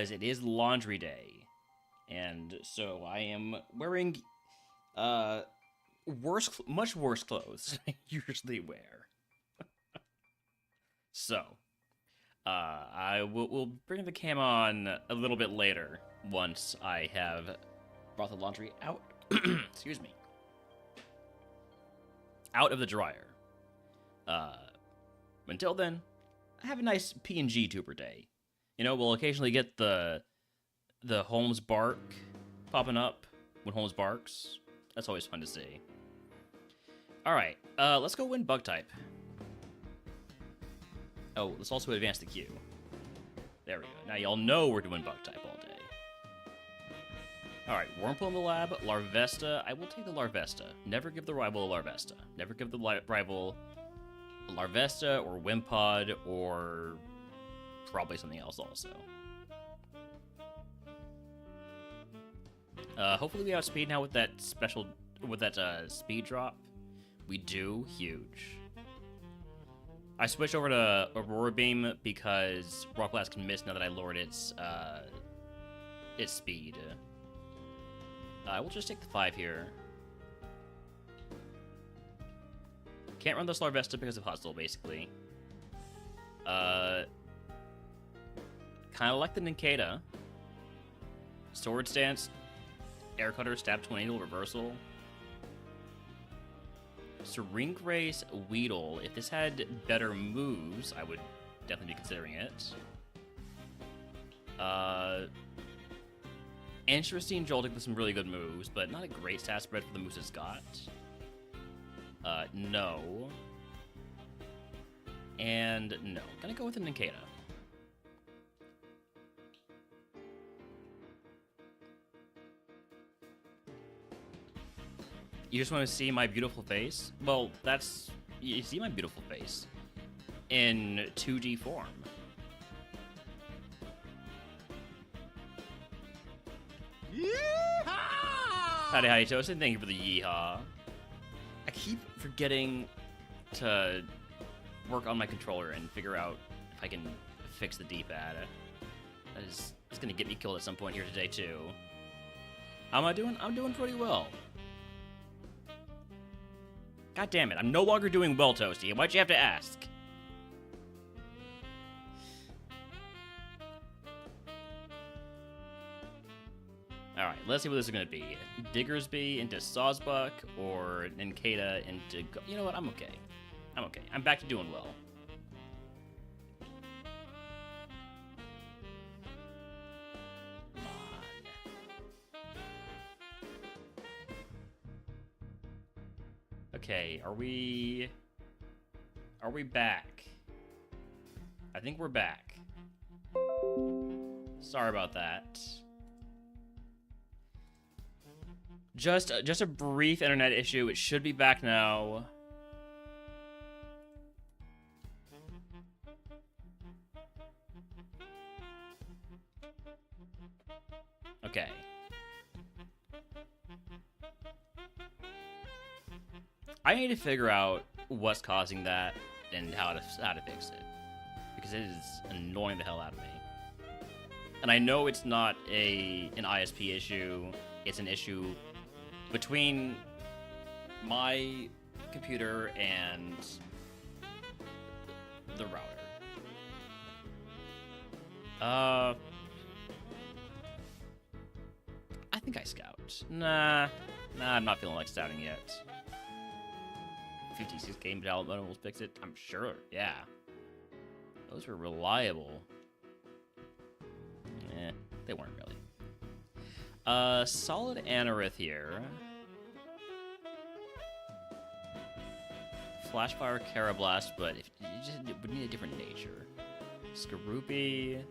because it is laundry day. And so I am wearing much worse clothes than I usually wear. So, I will bring the cam on a little bit later once I have brought the laundry out. Excuse me. Out of the dryer. Until then, I have a nice PNG tuber day. You know, we'll occasionally get the Holmes bark popping up when Holmes barks. That's always fun to see. Alright, let's go win bug type. Oh, let's also advance the queue. There we go. Now y'all know we're doing bug type all day. Alright, Wurmple in the lab, Larvesta. I will take the Larvesta. Never give the rival a Larvesta. Never give the rival a Larvesta or Wimpod or probably something else also. Hopefully we outspeed now with that speed drop. We do. Huge. I switched over to Aurora Beam because Rock Blast can miss now that I lowered its speed. I will just take the 5 here. Can't run the Larvesta because of Hustle, basically. Kind of like the Nincada. Sword Stance, Air Cutter, Stab Tornado, Reversal. Serene Grace, Weedle. If this had better moves, I would definitely be considering it. Interesting Joltik with some really good moves, but not a great stat spread for the moves it's got. No. And no. Gonna go with the Nincada. You just want to see my beautiful face? Well, that's... You see my beautiful face in 2D form. Yeehaw! Howdy, Toast, and thank you for the yeehaw. I keep forgetting to work on my controller and figure out if I can fix the D-pad. It's going to get me killed at some point here today, too. How am I doing? I'm doing pretty well. God damn it, I'm no longer doing well, Toasty. Why'd you have to ask? Alright, let's see what this is going to be. Diggersby into Sawsbuck or Nincada into... You know what, I'm okay. I'm okay. I'm back to doing well. Okay, are we back? I think we're back. Sorry about that. Just a brief internet issue. It should be back now. Okay. I need to figure out what's causing that and how to fix it, because it is annoying the hell out of me. And I know it's not an ISP issue; it's an issue between my computer and the router. I think I scout. Nah, I'm not feeling like scouting yet. 56 game development will fix it. I'm sure. Yeah. Those were reliable. They weren't really. Solid Anorith here. Flashfire, Carablast, but it would need a different nature. Skorupi.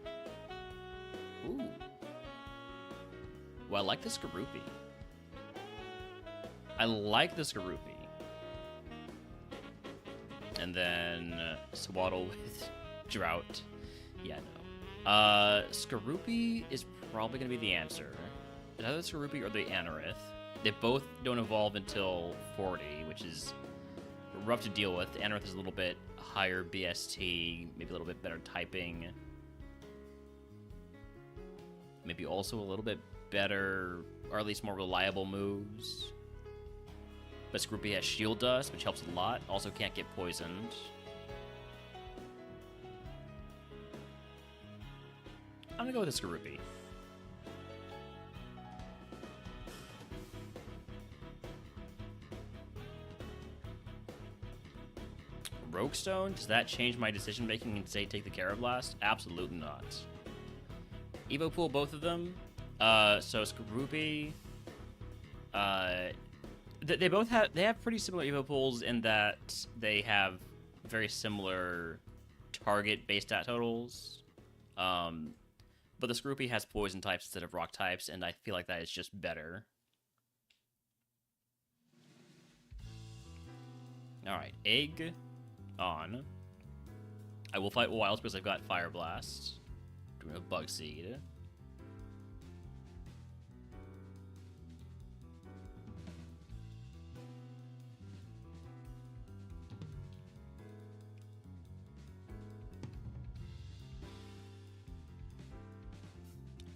Ooh. Well, I like the Skorupi. I like the Skorupi. And then Swaddle with Drought. Yeah, no. Skorupi is probably going to be the answer. It's either the Skorupi or the Anorith. They both don't evolve until 40, which is rough to deal with. The Anorith is a little bit higher BST, maybe a little bit better typing. maybe also a little bit better, or at least more reliable moves. But Scroopy has Shield Dust, which helps a lot. Also can't get poisoned. I'm gonna go with a Scroopy. Rogue Stone? Does that change my decision making and say take the Carablast? Absolutely not. Evo Pool both of them. So Scroopy. They both have pretty similar Evo Pools in that they have very similar target base stat totals. But the Scroopy has poison types instead of rock types, and I feel like that is just better. Alright, Egg on. I will fight Wilds because I've got Fire Blast. Doing a Bug Seed.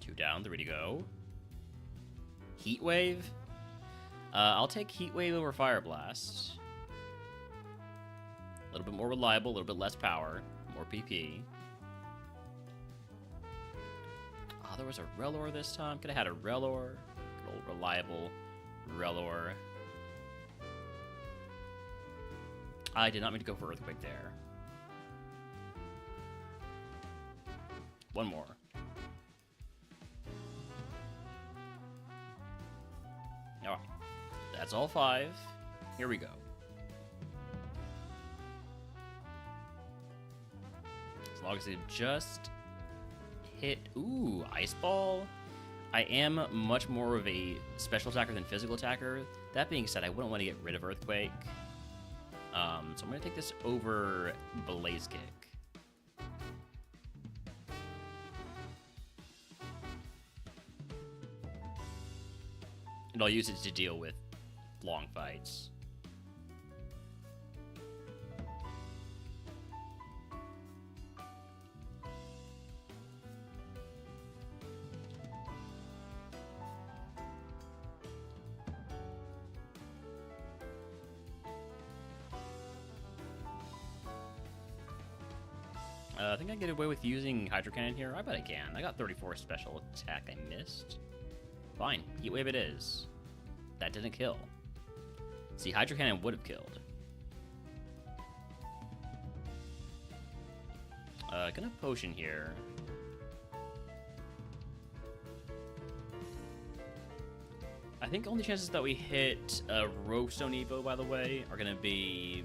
Two down, 3 to go. Heat Wave. I'll take Heat Wave over Fire Blast. A little bit more reliable, a little bit less power, more PP. Oh, there was a Relor this time. Could have had a Relor. Good old reliable Relor. I did not mean to go for Earthquake there. One more. Alright. That's all 5. Here we go. As long as it just hit... Ooh, Ice Ball. I am much more of a special attacker than physical attacker. That being said, I wouldn't want to get rid of Earthquake. So I'm going to take this over Blaze Kick. And I'll use it to deal with long fights. I think I can get away with using Hydro Cannon here. I bet I can. I got 34 special attack I missed. Fine. Heat Wave it is. That didn't kill. See, Hydro Cannon would have killed. Gonna Potion here. I think only chances that we hit Rogue Stone Evo, by the way, are gonna be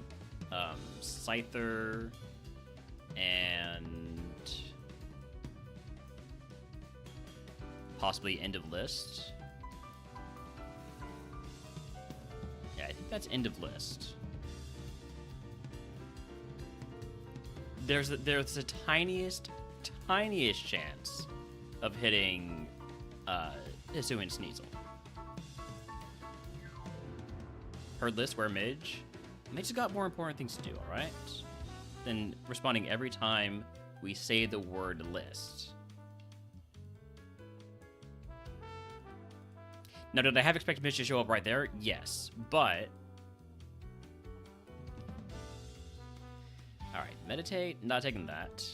Scyther and possibly End of List. Yeah, I think that's End of List. There's the tiniest chance of hitting Hisuian Sneasel. Heard list where Midge? Midge has got more important things to do, alright? Than responding every time we say the word list. Now, did I have expected Midge to show up right there? Yes, but... Alright, Meditate, not taking that.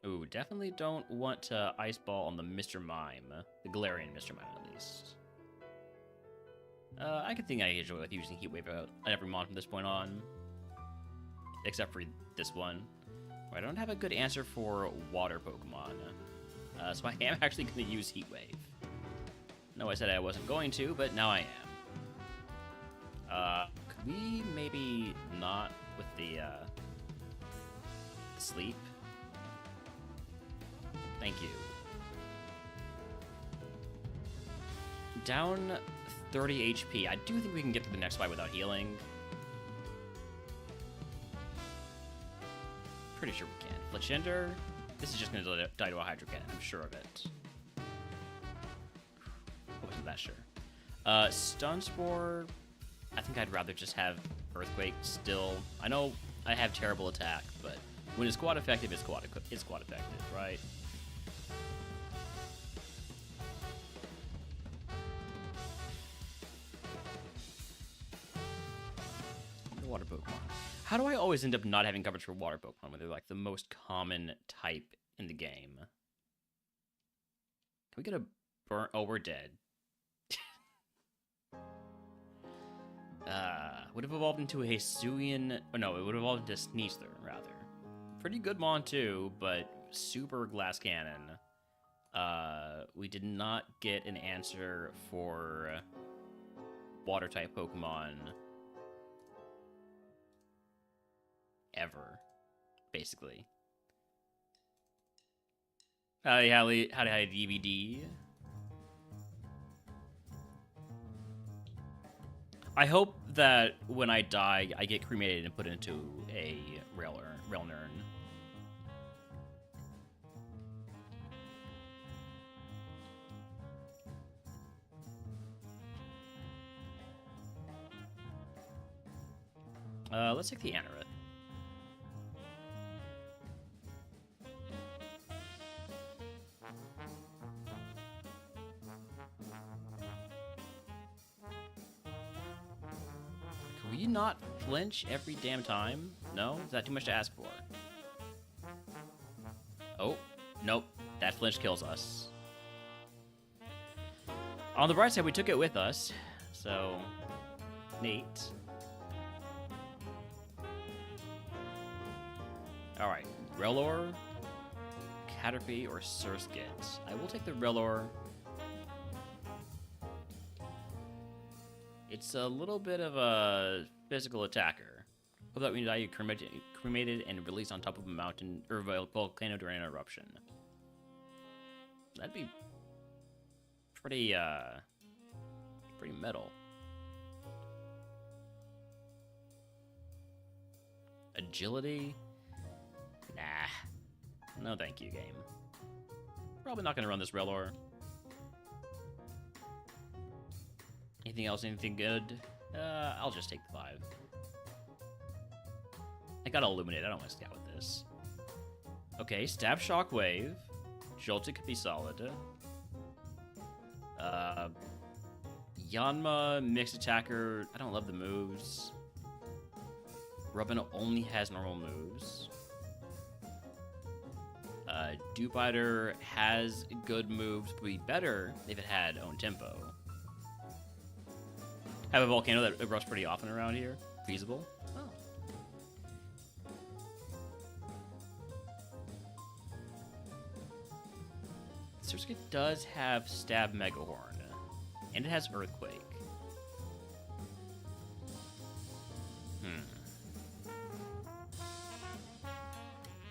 Ooh, definitely don't want to Ice Ball on the Mr. Mime. The Galarian Mr. Mime, at least. I could think I enjoy with using Heat Wave on every mon from this point on. Except for this one. I don't have a good answer for water Pokemon. So I am actually going to use Heat Wave. No, I said I wasn't going to, but now I am. Could we maybe not with the sleep? Thank you. Down 30 HP. I do think we can get to the next fight without healing. Pretty sure we can. Fletchender. This is just going to die to a Hydro Cannon, I'm sure of it. I wasn't that sure. Stun Spore, I think I'd rather just have Earthquake still. I know I have terrible attack, but when it's squad effective, it's squad effective, right? Water Pokemon. How do I always end up not having coverage for water Pokemon when they're like the most common type in the game? Can we get a burn? Oh, we're dead. Would have evolved into a Hisuian. Oh, no, it would have evolved into Sneasler, rather. Pretty good Mon, too, but super Glass Cannon. We did not get an answer for water-type Pokemon ever, basically. Howdy, DVD. I hope that when I die, I get cremated and put into a Railnern. Let's take the Anorith. Can we not flinch every damn time? No? Is that too much to ask for? Oh, nope. That flinch kills us. On the bright side, we took it with us, so neat. Alright, Rellor, Caterpie, or Surskit. I will take the Rellor. It's a little bit of a physical attacker. Hope that means I get cremated and released on top of a mountain or volcano during an eruption. That'd be pretty metal. Agility? Nah. No thank you, game. Probably not gonna run this Rellor. Anything else? Anything good? I'll just take the 5. I gotta Illuminate. I don't want to scout with this. Okay, Stab Shockwave. Joltik could be solid. Yanma, Mixed Attacker. I don't love the moves. Rubbin only has normal moves. Dewbiter has good moves, but would be better if it had Own Tempo. Have a volcano that erupts pretty often around here. Feasible. Oh. Surskit does have Stab Megahorn, and it has Earthquake.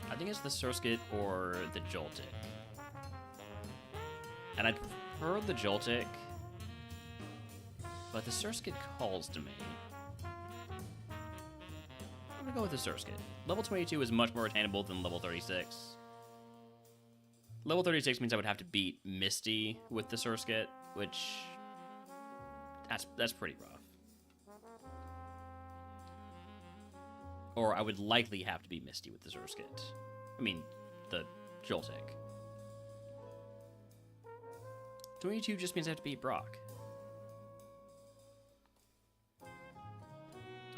I think it's the Surskit or the Joltik. And I'd prefer the Joltik, but the Surskit calls to me. I'm gonna go with the Surskit. Level 22 is much more attainable than level 36. Level 36 means I would have to beat Misty with the Surskit, which that's pretty rough. Or I would likely have to beat Misty with the Surskit. I mean, the Joltik. 22 just means I have to beat Brock.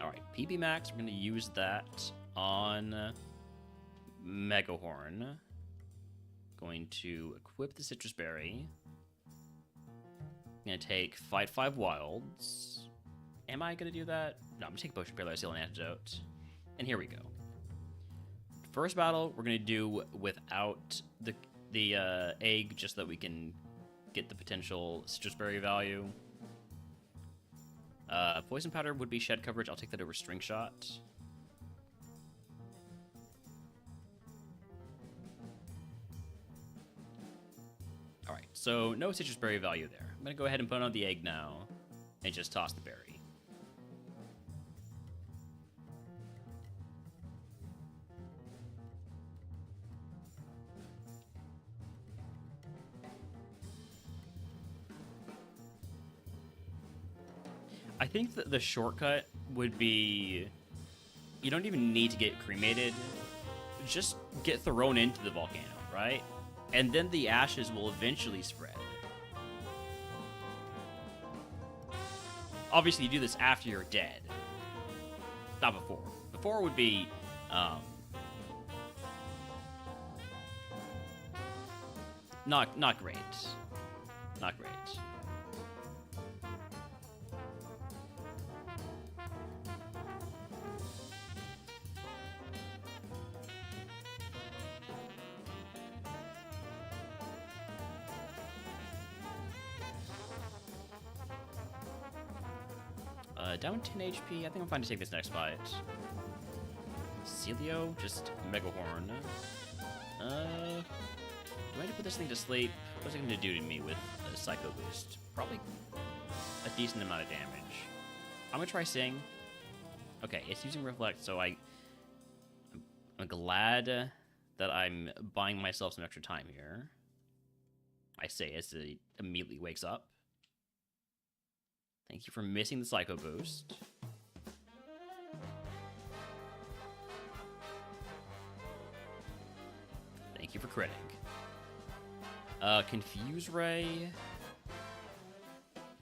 Alright, PB Max, we're going to use that on Megahorn. Going to equip the Citrus Berry. Going to take Fight 5 Wilds. Am I going to do that? No, I'm going to take Potion Paralyze, Heal, and Antidote. And here we go. First battle, we're going to do without the egg, just so that we can get the potential Citrus Berry value. Poison Powder would be shed coverage. I'll take that over String Shot. Alright, so no Citrus Berry value there. I'm going to go ahead and put on the egg now and just toss the berry. I think that the shortcut would be you don't even need to get cremated. Just get thrown into the volcano, right? And then the ashes will eventually spread. Obviously, you do this after you're dead. Not before. Before would be... Not great. Not great. Down 10 HP. I think I'm fine to take this next fight. Celio, just Mega Horn. Do I need to put this thing to sleep? What's it going to do to me with a Psycho Boost? Probably a decent amount of damage. I'm going to try Sing. Okay, it's using Reflect, so I'm glad that I'm buying myself some extra time here. I say as it immediately wakes up. Thank you for missing the Psycho Boost. Thank you for critting. Confuse Ray.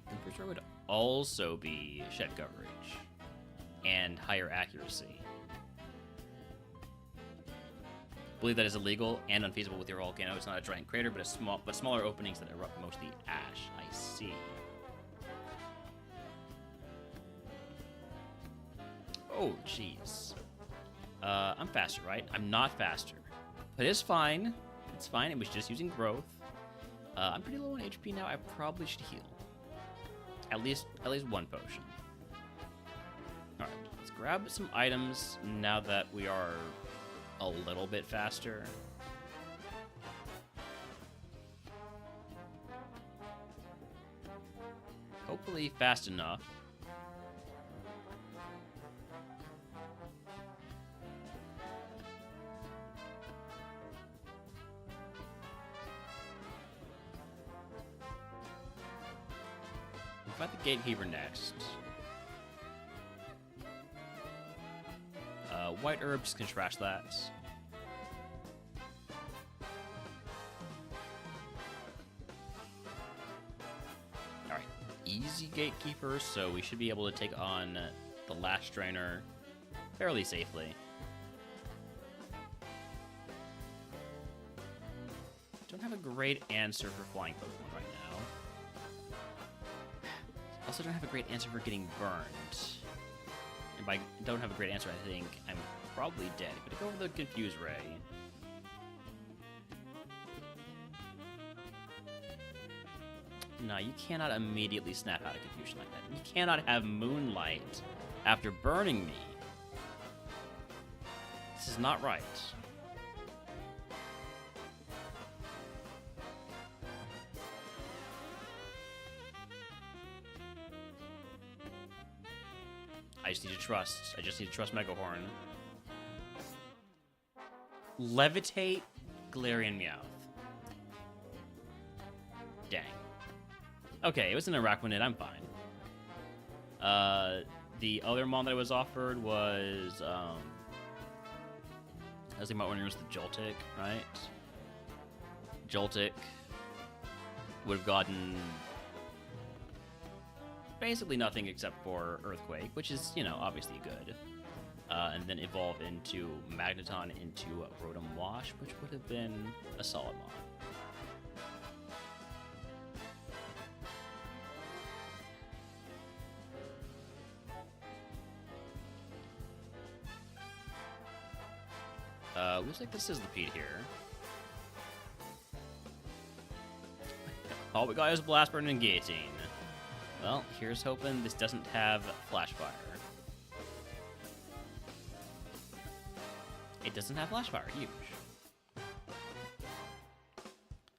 Confuse Ray would also be shed coverage and higher accuracy. I believe that is illegal and unfeasible with your volcano. It's not a giant crater, but smaller openings that erupt mostly ash. I see. Oh, jeez. I'm faster, right? I'm not faster. But it's fine. It's fine. It was just using growth. I'm pretty low on HP now. I probably should heal. At least one potion. Alright, let's grab some items now that we are a little bit faster. Hopefully fast enough. Fight the Gatekeeper next. White herbs can trash that. Alright, easy Gatekeeper, so we should be able to take on the last trainer fairly safely. Don't have a great answer for flying Pokemon right now. Also don't have a great answer for getting burned. And by don't have a great answer, I think I'm probably dead. But to go with the Confuse Ray. No, you cannot immediately snap out of confusion like that. You cannot have Moonlight after burning me. This is not right. I just need to trust. I just need to trust Mega Horn. Levitate, Galarian Meowth. Dang. Okay, it was an Araquanid. I'm fine. The other Mon that I was offered was, I was thinking about when it was the Joltik, right? Joltik would have gotten basically nothing except for Earthquake, which is, you know, obviously good. And then evolve into Magneton into Rotom Wash, which would have been a solid Mon. Looks like this is the Pete here. All we got is Blast Burn and Guillotine. Well, here's hoping this doesn't have Flash Fire. It doesn't have Flash Fire. Huge. I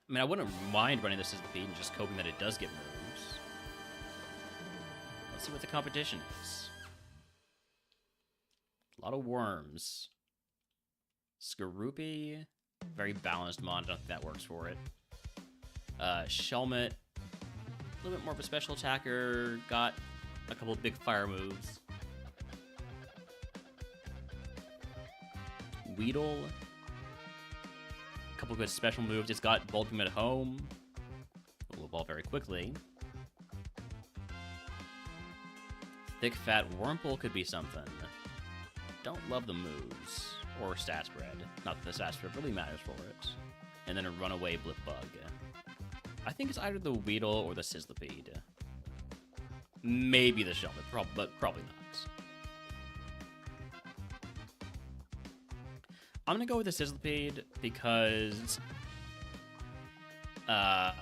mean, I wouldn't mind running this as the Pete and just hoping that it does get moves. Let's see what the competition is. A lot of worms. Skorupi, very balanced Mon. I don't think that works for it. Shelmet, a little bit more of a special attacker. Got a couple big fire moves. Weedle. A couple good special moves. It's got Bulk Beam at home. It will evolve very quickly. Thick Fat Wurmple could be something. Don't love the moves. Or stat spread. Not that the stat spread really matters for it. And then a Runaway Blip Bug. I think it's either the Weedle or the Sizzlipede. Maybe the Shelmet, but probably not. I'm gonna go with the Sizzlipede because... well,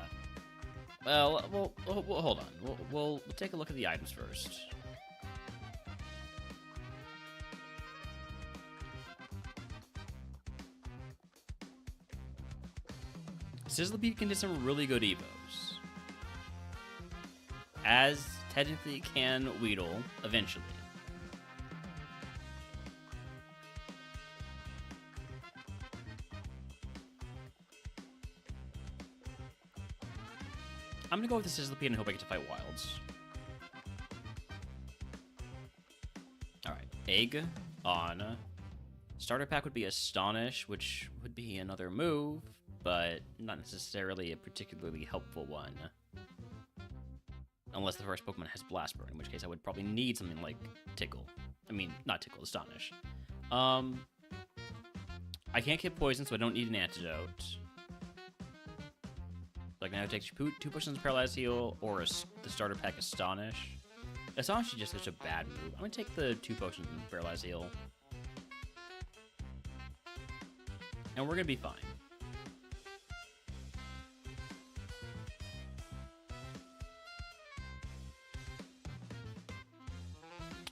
hold on. We'll take a look at the items first. Sizzlipede can do some really good evos. As technically can Weedle, eventually. I'm gonna go with the Sizzlipede and hope I get to fight Wilds. Alright, Egg on. Starter pack would be Astonish, which would be another move, but not necessarily a particularly helpful one. Unless the first Pokemon has Blast Burn, in which case I would probably need something like Tickle. I mean, not Tickle, Astonish. I can't get Poison, so I don't need an antidote. Like, now it takes 2 potions of Paralyze Heal, or the starter pack Astonish. Astonish is just such a bad move. I'm gonna take the 2 potions of Paralyze Heal. And we're gonna be fine.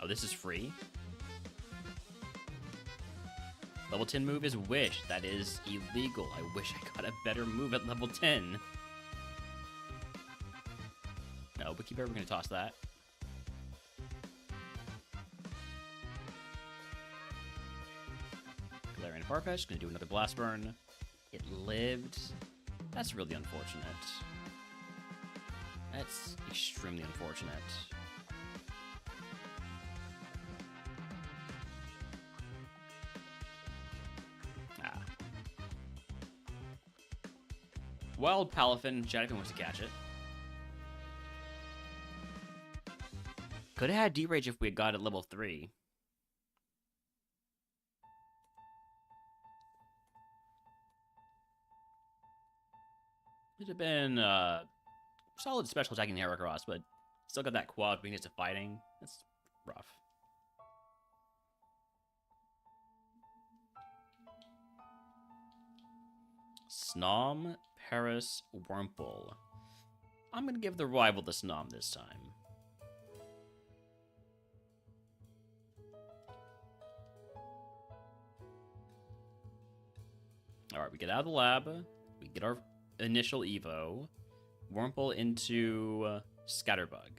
Oh, this is free? Level 10 move is Wish. That is illegal. I wish I got a better move at level 10. No, but keep ever gonna toss that. Galarian Farfetch, gonna do another Blast Burn. It lived. That's really unfortunate. That's extremely unfortunate. Wild Palafin. Jadifin wants to catch it. Could have had D-Rage if we had got it level 3. Would have been solid special attacking Heracross, but still got that quad weakness to fighting. That's rough. Snom, Paris, Wurmple. I'm gonna give the rival the Snom this time. Alright, we get out of the lab. We get our initial Evo. Wurmple into Scatterbug.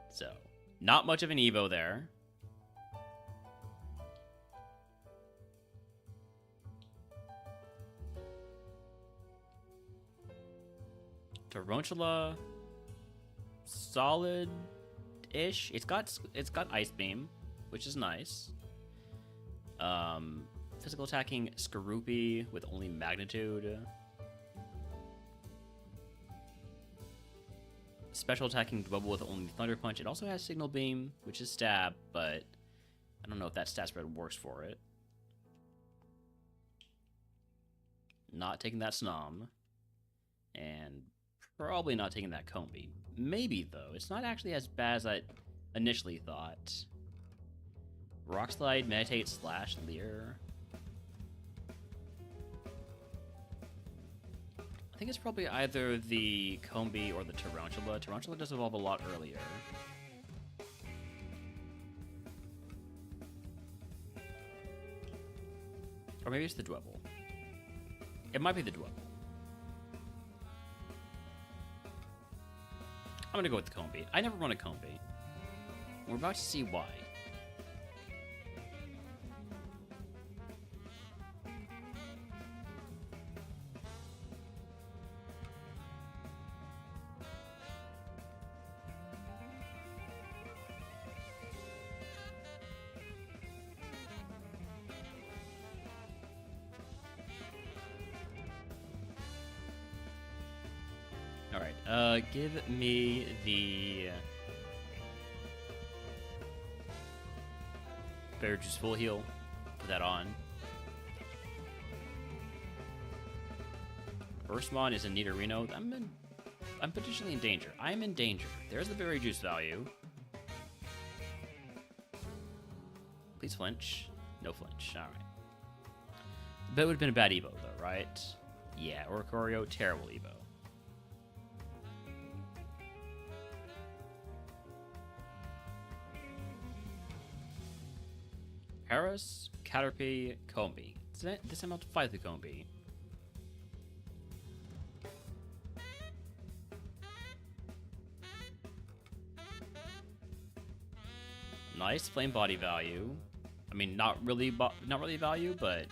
So, not much of an Evo there. Tarantula, solid-ish. It's got Ice Beam, which is nice. Physical attacking Skorupi with only Magnitude. Special attacking Dwebble with only Thunder Punch. It also has Signal Beam, which is Stab, but I don't know if that stat spread works for it. Not taking that Snom. And probably not taking that Combi. Maybe, though. It's not actually as bad as I initially thought. Rock Slide, Meditate, Slash, Leer. I think it's probably either the Combi or the Tarantula. Tarantula does evolve a lot earlier. Or maybe it's the Dwebble. It might be the Dwebble. I'm gonna go with the Combi. I never run a Combi. We're about to see why. Alright, give me the Berry Juice full heal. Put that on. Ursmon is in Nidorino. I'm potentially in danger. I am in danger. There's the Berry Juice value. Please flinch. No flinch. Alright. But it would have been a bad Evo, though, right? Yeah, Oricorio, terrible Evo. Paris, Caterpie, Combi. This time I'll have to fight the Combi. Nice flame body value. I mean, not really value, but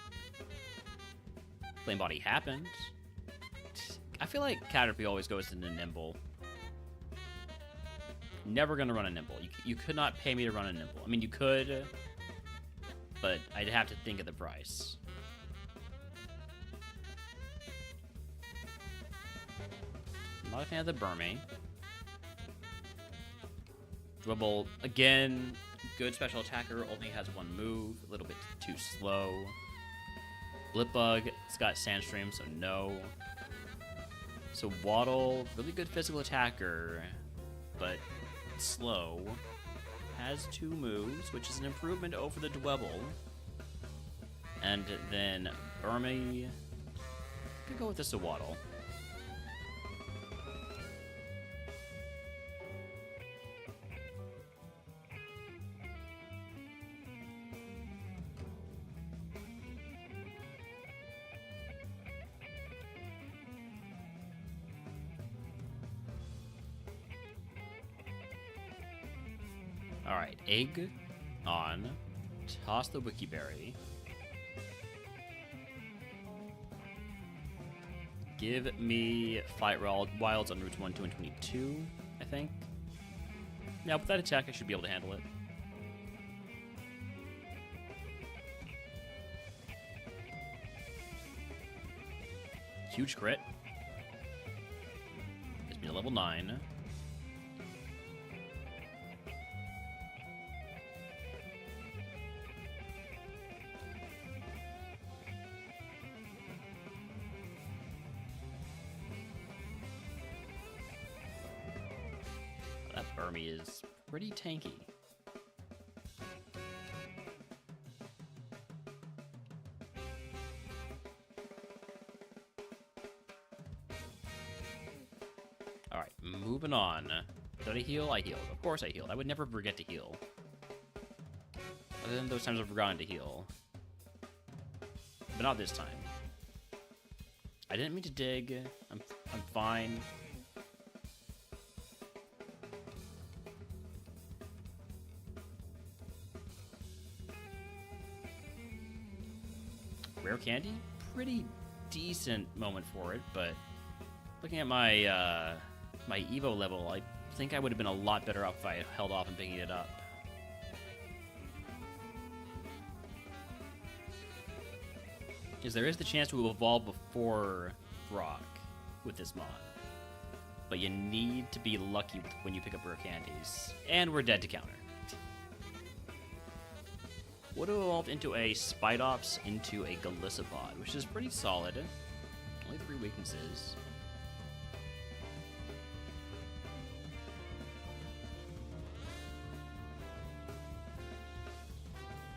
flame body happened. I feel like Caterpie always goes into Nimble. Never gonna run a Nimble. You could not pay me to run a Nimble. I mean, you could, but I'd have to think of the price. Not a fan of the Burmy. Dribble, again, good special attacker, only has one move, a little bit too slow. Blipbug, it's got Sandstream, so no. So Waddle, really good physical attacker, but slow. Has two moves, which is an improvement over the Dwebble. And then Burmy, I'm gonna go with this Waddle. Alright, egg on. Toss the Wikiberry. Give me Fight Wilds on routes 1, 2, and 22, I think. Now, with that attack, I should be able to handle it. Huge crit. Gives me a level 9. That Burmy is pretty tanky. Alright, moving on. Did I heal? I healed. Of course I healed. I would never forget to heal. Other than those times I've forgotten to heal. But not this time. I didn't mean to dig. I'm fine. Rare Candy? Pretty decent moment for it, but looking at my my Evo level, I think I would have been a lot better off if I held off and picking it up. Because there is the chance to evolve before Brock with this mod. But you need to be lucky when you pick up Rare Candies. And we're dead to counter. Would have evolved into a Spidops into a Galissapod, which is pretty solid. Only 3 weaknesses.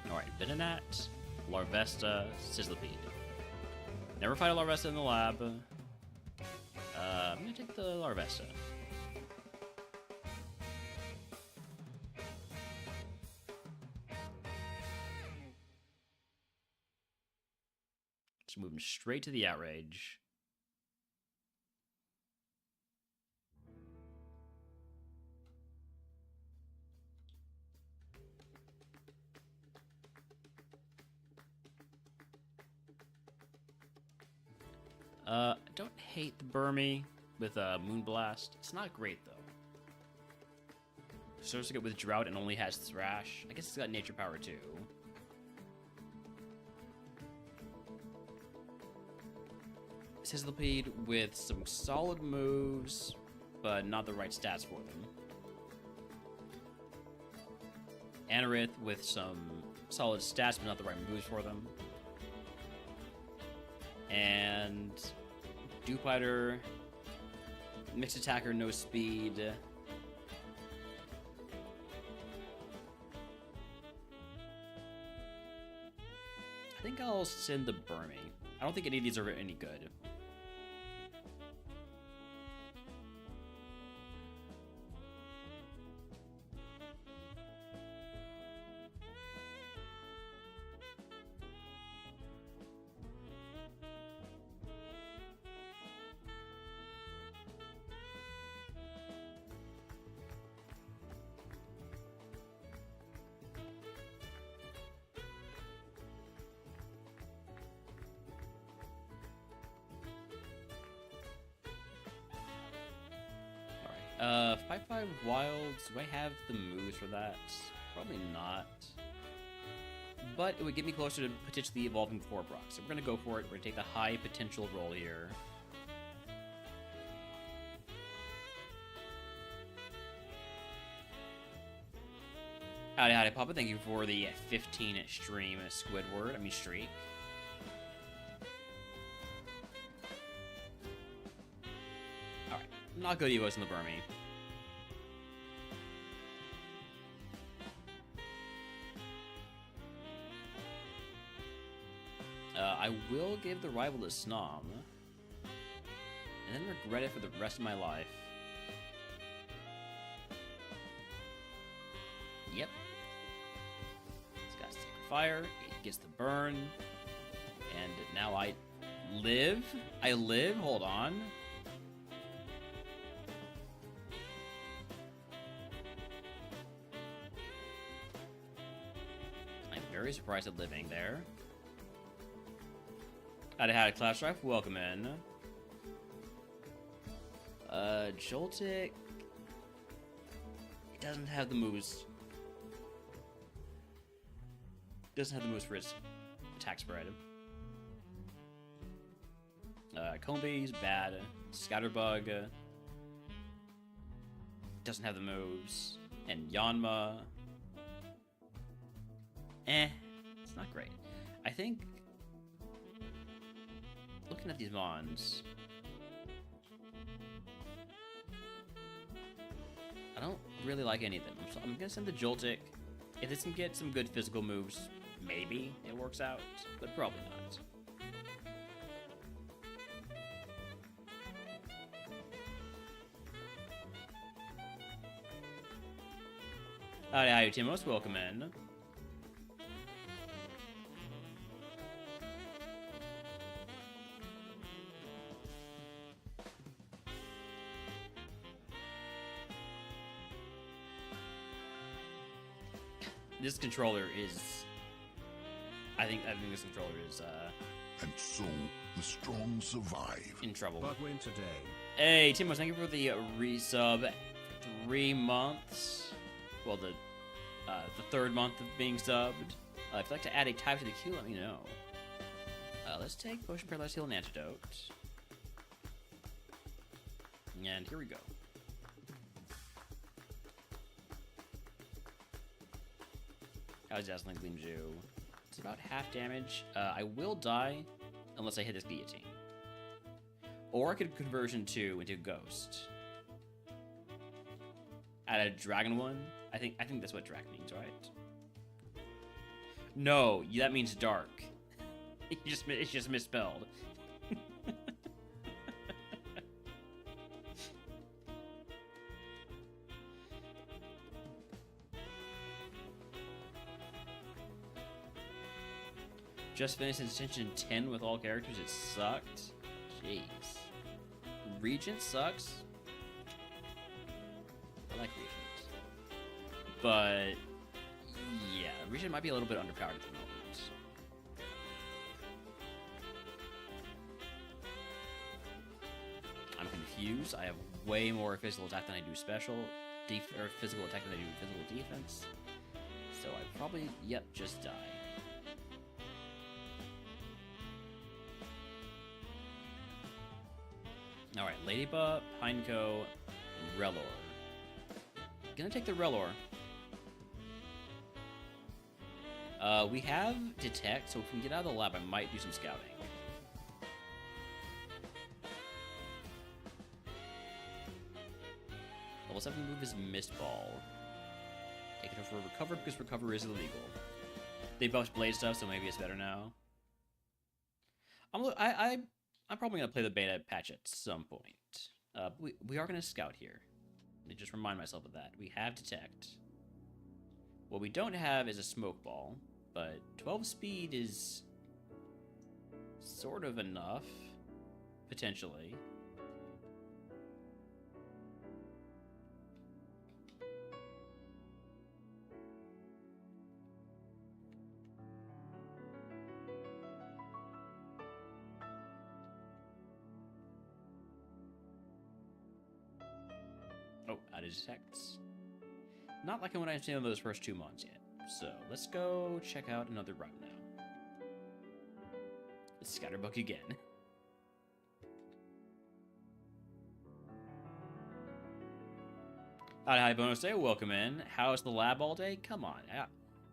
Alright, Venonat, Larvesta, Sizzlipede. Never fight a Larvesta in the lab. I'm gonna take the Larvesta. Just move him straight to the Outrage. Don't hate the Burmy with Moonblast. It's not great though. Starts to get with Drought and only has Thrash. I guess it's got Nature Power too. Sizzlepede with some solid moves, but not the right stats for them. Anorith with some solid stats, but not the right moves for them. And Dewpider, mixed attacker, no speed. I think I'll send the Burmy. I don't think any of these are any good. Five Wilds, do I have the moves for that? Probably not. But it would get me closer to potentially evolving 4 Brock. So we're going to go for it. We're going to take the high potential roll here. Howdy, Papa. Thank you for the 15 stream Squidward. Streak. Alright. Not good Evos in the Burmy. I will give the rival to Snom, and then regret it for the rest of my life. Yep. It's got Sacred Fire, it gets the burn, and now I live? I live? Hold on. I'm very surprised at living there. I'd had a Clash Drive, welcome in. Joltik. It doesn't have the moves. Doesn't have the moves for its attack spread. Combee's bad. Scatterbug. Doesn't have the moves. And Yanma. It's not great. I think, looking at these Mons, I don't really like any of them. So I'm gonna send the Joltik. If this can get some good physical moves, maybe it works out, but probably not. Hi, Timos, welcome in. This controller is, I think this controller is and so the strong survive. In trouble. But win today. Hey, Timos, thank you for the resub for 3 months. Well, the third month of being subbed. If you'd like to add a type to the queue, let me know. Let's take Potion, Paralyze, Heal, and Antidote. And here we go. How's Dazzling Gleam Jew? It's about half damage. I will die unless I hit this guillotine. Or I could conversion 2 into Ghost. Add a Dragon one. I think that's what Dragon means, right? No, that means dark. It's just misspelled. Just finished Ascension 10 with all characters. It sucked. Jeez. Regent sucks. I like Regent. But, yeah, Regent might be a little bit underpowered at the moment. I'm confused. I have way more physical attack than I do special. Or physical attack than I do physical defense. So I'd probably, yep, just die. Alright, Ladybug, Pineco, Relor. Gonna take the Relor. We have Detect, so if we get out of the lab, I might do some scouting. Level 7 move is Mist Ball. Take it over Recover because Recover is illegal. They buffed Blade stuff, so maybe it's better now. I'm probably gonna play the beta patch at some point. We are gonna scout here. Let me just remind myself of that. We have Detect. What we don't have is a Smoke Ball, but 12 speed is sort of enough, potentially. Oh, out of Detects. Not like when I've seen those first 2 months yet. So let's go check out another route now. It's Scatterbug again. Hi, Bonus Day. Welcome in. How's the lab all day? Come on.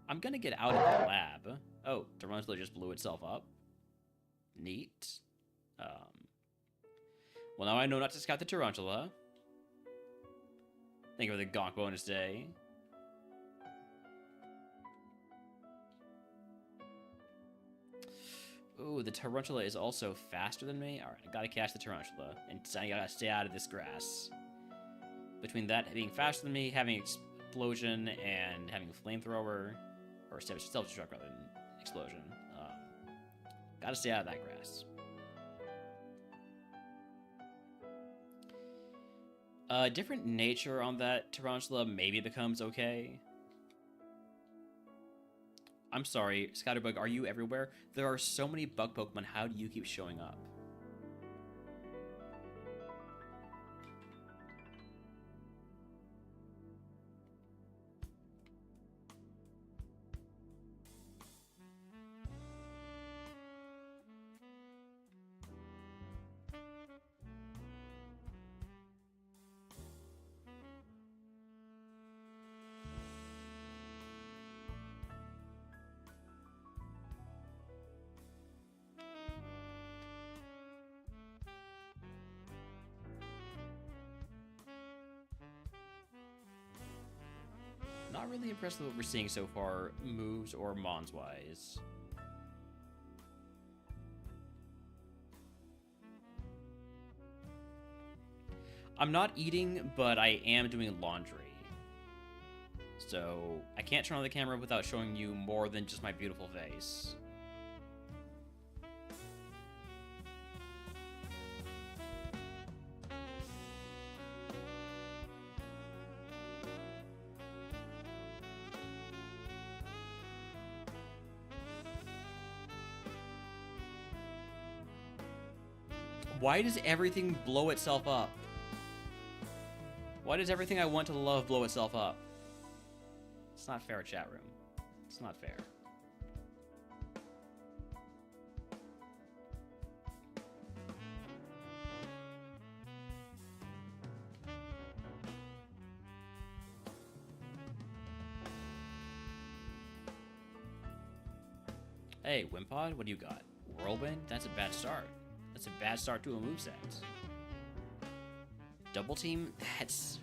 I'm gonna get out of the lab. Oh, Tarantula just blew itself up. Neat. Well, now I know not to scout the Tarantula. Thank you for the Gonk Bonus Day. Ooh, the Tarantula is also faster than me. Alright, I gotta catch the Tarantula. And I gotta stay out of this grass. Between that being faster than me, having Explosion, and having a Flamethrower, or Self-Destruct rather than Explosion, gotta stay out of that grass. Different nature on that Tarantula maybe becomes okay. I'm sorry, Scatterbug, are you everywhere? There are so many bug Pokemon, how do you keep showing up? Not really impressed with what we're seeing so far, moves or Mons-wise. I'm not eating, but I am doing laundry. So, I can't turn on the camera without showing you more than just my beautiful face. Why does everything blow itself up? Why does everything I want to love blow itself up? It's not fair, chat room. It's not fair. Hey, Wimpod, what do you got? Whirlwind? That's a bad start. That's a bad start to a moveset. Double team? That's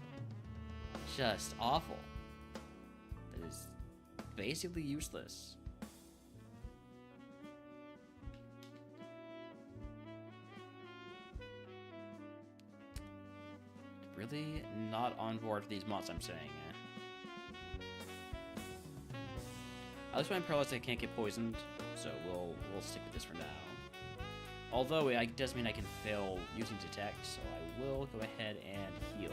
just awful. That is basically useless. Really not on board for these mods, I'm saying. At least when I'm paralyzed, I can't get poisoned, so we'll stick with this for now. Although it does mean I can fail using Detect, so I will go ahead and heal.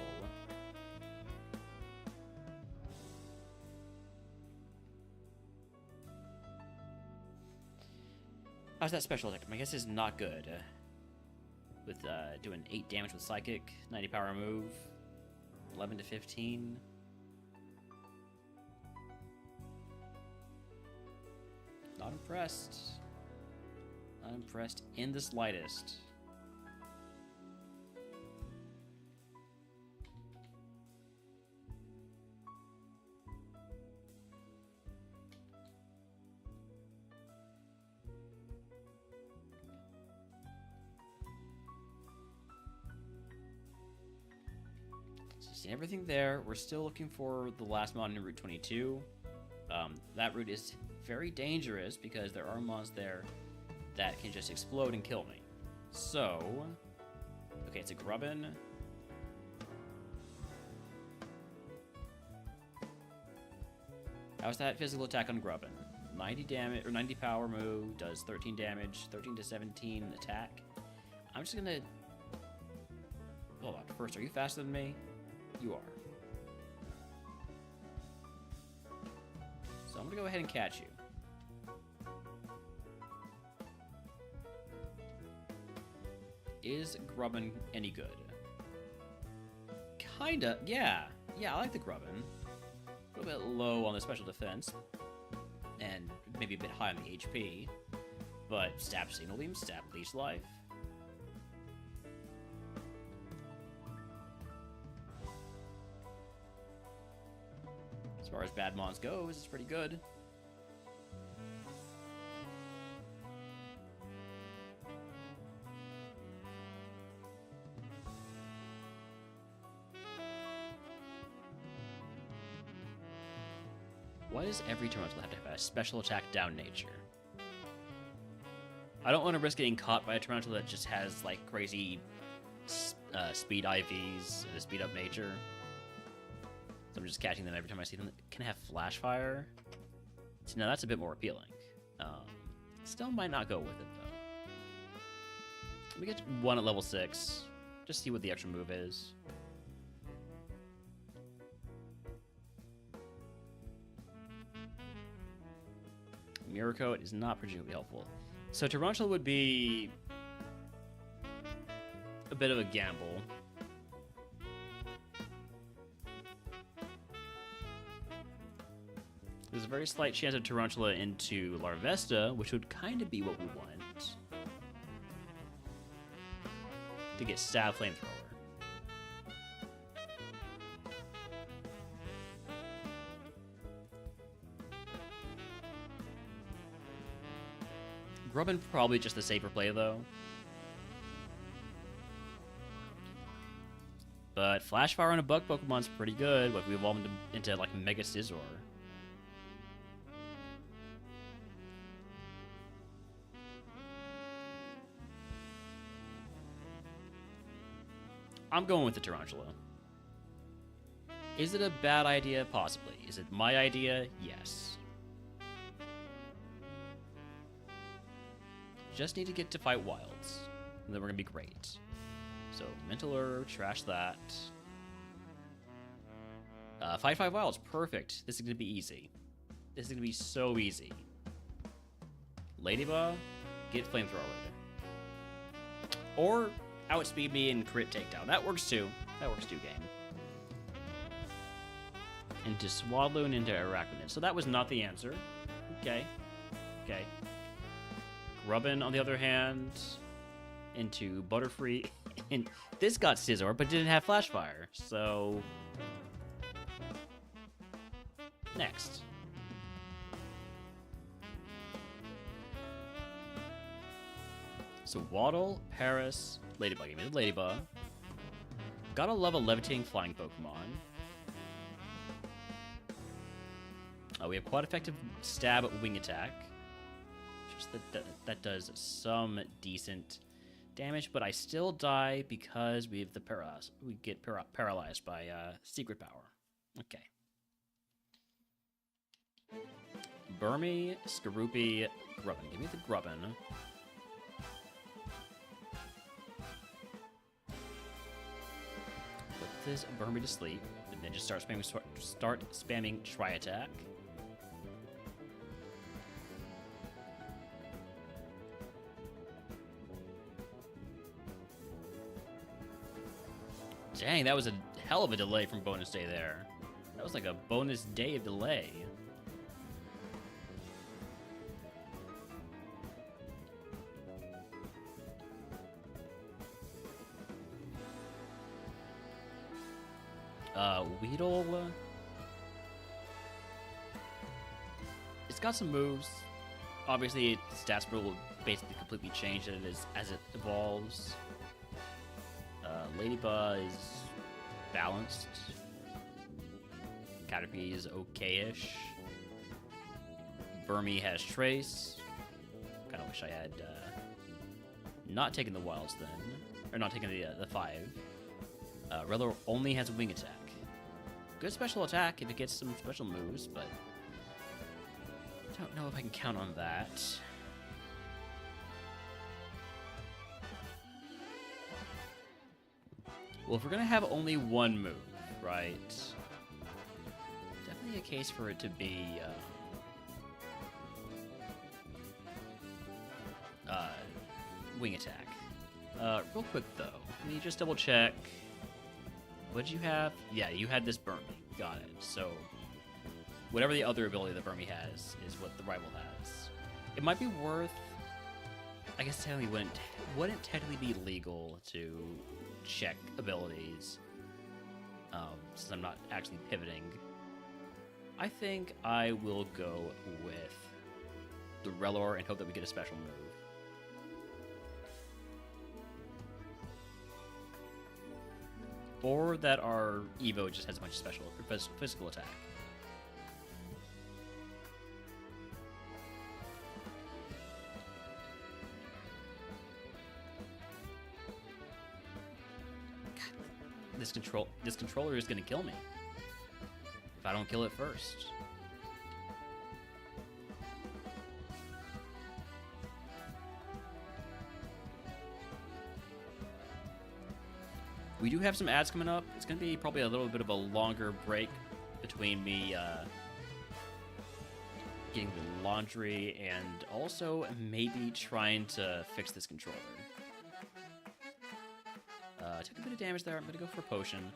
How's that special attack? My guess is not good. With doing 8 damage with Psychic, 90 power move, 11 to 15. Not impressed. Not impressed in the slightest. seen everything there. We're still looking for the last mon in Route 22. That route is very dangerous because there are mons there that can just explode and kill me. So, okay, it's a Grubbin. How's that physical attack on Grubbin? 90 damage, or 90 power move, does 13 damage, 13 to 17 attack. I'm just gonna... Hold on, first, are you faster than me? You are. So I'm gonna go ahead and catch you. Is Grubbin any good? Kinda, yeah. Yeah, I like the Grubbin. A little bit low on the special defense, and maybe a bit high on the HP, but stab signal beam, stab leech life. As far as bad mons goes, it's pretty good. Why does every Tarantula have to have a special attack down nature? I don't want to risk getting caught by a Tarantula that just has like crazy speed IVs and a speed up nature. So I'm just catching them every time I see them. Can I have flash fire? So now that's a bit more appealing. Still might not go with it though. Let me get one at level 6. Just see what the extra move is. Mirror Coat is not particularly helpful. So Tarantula would be a bit of a gamble. There's a very slight chance of Tarantula into Larvesta, which would kind of be what we want. To get Stab Flamethrower. Grubbin probably just the safer play, though. But Flash Fire on a bug Pokemon's pretty good. Like, we evolve into like Mega Scizor. I'm going with the Tarantula. Is it a bad idea? Possibly. Is it my idea? Yes. Just need to get to fight wilds, and then we're gonna be great. So mental herb, trash that. Fight 5 wilds, perfect. This is gonna be easy. This is gonna be so easy. Ladybug, get flamethrowered, or outspeed me and crit takedown. That works too. That works too, game. Into Swadloon, into Arachnid. So that was not the answer. Okay. Okay. Grubbin, on the other hand, into Butterfree. And this got Scizor, but didn't have Flash Fire. So next. So Waddle, Paris, Ladybug. Give me the Ladybug. Gotta love a levitating flying Pokemon. We have quite effective stab wing attack. Just that does some decent damage, but I still die because we have the we get paralyzed by secret power. Okay. Burmy, Skorupi, Grubbin. Give me the Grubbin. Put this Burmy to sleep, and then just start spamming Tri Attack. Dang, that was a hell of a delay from bonus day there. That was like a bonus day of delay. Weedle. It's got some moves. Obviously, its stats will basically completely change as it evolves. Ladybug is balanced. Caterpie is okay-ish. Burmy has Trace. Kind of wish I had not taken the Wilds then, or not taken the 5. Rellor only has Wing Attack. Good special attack if it gets some special moves, but don't know if I can count on that. Well, if we're gonna have only one move, right? Definitely a case for it to be Wing Attack. Real quick though, let me just double check. What did you have? Yeah, you had this Burmy. Got it. So whatever the other ability that Burmy has is what the rival has. It might be worth. I guess technically wouldn't technically be legal to check abilities, since I'm not actually pivoting. I think I will go with the Rellor and hope that we get a special move. Or that our Evo just has a bunch of special physical attack. God, this controller is gonna kill me if I don't kill it first. We do have some ads coming up. It's going to be probably a little bit of a longer break between me getting the laundry and also maybe trying to fix this controller. Took a bit of damage there. I'm going to go for a potion.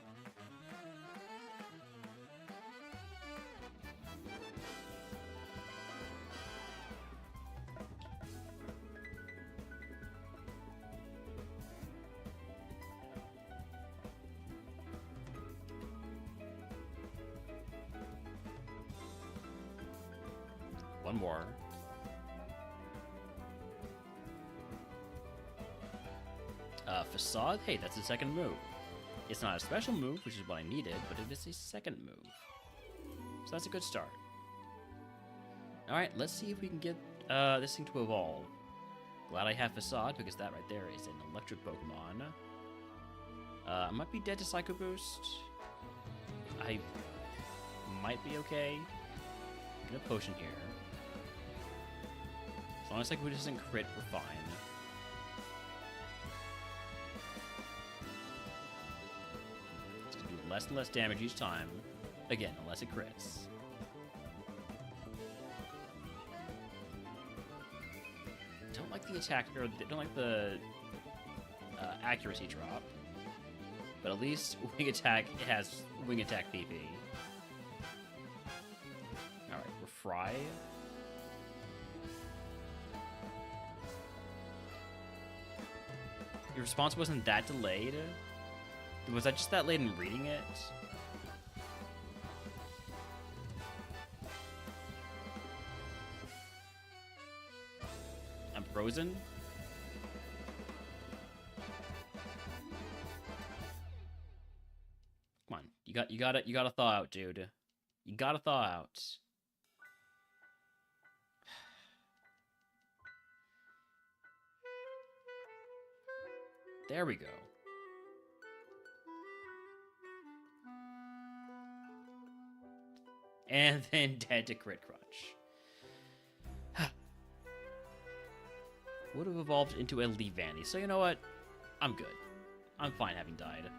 One more. Facade? Hey, that's the second move. It's not a special move, which is what I needed, but it is a second move. So that's a good start. Alright, let's see if we can get this thing to evolve. Glad I have Facade, because that right there is an electric Pokemon. I might be dead to Psycho Boost. I might be okay. Get a potion here. As long as Psycho Boost doesn't crit, we're fine. It's gonna do less and less damage each time. Again, unless it crits. Don't like the attack, or don't like the accuracy drop. But at least Wing Attack, it has Wing Attack PP. Alright, we're Fry. Your response wasn't that delayed? Was I just that late in reading it? I'm frozen? Come on, you gotta thaw out, dude. You gotta thaw out. There we go. And then dead to Crit Crunch. Would have evolved into a Leavanny, so you know what? I'm good. I'm fine having died.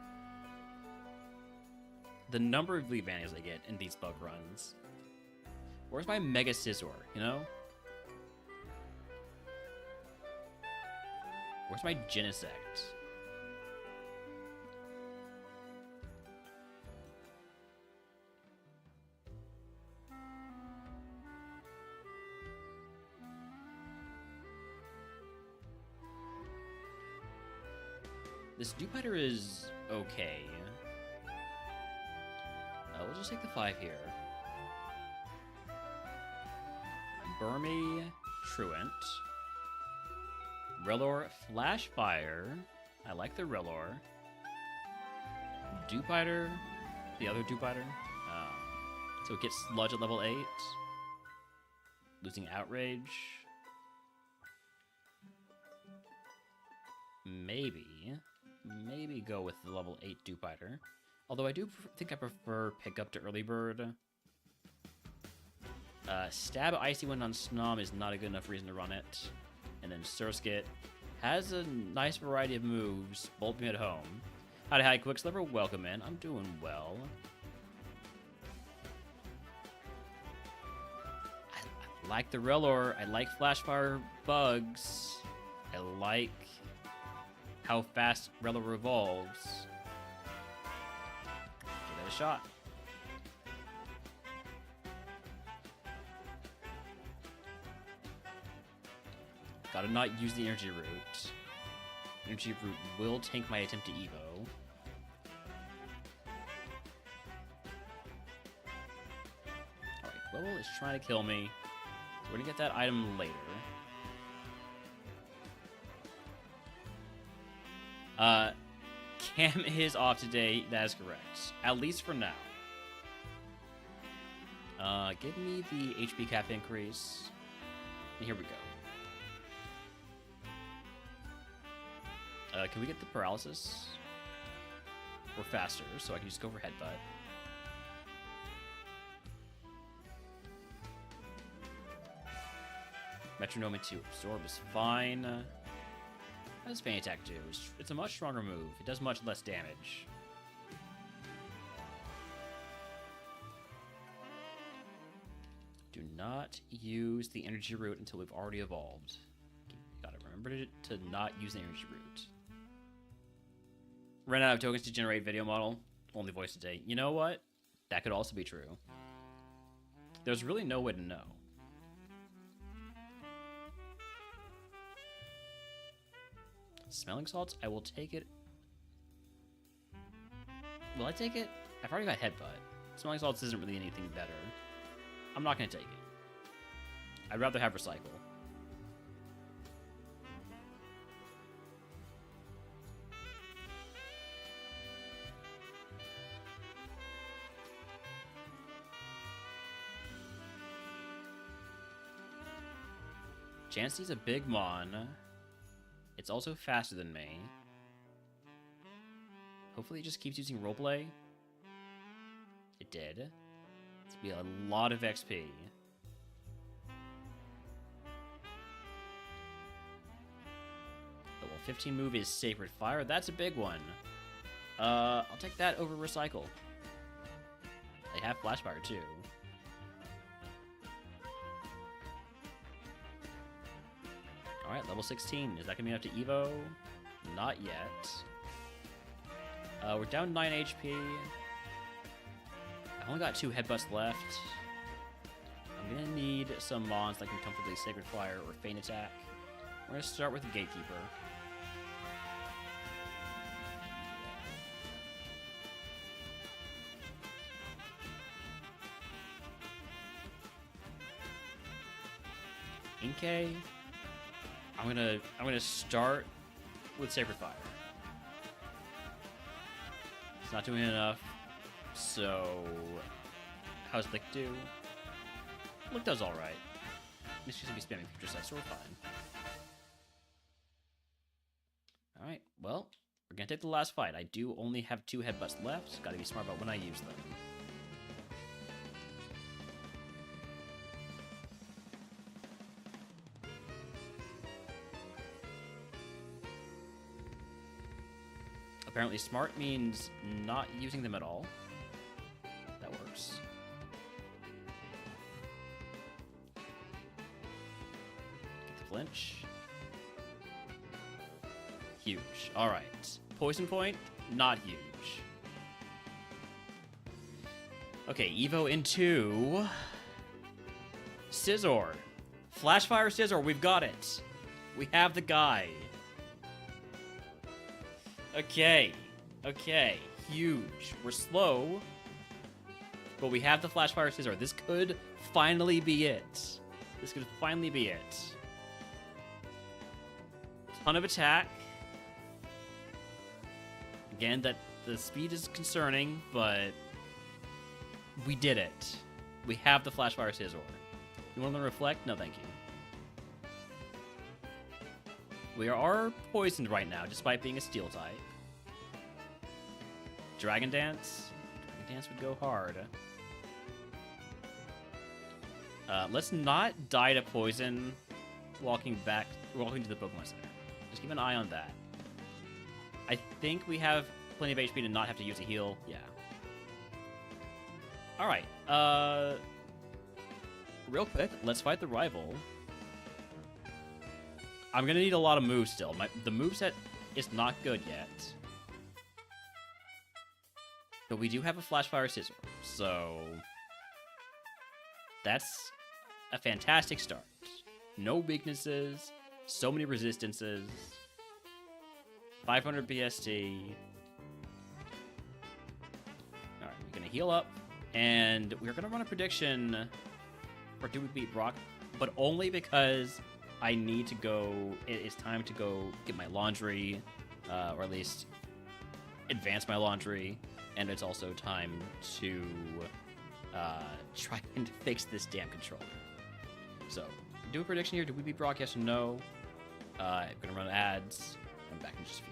The number of Leavannys I get in these bug runs. Where's my Mega Scizor, you know? Where's my Genesect? This Dewpider is okay. We'll just take the 5 here. Burmy, Truant. Rellor, Flash Fire. I like the Rellor. Dupiter, the other Dupiter. So it gets Sludge at level 8. Losing Outrage. Maybe go with the level 8 Dupiter. Although I do think I prefer Pickup to Early Bird. Stab Icy Wind on Snom is not a good enough reason to run it. And then Surskit has a nice variety of moves. Bolt Beam at home. Howdy, hi, Quicksilver. Welcome in. I'm doing well. I like the Rellor. I like Flashfire Bugs. I like how fast Rellor revolves. Give it a shot. Gotta not use the Energy Root. Energy Root will tank my attempt to Evo. Alright, Quibble is trying to kill me. So we're gonna get that item later. Cam is off today. That is correct. At least for now. Give me the HP cap increase. And here we go. Can we get the paralysis? Or faster, so I can just go for headbutt. Metronome to absorb is fine. How does Feint Attack do? It's a much stronger move. It does much less damage. Do not use the Energy Root until we've already evolved. You gotta remember to not use the Energy Root. Ran out of tokens to generate video model. Only voice today. You know what? That could also be true. There's really no way to know. Smelling salts? I will take it. Will I take it? I've already got headbutt. Smelling salts isn't really anything better. I'm not going to take it. I'd rather have recycle. Chansey's a big mon. It's also faster than me. Hopefully it just keeps using roleplay. It did. It's gonna be a lot of XP. The level 15 move is Sacred Fire. That's a big one. I'll take that over Recycle. They have Flashfire too. Alright, level 16. Is that going to be enough to Evo? Not yet. We're down 9 HP. I've only got 2 headbutts left. I'm going to need some mons that can comfortably Sacred Fire or Feint Attack. We're going to start with the Gatekeeper. Inkay. I'm gonna start with Sacred Fire. It's not doing enough. So how's Lick do? Lick does alright. It's just gonna be spamming future sight, so we're fine. Alright, well, we're gonna take the last fight. I do only have 2 headbutts left. Gotta be smart about when I use them. Apparently smart means not using them at all. That works. Get the flinch. Huge. Alright. Poison point, not huge. Okay, Evo into Scizor. Flashfire Scizor, we've got it. We have the guy. Okay, huge. We're slow, but we have the Flashfire Scizor. This could finally be it. Ton of attack. Again, that The speed is concerning, but we did it. We have the Flashfire Scizor. You want to reflect? No, thank you. We are poisoned right now, despite being a Steel type. Dragon Dance? Dragon Dance would go hard. Let's not die to poison walking to the Pokemon Center. Just keep an eye on that. I think we have plenty of HP to not have to use a heal. Yeah. Alright. Real quick, let's fight the rival. I'm gonna need a lot of moves still. The moveset is not good yet. But we do have a Flashfire Scizor, so that's a fantastic start. No weaknesses, so many resistances, 500 BST. Alright, we're gonna heal up, and we're gonna run a prediction for do we beat Brock, but only because I need to go, it's time to go get my laundry, or at least advance my laundry, and it's also time to try and fix this damn controller. So, do a prediction here. Do we beat Brock? Yes or no? I'm gonna run ads. I'm back in just a few.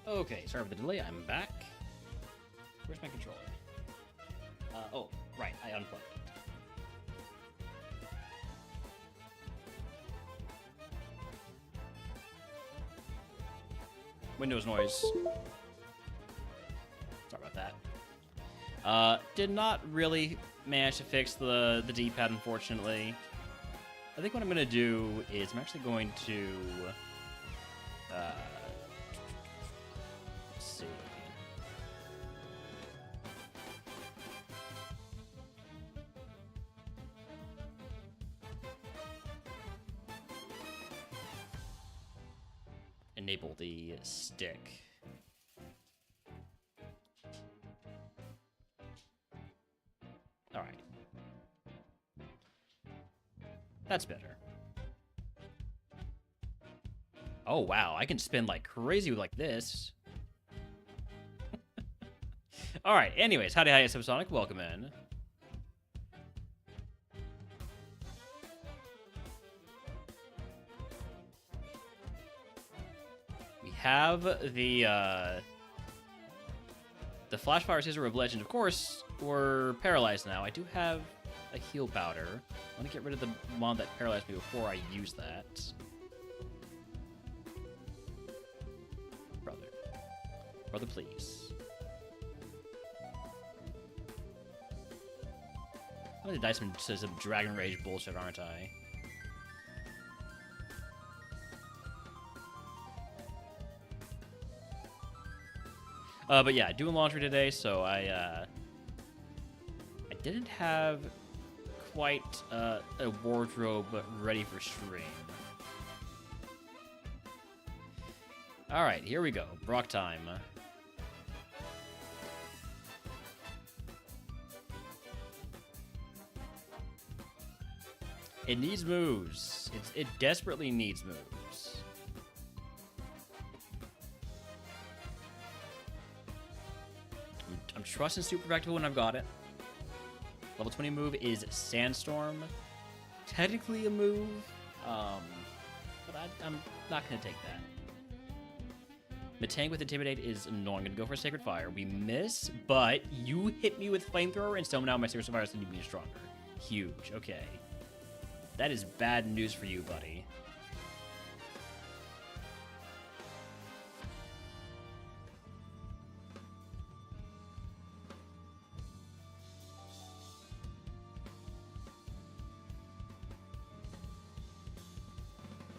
Okay, sorry for the delay. I'm back. Where's my controller? Oh, right. I unplugged it. Windows noise. Sorry about that. Did not really manage to fix the D-pad, unfortunately. I think what I'm going to do is I'm actually going to... let's see. Enable the stick. All right. That's better. Oh, wow. I can spin like crazy like this. All right. Anyways, howdy, Subsonic. Welcome in. We have the Flash Fire Scissor of Legend. Of course, we're paralyzed now. I do have a heal powder. I want to get rid of the mod that paralyzed me before I use that. Brother, please. I'm gonna dice some Dragon Rage bullshit, aren't I? But yeah, doing laundry today, so I didn't have quite a wardrobe ready for stream. Alright, here we go. Brock time. It needs moves. It desperately needs moves. I'm trusting Super Practical when I've got it. Level 20 move is Sandstorm. Technically a move, but I'm not going to take that. Matang with Intimidate is annoying. I'm going to go for Sacred Fire. We miss, but you hit me with Flamethrower, and somehow my Sacred Fire is going to be stronger. Huge. Okay. That is bad news for you, buddy.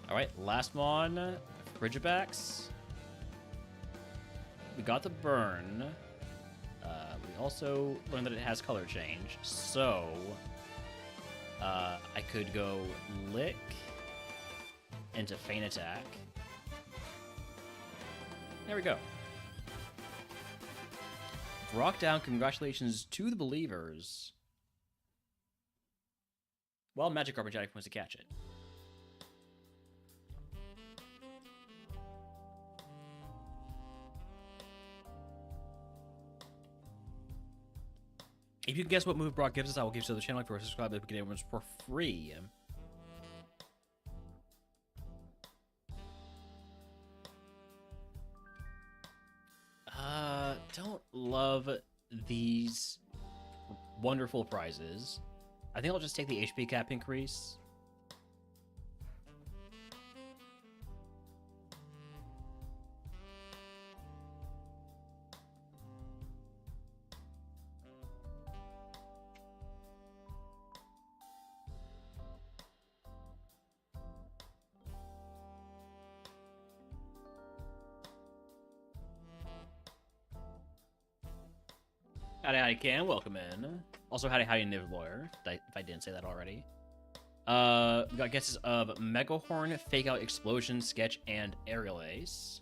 Alright, last one. Frigibacks. We got the burn. We also learned that it has color change. So, I could go Lick into Feint Attack. There we go. Brock down, congratulations to the believers. Well, Magic Carpet Jack wants to catch it. If you can guess what move Brock gives us, I will give you to the channel. If you're subscribed, we can get it for free. Don't love these wonderful prizes. I think I'll just take the HP cap increase. Howdy, Cam. Welcome in. Also, howdy, Niv Lawyer, if I didn't say that already. We got guesses of Megahorn, Fake Out Explosion, Sketch, and Aerial Ace.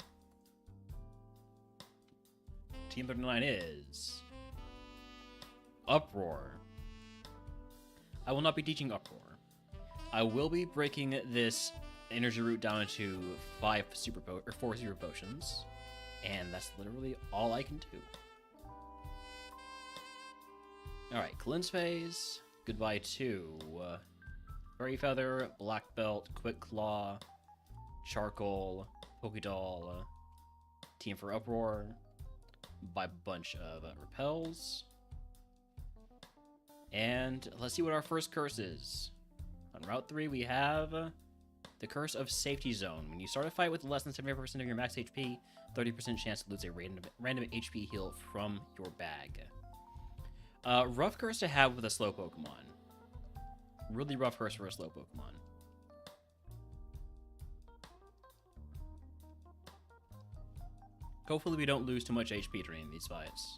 Team 39 is... Uproar. I will not be teaching Uproar. I will be breaking this energy root down into 4 super potions. And that's literally all I can do. Alright, Cleanse Phase, goodbye to Fairy Feather, Black Belt, Quick Claw, Charcoal, Pokédoll, Team for Uproar. Buy a bunch of repels. And let's see what our first curse is. On Route 3, we have the Curse of Safety Zone. When you start a fight with less than 70% of your max HP, 30% chance to lose a random HP heal from your bag. Rough curse to have with a slow Pokemon. Really rough curse for a slow Pokemon. Hopefully we don't lose too much HP during these fights.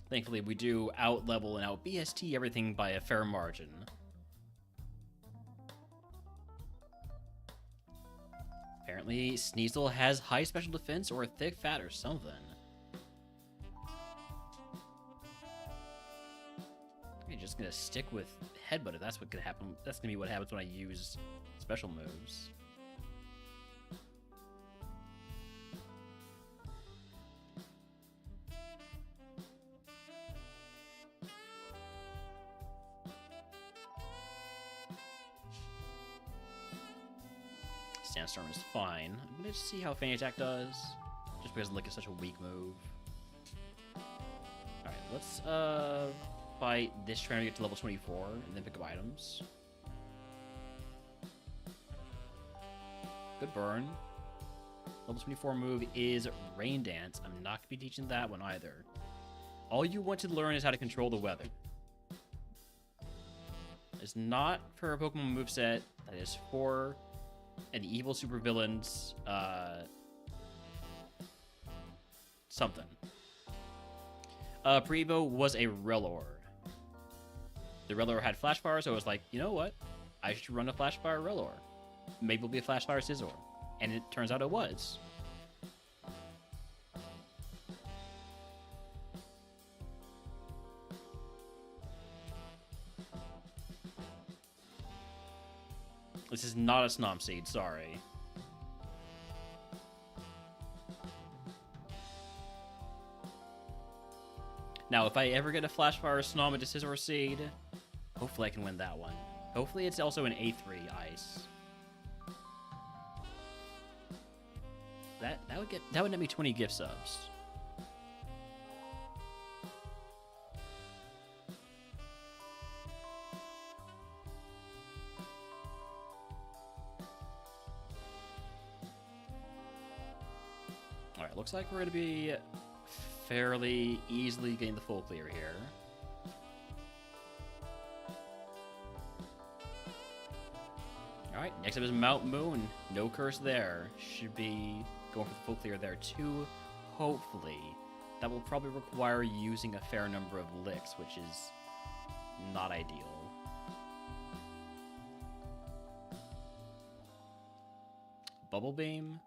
Thankfully, we do out-level and out-BST everything by a fair margin. Apparently, Sneasel has high special defense or thick fat or something. I'm just gonna stick with Headbutt if that's what could happen. That's gonna be what happens when I use special moves. Sandstorm is fine. I'm gonna see how Feint Attack does, just because Lick is such a weak move. Alright, let's fight this trainer to get to level 24, and then pick up items. Good burn. Level 24 move is Rain Dance. I'm not gonna be teaching that one either. All you want to learn is how to control the weather. It's not for a Pokemon moveset, that is for an evil supervillain's something. Prevo was a Rellor. The Rellor had Flash Fire, so I was like, you know what? I should run a Flash Fire Rellor. Maybe it'll be a Flash Fire Scizor. And it turns out it was. This is not a Snom Seed, sorry. Now, if I ever get a Flash Fire Snom into Scizor Seed, hopefully I can win that one. Hopefully it's also an A3 Ice. That would net me 20 gift subs. Alright, looks like we're going to be fairly easily getting the full clear here. Alright, next up is Mount Moon. No curse there. Should be going for the full clear there too, hopefully. That will probably require using a fair number of licks, which is not ideal. Bubble Beam.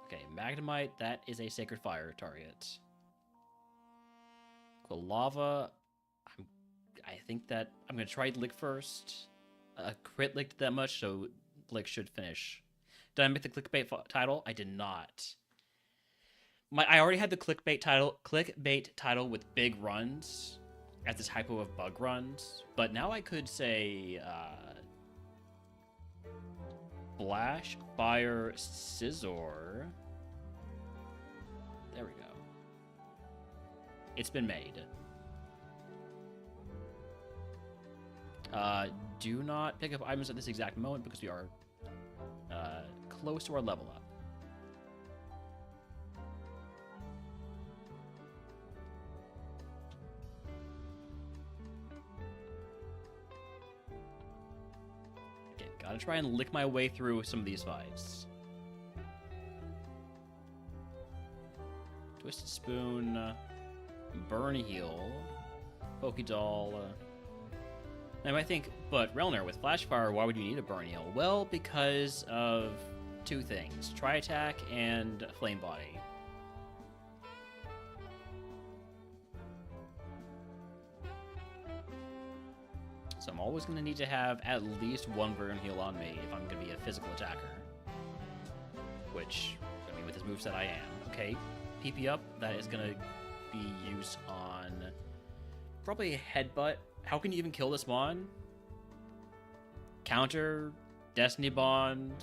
Okay, Magnemite, that is a Sacred Fire target. Quilava, I think that I'm going to try Lick first. Crit licked that much, so Lick should finish. Did I make the clickbait title? I did not. I already had the clickbait title with big runs as the typo of bug runs, but now I could say Flash Fire Scizor. There we go. It's been made. Do not pick up items at this exact moment because we are close to our level up. Okay, gotta try and lick my way through some of these fights. Twisted Spoon, Burn Heal, Pokédoll. I might think, but Relner, with Flash Fire, why would you need a Burn Heal? Well, because of two things. Tri-Attack and Flame Body. So I'm always going to need to have at least one Burn Heal on me if I'm going to be a physical attacker. Which, I mean, with this moveset I am. Okay, PP up, that is going to be used on probably a Headbutt. How can you even kill this Mon? counter Destiny Bond,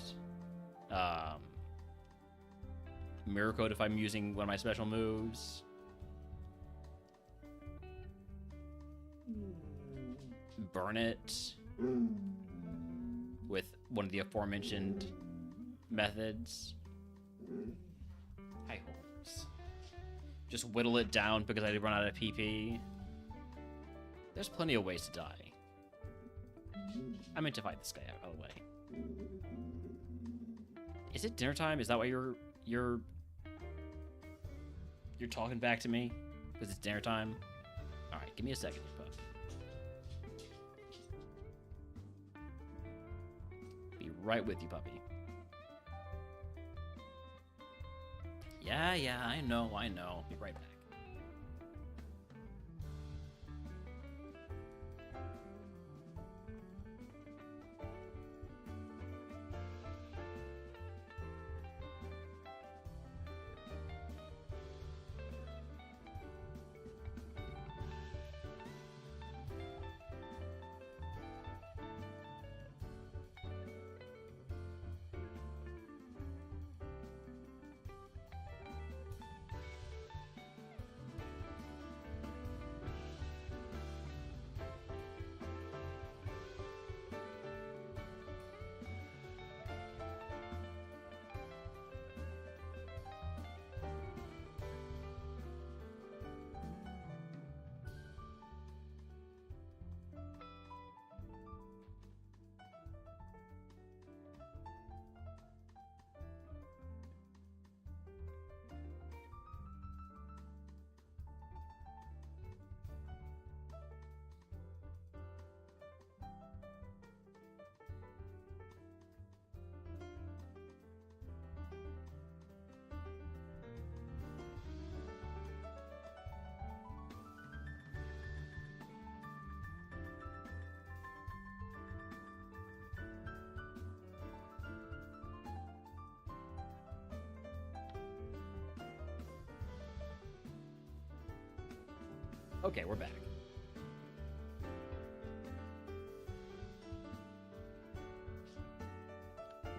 Mirror Code if I'm using one of my special moves. Burn it with one of the aforementioned methods. Hi, Holmes. Just whittle it down because I run out of PP. There's plenty of ways to die. I meant to fight this guy out, by the way. Is it dinner time? Is that why you're talking back to me? Because it's dinner time? Alright, give me a second, pup. Be right with you, puppy. Yeah, I know. Be right back. Okay, we're back.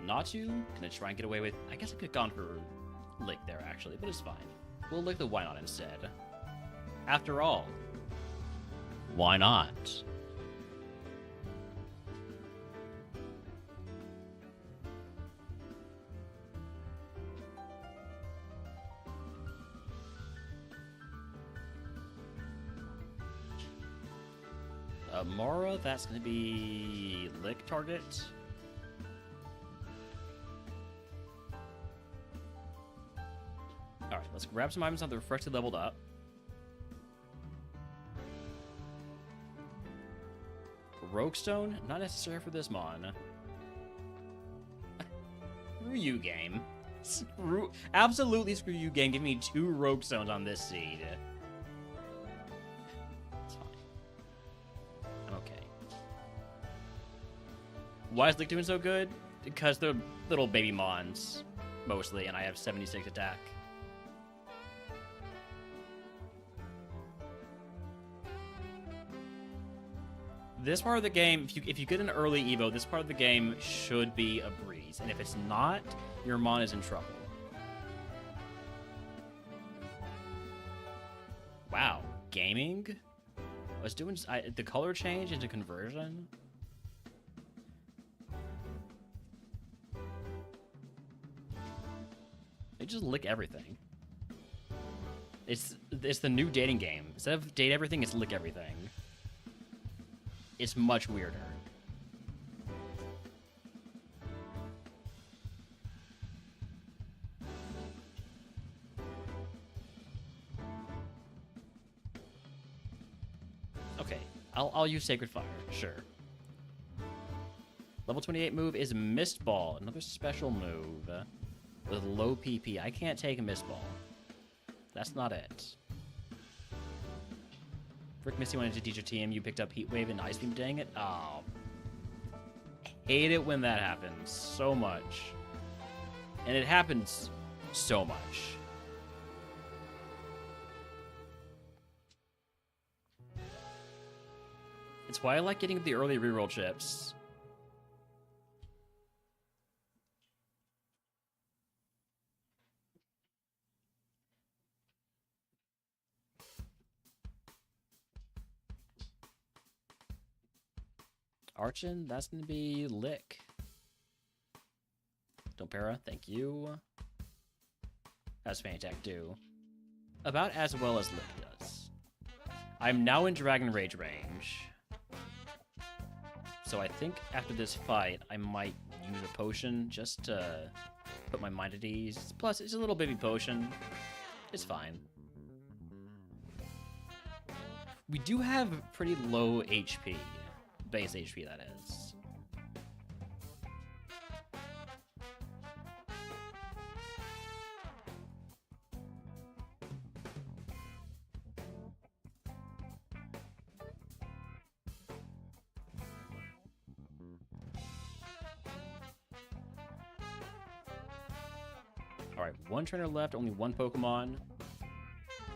Natu, gonna try and get away with... I guess I could have gone for Lick there, actually, but it's fine. We'll lick the why not instead. After all, why not? Mora, that's going to be Lick target. Alright, let's grab some items that are freshly leveled up. Rogue Stone, not necessary for this mon. Screw you, game. Absolutely screw you, game. Give me 2 Rogue Stones on this seed. Why is Lick doing so good? Because they're little baby mons, mostly, and I have 76 attack. This part of the game, if you get an early Evo, this part of the game should be a breeze. And if it's not, your mon is in trouble. Wow, gaming? I was doing the color change into conversion? They just lick everything. It's the new dating game. Instead of date everything, it's lick everything. It's much weirder. Okay, I'll use Sacred Fire, sure. Level 28 move is Mist Ball, another special move. With low PP. I can't take a Mist Ball. That's not it. Frick Missy wanted to teach your team. You picked up Heat Wave and Ice Beam. Dang it. Oh. Hate it when that happens so much. And it happens so much. It's why I like getting the early reroll chips. Archon, that's gonna be Lick. Dompera, thank you. How's Fantac do? About as well as Lick does. I'm now in Dragon Rage range. So I think after this fight, I might use a potion just to put my mind at ease. Plus, it's a little baby potion. It's fine. We do have pretty low HP. Base HP, that is. Alright, one trainer left, only one Pokemon.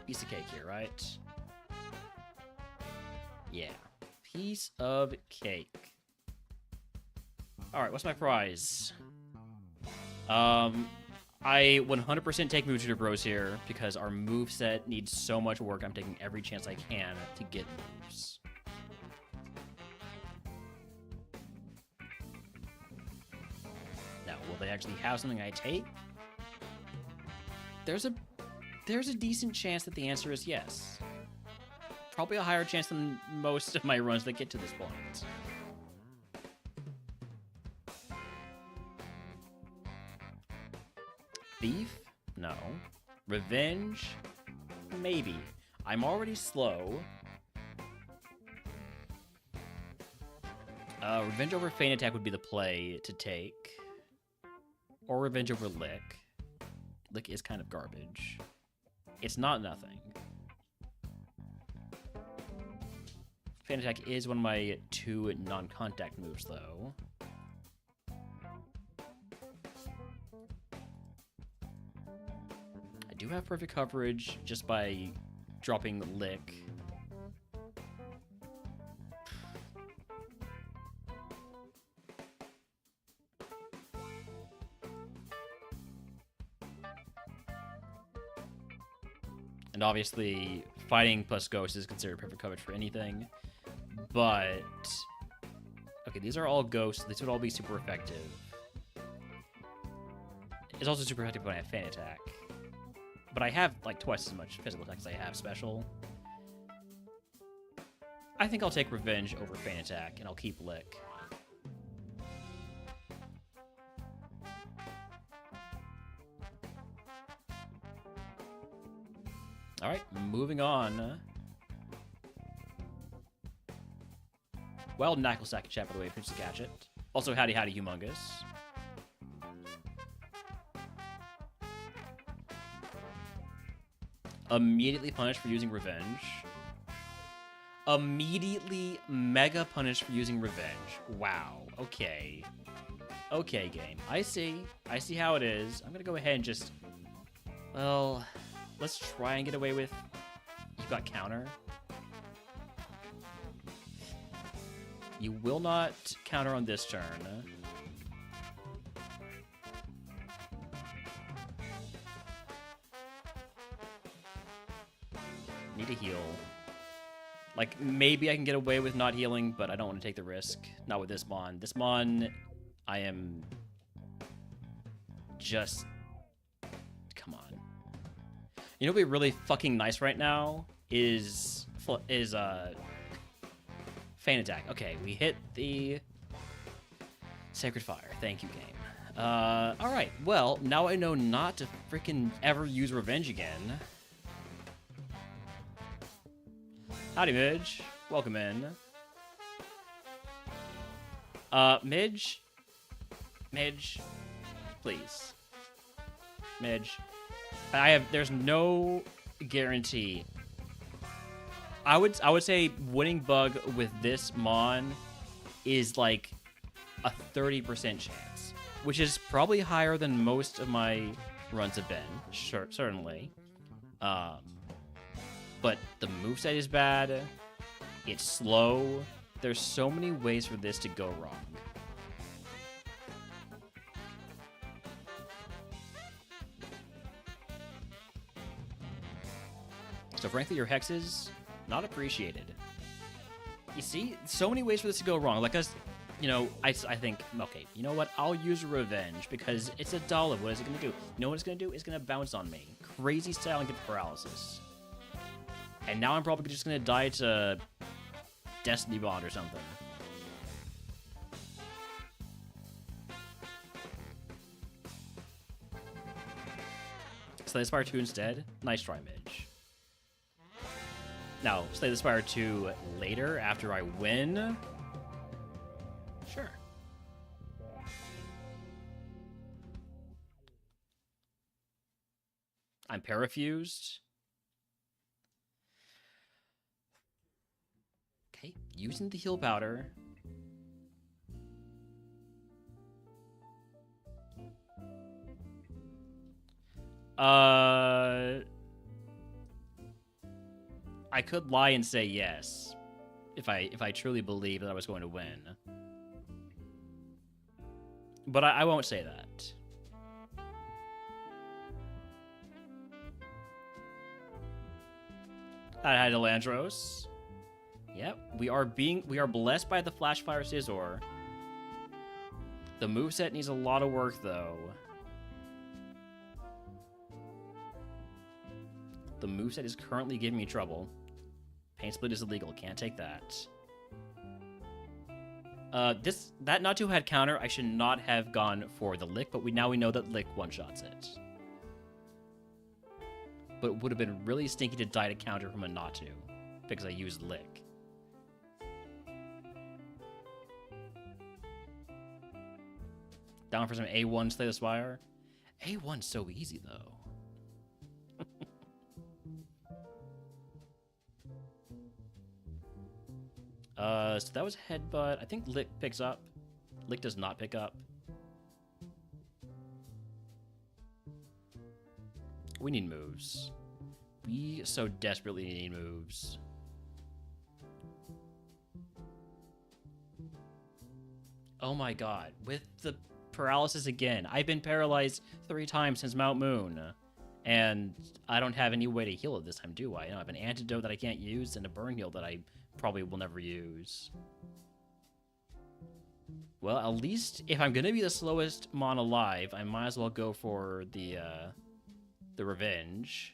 Piece of cake here, right? Yeah. Piece of cake. Alright, what's my prize? I 100% take Move Tutor Bros here because our moveset needs so much work. I'm taking every chance I can to get moves. Now, will they actually have something I take? There's a decent chance that the answer is yes. Probably a higher chance than most of my runs that get to this point. Thief? No. Revenge? Maybe. I'm already slow. Revenge over Feint Attack would be the play to take. Or Revenge over Lick. Lick is kind of garbage. It's not nothing. Feint Attack is one of my 2 non-contact moves, though. I do have perfect coverage just by dropping Lick. And obviously, fighting plus ghost is considered perfect coverage for anything. But, okay, these are all ghosts. These would all be super effective. It's also super effective when I have Feint Attack. But I have, like, twice as much physical attack as I have special. I think I'll take Revenge over Feint Attack, and I'll keep Lick. Alright, moving on. Well, Knuckle Sack chat, by the way, if you to catch it. Also, howdy humongous. Immediately punished for using Revenge. Immediately mega punished for using Revenge. Wow. Okay. Okay, game. I see. I see how it is. I'm gonna go ahead and just... Well, let's try and get away with... You've got counter. You will not counter on this turn. Need to heal. Like, maybe I can get away with not healing, but I don't want to take the risk. Not with this Mon. This Mon, I am... just... Come on. You know what would be really fucking nice right now? Is Feint Attack. Okay, we hit the Sacred Fire. Thank you, game. Alright, well, now I know not to freaking ever use Revenge again. Howdy, Midge. Welcome in. Midge? Midge? Please. Midge. There's no guarantee. I would say winning bug with this Mon is like a 30% chance, which is probably higher than most of my runs have been. Sure, certainly. But the moveset is bad. It's slow. There's so many ways for this to go wrong. So frankly, your hexes, not appreciated. You see, so many ways for this to go wrong. Like, you know, I think, okay, you know what? I'll use a revenge because it's a dollar. What is it going to do? You know what it's going to do? It's going to bounce on me. Crazy style and get paralysis. And now I'm probably just going to die to Destiny Bond or something. Slay the Spire 2 instead? Nice try, Midge. Now, Slay the Spire 2 later, after I win? Sure. I'm parafused. Okay, using the heal powder. I could lie and say yes, if I truly believe that I was going to win. But I won't say that. Hi, Delandros. Yep, we are blessed by the Flashfire Scizor. The moveset needs a lot of work, though. The moveset is currently giving me trouble. Pain Split is illegal. Can't take that. That not to had counter, I should not have gone for the Lick, but now we know that Lick one-shots it. But it would have been really stinky to die to counter from a not to, because I used Lick. Down for some A1 Slay the Spire. A1's so easy, though. So that was Headbutt. I think Lick picks up. Lick does not pick up. We need moves. We so desperately need moves. Oh my god. With the paralysis again. I've been paralyzed 3 times since Mount Moon. And I don't have any way to heal it this time, do I? I don't have an antidote that I can't use and a burn heal that I probably will never use. Well, at least if I'm gonna be the slowest Mon alive, I might as well go for the revenge.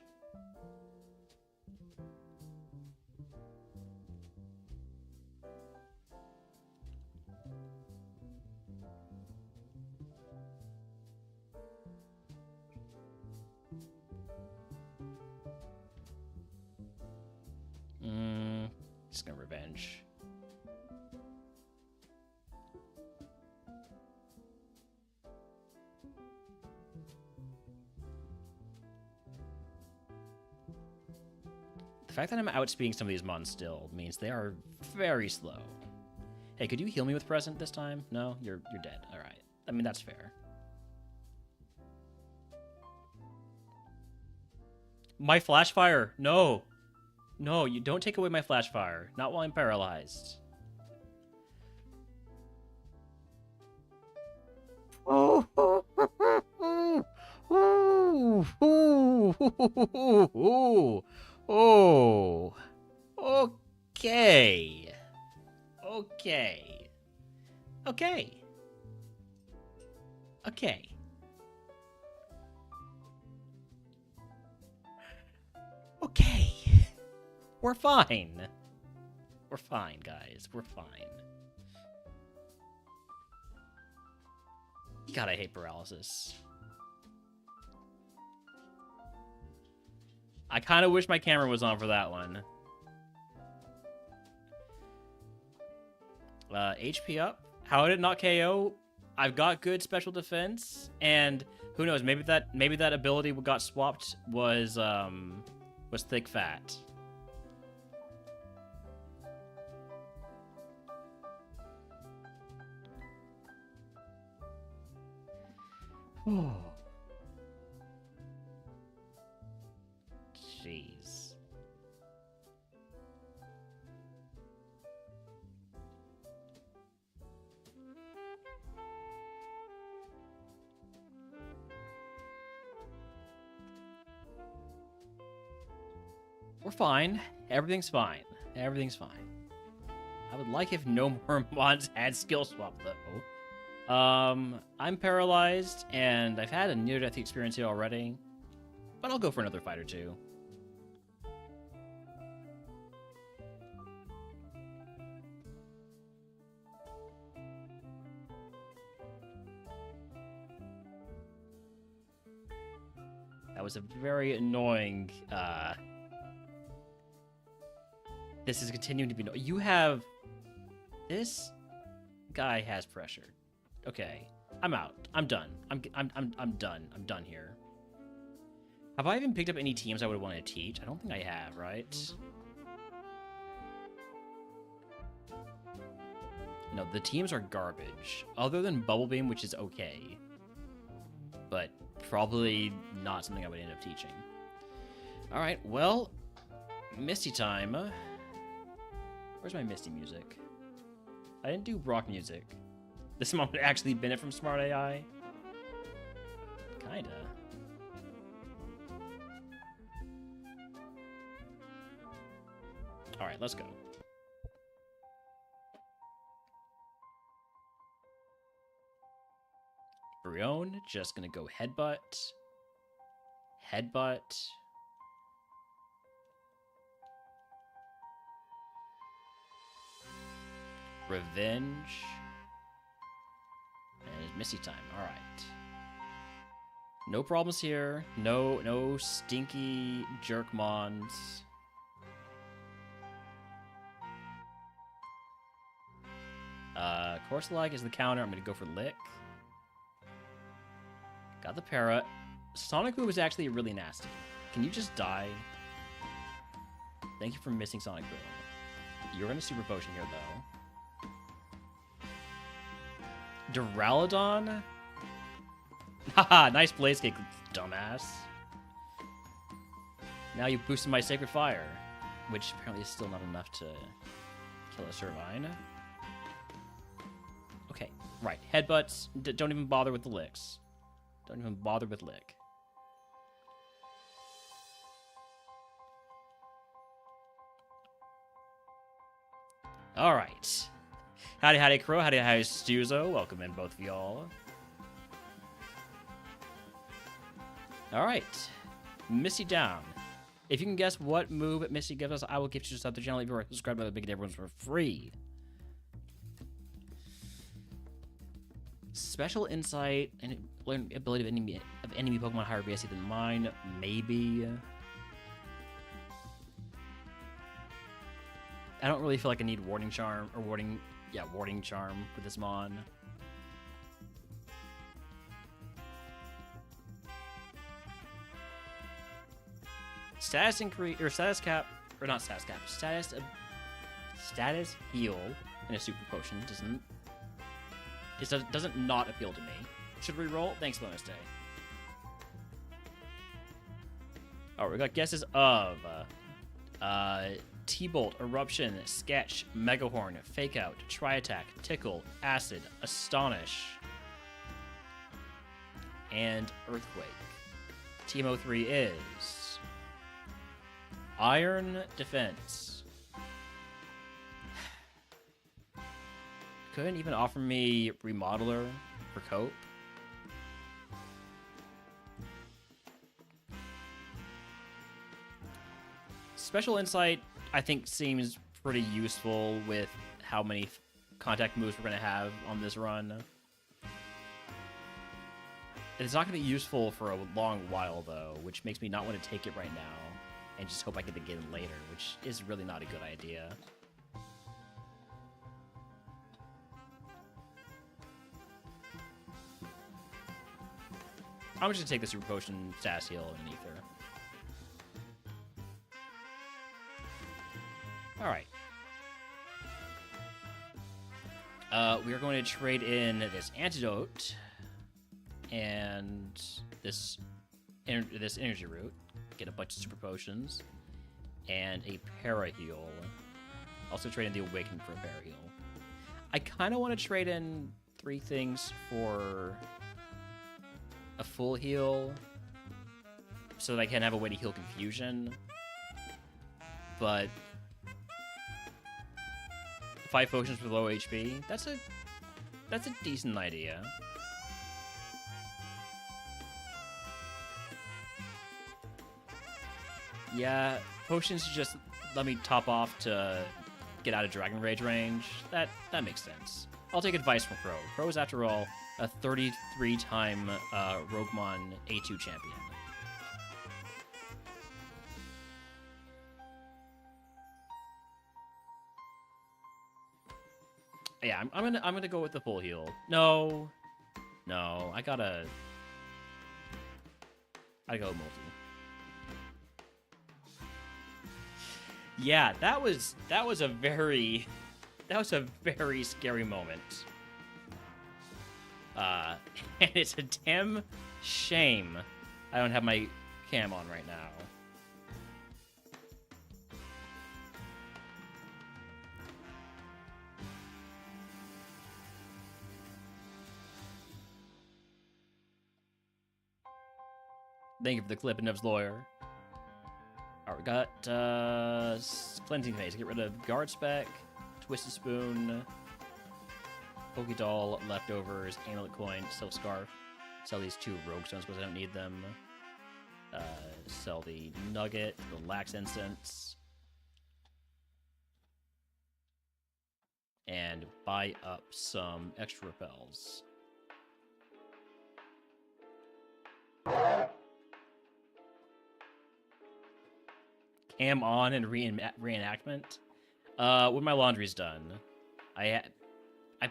Just gonna revenge. The fact that I'm outspeeding some of these mons still means they are very slow. Hey, could you heal me with Present this time? No? You're dead. Alright. I mean, that's fair. My Flashfire! No! No, you don't take away my Flashfire. Not while I'm paralyzed. Oh, oh, oh, oh, oh, oh, okay, okay, okay, okay. Okay. We're fine. We're fine, guys. We're fine. God, I hate paralysis. I kind of wish my camera was on for that one. HP up. How did it not KO? I've got good special defense, and who knows? Maybe that ability got swapped was thick fat. Oh. Jeez. We're fine. Everything's fine. Everything's fine. I would like if no more mods had skill swap, though. I'm paralyzed, and I've had a near-death experience here already, but I'll go for another fight or two. That was a very annoying, This is continuing to be you have... This guy has pressure. Okay. I'm out. I'm done. I'm done. I'm done here. Have I even picked up any teams I would want to teach? I don't think I have, right? No, the teams are garbage. Other than Bubble Beam, which is okay. But probably not something I would end up teaching. Alright, well, Misty time. Where's my Misty music? I didn't do rock music. This one would actually been it from Smart AI. Kinda. Alright, let's go. Brion, just gonna go headbutt. Headbutt. Revenge. And it's Misty time. Alright. No problems here. No stinky jerkmons. Corsolag is the counter. I'm gonna go for Lick. Got the para. Sonic Boom is actually really nasty. Can you just die? Thank you for missing Sonic Boom. You're gonna Super Potion here, though. Duraludon? Haha, nice Blaze Kick, dumbass. Now you boosted my Sacred Fire, which apparently is still not enough to kill a Servine. Okay, right. Headbutts. Don't even bother with the licks. Don't even bother with Lick. Alright. Howdy Crow, howdy Stuzo. Welcome in, both of y'all. Alright. Misty down. If you can guess what move Misty gives us, I will gift you to the channel. If you are subscribed by the Big Everyone's for free. Special insight and learn ability of enemy Pokemon higher BSC than mine. Maybe. I don't really feel like I need Warding Charm or Warding Charm for this Mon. Status increase or status cap or not status cap. Status heal in a Super Potion doesn't not appeal to me. Should we roll? Thanks, Bonus Day. Oh, we got guesses of T-Bolt, Eruption, Sketch, Megahorn, Fake Out, Tri Attack, Tickle, Acid, Astonish, and Earthquake. TMO3 is Iron Defense. Couldn't even offer me Remodeler for Cope. Special Insight, I think, seems pretty useful with how many contact moves we're going to have on this run. It's not going to be useful for a long while, though, which makes me not want to take it right now and just hope I get to get it later, which is really not a good idea. I'm just going to take the Super Potion, Status Heal, and Ether. Alright. We are going to trade in this Antidote and this Energy Root. Get a bunch of Super Potions. And a Para Heal. Also trade in the Awakening for a Para Heal. I kind of want to trade in 3 things for a full heal so that I can have a way to heal Confusion. But 5 potions for low HP. That's a decent idea. Yeah, potions just let me top off to get out of Dragon Rage range. That makes sense. I'll take advice from Crow. Crow is, after all, a 33-time RogueMon A2 champion. Yeah, I'm gonna go with the full heal. No, I gotta go multi. Yeah, that was a very scary moment. And it's a damn shame I don't have my cam on right now. Thank you for the clip, Nev's lawyer. Alright, we got cleansing phase. Get rid of guard spec, twisted spoon, Pokédoll, leftovers, amulet coin, silk scarf. Sell these 2 rogue stones because I don't need them. Sell the nugget, the lax incense, and buy up some extra repels. Cam on and reenactment. When my laundry's done, I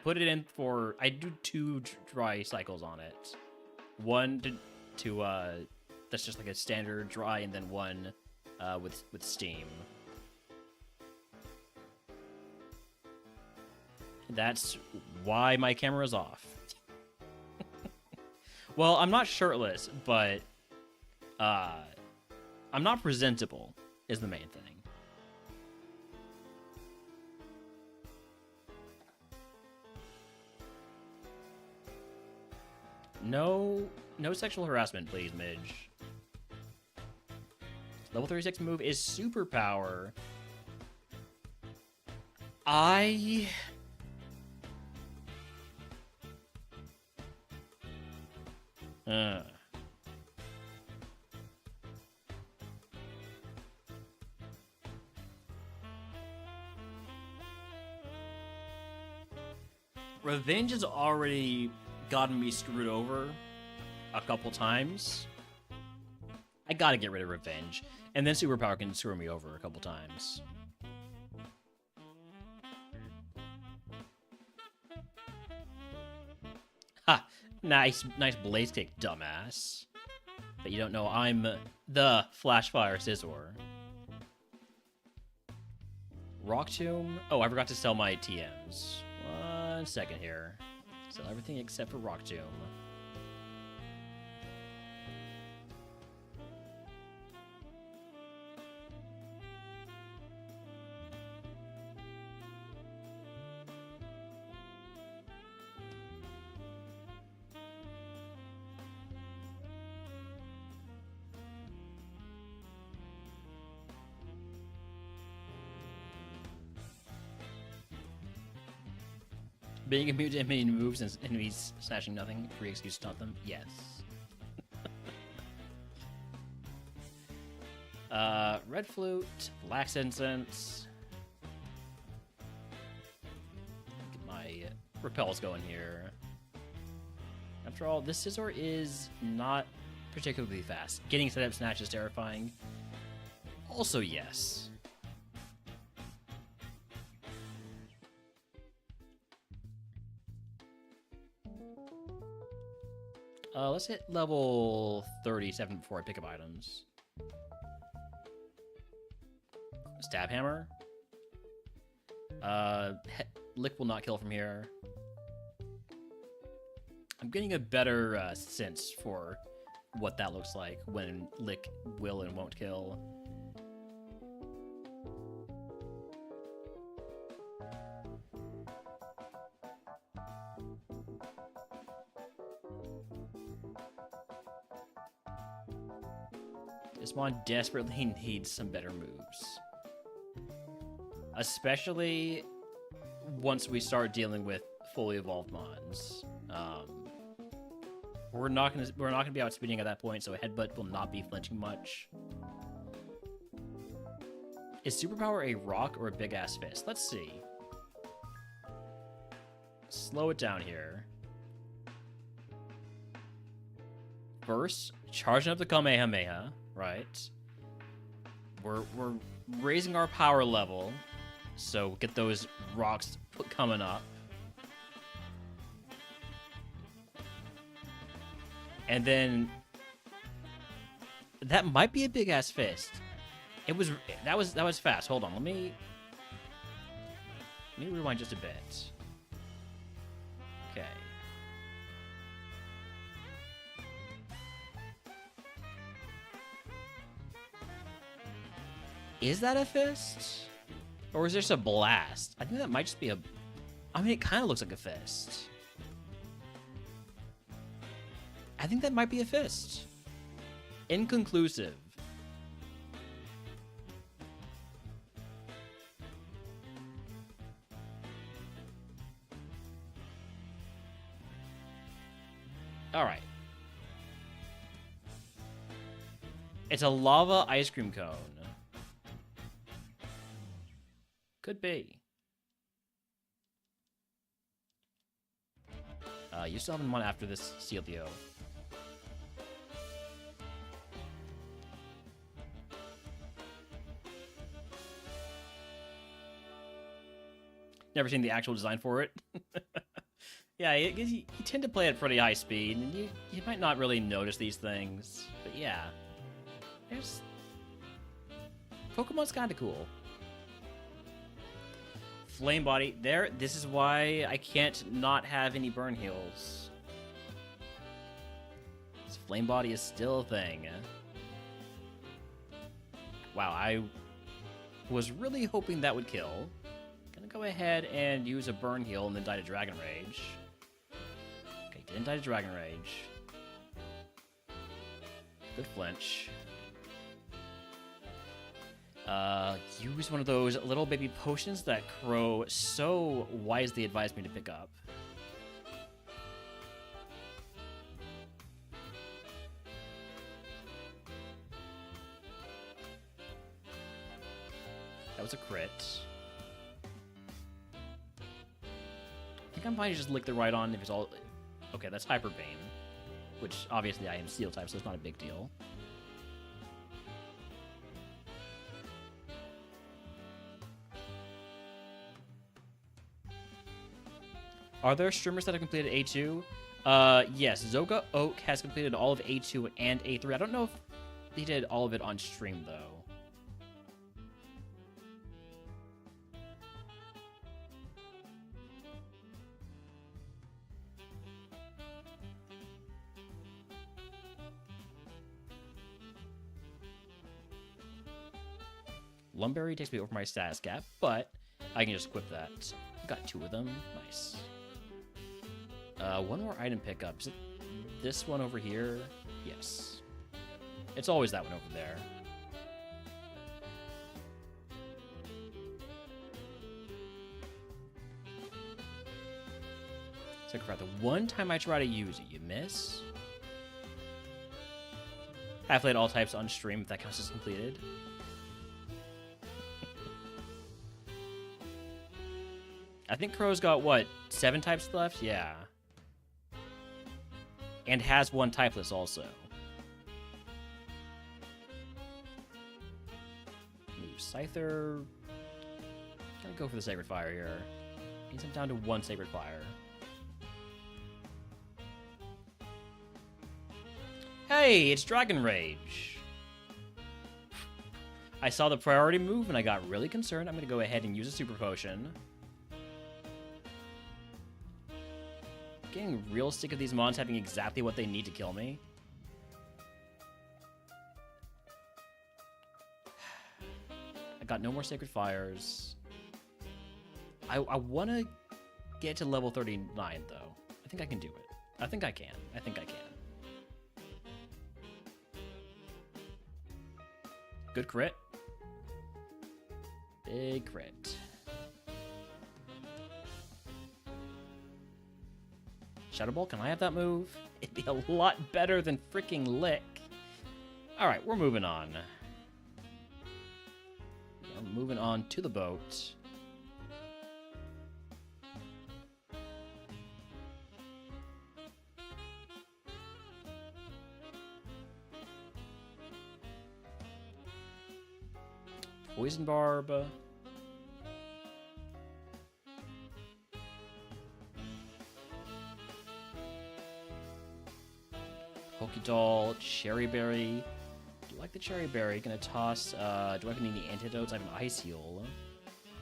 put it in for. I do 2 dry cycles on it. One to that's just like a standard dry, and then one with steam. That's why my camera's off. Well, I'm not shirtless, but I'm not presentable. Is the main thing. No sexual harassment, please, Midge. Level 36 move is superpower. Revenge has already gotten me screwed over a couple times. I gotta get rid of Revenge. And then Superpower can screw me over a couple times. Ha! Nice blaze kick, dumbass. But you don't know I'm the Flashfire Scizor. Rock Tomb? Oh, I forgot to sell my TMs. 1 second here. Sell everything except for Rock Tomb. Being immune to enemy moves and enemies snatching nothing, free excuse to stop them? Yes. Red Flute, Lax Incense. Get my repels going here. After all, this Scizor is not particularly fast. Getting set up snatch is terrifying. Also, yes. Let's hit level 37 before I pick up items. Stab Hammer. Lick will not kill from here. I'm getting a better sense for what that looks like when Lick will and won't kill. This mon desperately needs some better moves. Especially once we start dealing with fully evolved mons. We're not gonna be outspeeding at that point, so a headbutt will not be flinching much. Is superpower a rock or a big ass fist? Let's see. Slow it down here. First, charging up the Kamehameha, right? We're raising our power level, so get those rocks coming up. And then that might be a big ass fist. That was fast. Hold on, let me rewind just a bit. Okay. Is that a fist? Or is this a blast? I think that might just be a... I mean, it kind of looks like a fist. I think that might be a fist. Inconclusive. All right. It's a lava ice cream cone. Could be. You still haven't won after this CLPO. Never seen the actual design for it. Yeah, you tend to play at pretty high speed, and you might not really notice these things. But yeah, there's... Pokemon's kind of cool. Flame body. There. This is why I can't not have any burn heals. This flame body is still a thing. Wow, I was really hoping that would kill. Gonna go ahead and use a burn heal and then die to Dragon Rage. Okay, didn't die to Dragon Rage. Good flinch. Use one of those little baby potions that Crow so wisely advised me to pick up. That was a crit. I think I'm fine to just lick the right on if it's all... Okay, that's Hyper Bane. Which, obviously, I am Steel type, so it's not a big deal. Are there streamers that have completed A2? Yes, Zoga Oak has completed all of A2 and A3. I don't know if he did all of it on stream, though. Lumberry takes me over my status gap, but I can just equip that. Got 2 of them. Nice. One more item pickup. Is it this one over here? Yes. It's always that one over there. So crap, the one time I try to use it, you miss. I've played all types on stream if that counts as completed. I think Crow's got, what, 7 types left? Yeah. And has 1 typeless also. Move Scyther. Gonna go for the Sacred Fire here. Means I'm down to 1 Sacred Fire. Hey, it's Dragon Rage. I saw the priority move and I got really concerned. I'm gonna go ahead and use a Super Potion. Getting real sick of these mons having exactly what they need to kill me. I got no more Sacred Fires. I want to get to level 39, though. I think I can do it. I think I can. I think I can. Good crit. Big crit. Shadow Ball, can I have that move? It'd be a lot better than freaking Lick. Alright, we're moving on. We're moving on to the boat. Poison Barb. Pokedoll, Cherry Berry. Do you like the Cherry Berry? Gonna toss, do I even need any antidotes? I have an Ice Heal.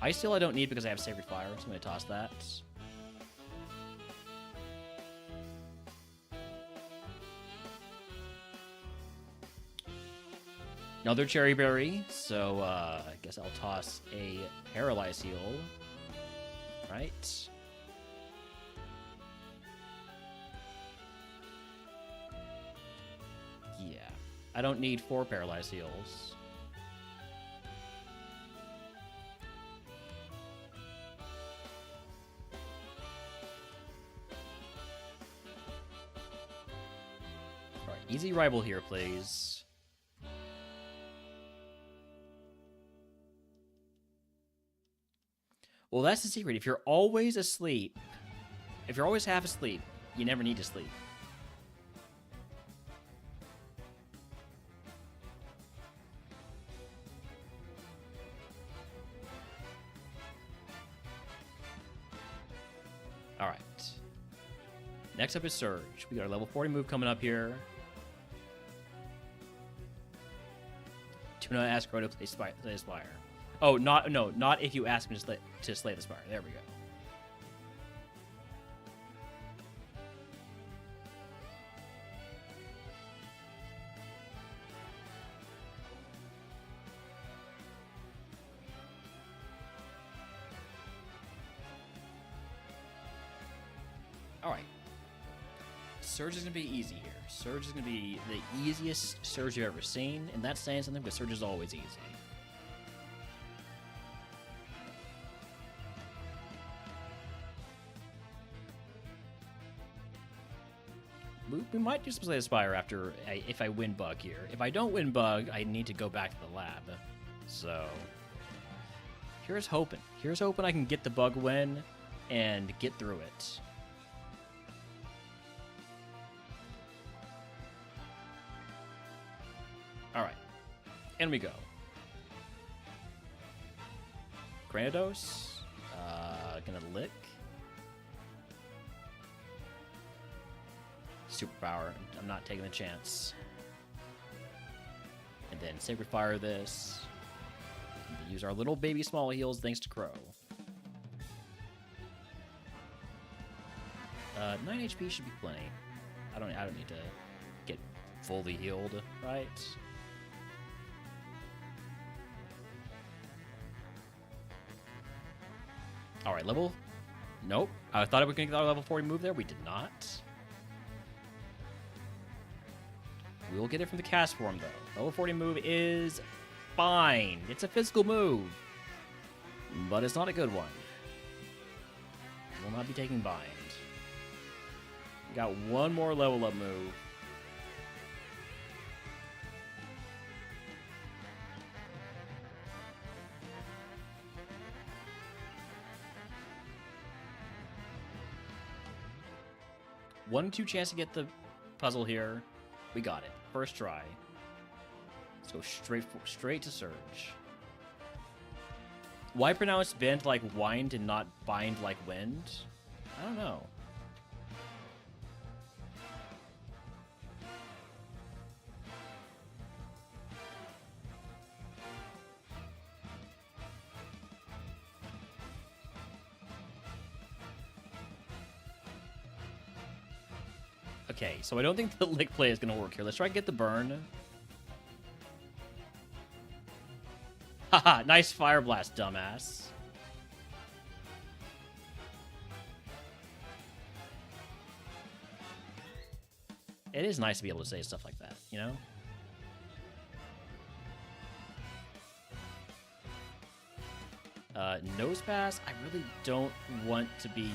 Ice Heal I don't need because I have Sacred Fire, so I'm gonna toss that. Another Cherry Berry, so I guess I'll toss a Paralyze Heal. Right. Yeah. I don't need 4 Paralyze Heals. Alright, easy rival here, please. Well, that's the secret. If you're always asleep, if you're always half asleep, you never need to sleep. Alright. Next up is Surge. We got our level 40 move coming up here. Tuna ask Crow to play Spire. Oh, not if you ask him to slay the Spire. There we go. Alright. Surge is going to be easy here. Surge is going to be the easiest Surge you've ever seen, and that's saying something, but Surge is always easy. We might do some Slay the Spire after if I win Bug here. If I don't win Bug, I need to go back to the lab. So here's hoping. Here's hoping I can get the Bug win and get through it. Alright. In we go. Granados. Gonna Lick. Superpower. I'm not taking the chance. And then Sacred Fire this. And use our little baby small heals thanks to Crow. 9 HP should be plenty. I don't need to get fully healed, right? Alright, level... Nope. I thought I was going to get our level 40 move there. We did not. We will get it from the cast form, though. Level 40 move is fine. It's a physical move. But it's not a good one. Will not be taking bind. We got one more level up move. One in 2 chance to get the puzzle here. We got it. First try. Let's go straight to Surge. Why pronounce bend like wind and not bind like wind? I don't know. Okay, so I don't think the Lick play is going to work here. Let's try to get the burn. Haha, nice Fire Blast, dumbass. It is nice to be able to say stuff like that, you know? Nose Pass, I really don't want to be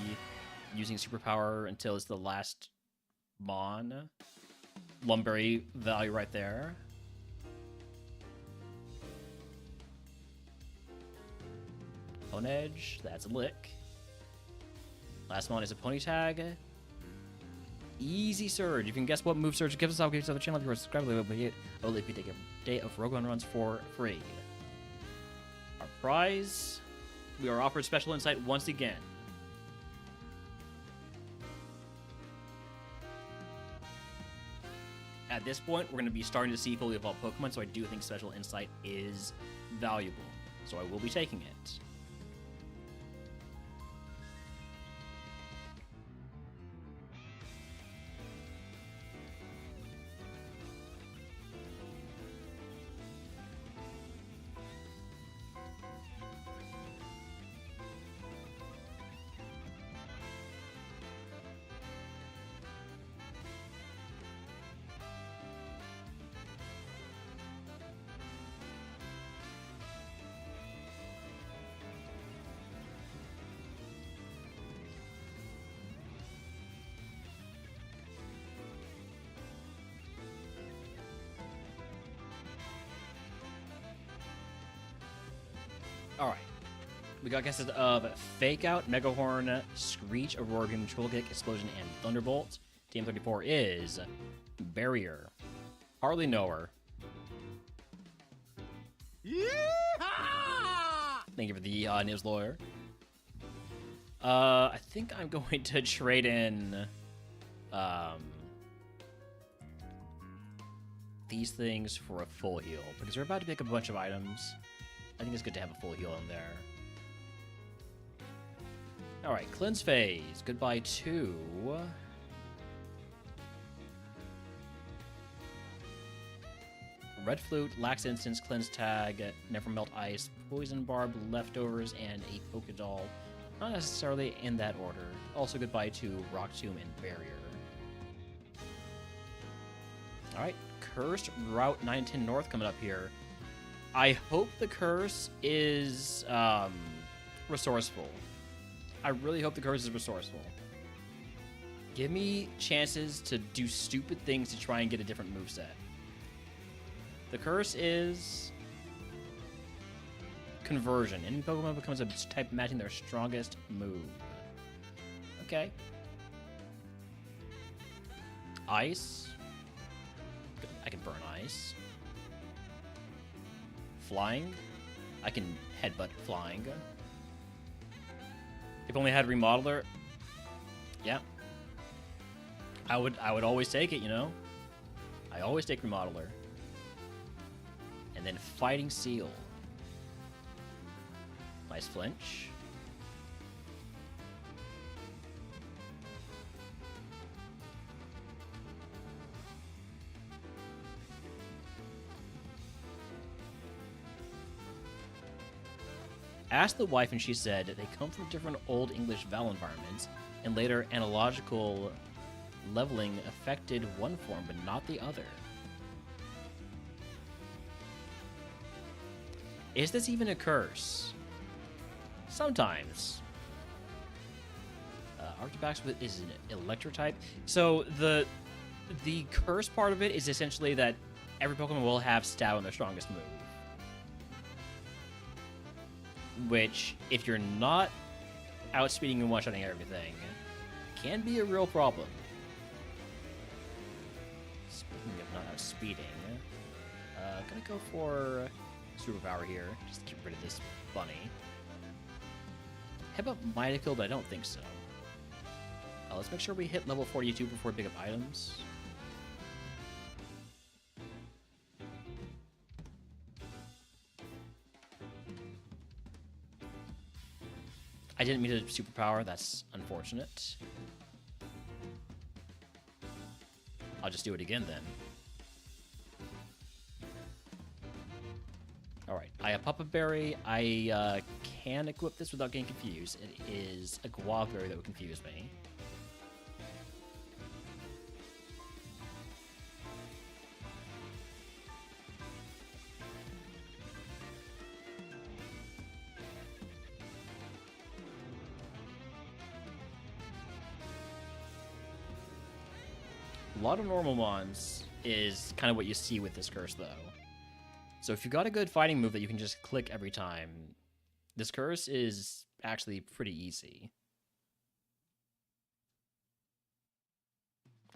using superpower until it's the last Mon. Lumberry value right there. Pwn Edge, that's a lick. Last Mon is a Pony Tag. Easy Surge. You can guess what move Surge gives us. I'll give you to the channel if you are subscribed. If you take a day of RogueMon runs for free. Our prize. We are offered special insight once again. At this point, we're going to be starting to see fully evolved Pokemon, so I do think special insight is valuable. So I will be taking it. Alright. We got guesses of Fake Out, Mega Horn, Screech, Aurora Beam, Troll Kick, Explosion, and Thunderbolt. Team 34 is Barrier. Hardly know her. Thank you for the news lawyer. I think I'm going to trade in these things for a full heal, because we're about to pick up a bunch of items. I think it's good to have a full heal in there. Alright, Cleanse Phase. Goodbye to... Red Flute, Lax Instance, Cleanse Tag, Never Melt Ice, Poison Barb, Leftovers, and a Pokédoll. Not necessarily in that order. Also goodbye to Rock Tomb and Barrier. Alright, Cursed Route 910 North coming up here. I hope the curse is resourceful. I really hope the curse is resourceful. Give me chances to do stupid things to try and get a different moveset. The curse is conversion. Any Pokemon becomes a type matching their strongest move. Okay. Ice. I can burn ice. Flying. I can headbutt flying. If only I had Remodeler. Yeah. I would always take it, you know? I always take Remodeler. And then Fighting Seal. Nice flinch. Asked the wife and she said they come from different Old English vowel environments, and later analogical leveling affected one form but not the other. Is this even a curse? Sometimes. Arctibax is an electro type. So the curse part of it is essentially that every Pokemon will have Stab on their strongest move. Which, if you're not outspeeding and one-shotting everything, can be a real problem. Speaking of not outspeeding, gonna go for Superpower here, just to get rid of this bunny. Headbutt might have killed, but I don't think so. Let's make sure we hit level 42 before we pick up items. I didn't mean to Superpower, that's unfortunate. I'll just do it again then. Alright, I pop a berry. I can equip this without getting confused. It is a Guava berry that would confuse me. lot of normal mons is kind of what you see with this curse, though. So if you got a good fighting move that you can just click every time, this curse is actually pretty easy.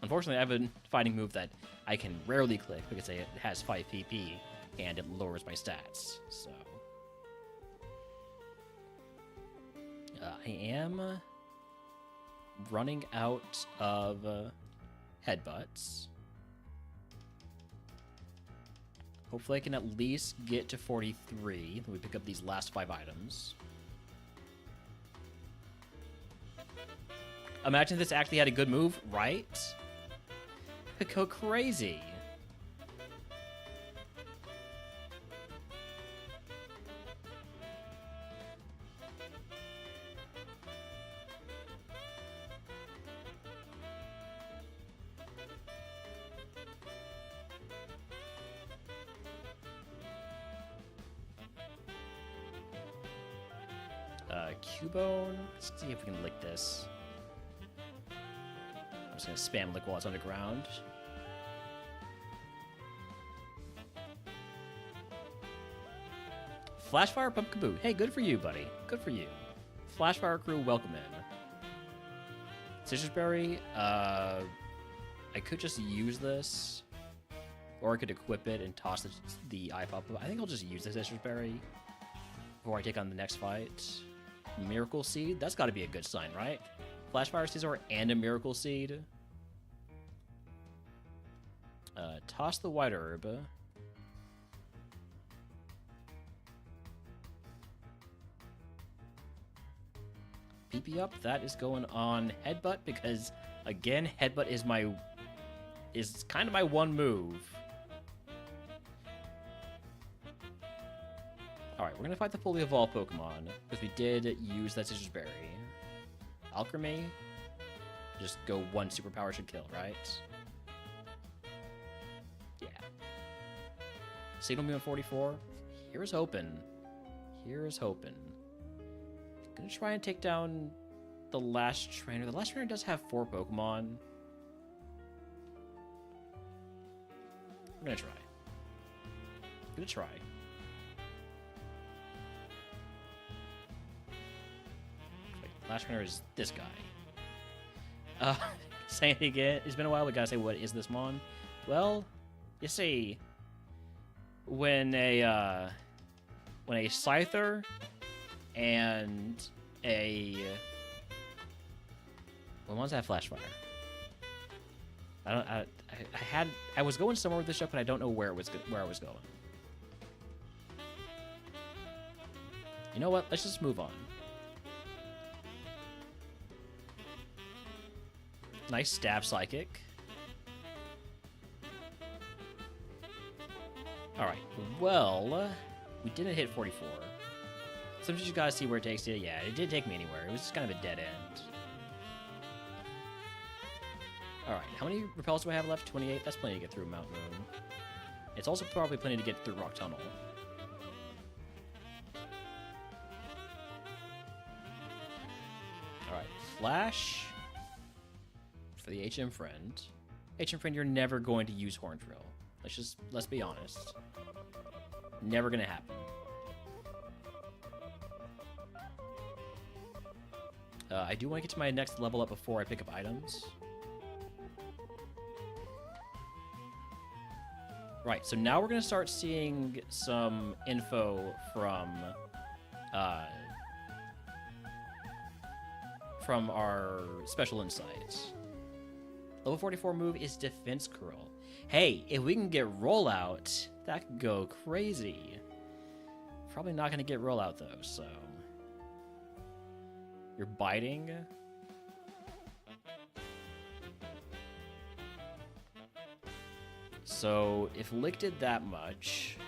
Unfortunately, I have a fighting move that I can rarely click because it has 5 PP and it lowers my stats, so... I am running out of headbutts. Hopefully I can at least get to 43 when we pick up these last 5 items. Imagine if this actually had a good move, right? It'd go crazy. Cubone. Let's see if we can lick this. I'm just gonna spam lick while it's underground. Flashfire Pumpkaboo. Hey, good for you, buddy. Good for you. Flashfire crew, welcome in. Citrus Berry. I could just use this, or I could equip it and toss the eye pop. I think I'll just use the Citrus Berry before I take on the next fight. Miracle Seed? That's got to be a good sign, right? Flashfire Scizor and a Miracle Seed. Toss the White Herb. PP up. That is going on Headbutt because, again, Headbutt is kind of my one move. Alright, we're going to fight the fully evolved Pokemon, because we did use that Citrus Berry. Alchemy, just go one superpower should kill, right? Yeah. Signal Beam on 44. Here's hoping. Here's hoping. Gonna try and take down the last trainer. The last trainer does have 4 Pokemon. I'm gonna try. Gonna try. Last trainer is this guy. Saying it again. It's been a while. We gotta say, what is this mon? Well, you see, when a Scyther and a what ones have Flashfire? I was going somewhere with this stuff, but I don't know where I was going. You know what? Let's just move on. Nice stab psychic. Alright, well, we didn't hit 44. Sometimes you gotta see where it takes you. Yeah, it didn't take me anywhere. It was just kind of a dead end. Alright, how many repels do I have left? 28? That's plenty to get through Mount Moon. It's also probably plenty to get through Rock Tunnel. Alright, Flash. For the HM friend. HM friend, you're never going to use Horn Drill. Let's be honest. Never gonna happen. I do want to get to my next level up before I pick up items. Right, so now we're gonna start seeing some info from our special insights. Level 44 move is Defense Curl. Hey, if we can get Rollout, that could go crazy. Probably not going to get Rollout, though, so... You're biting? So, if Lick did that much,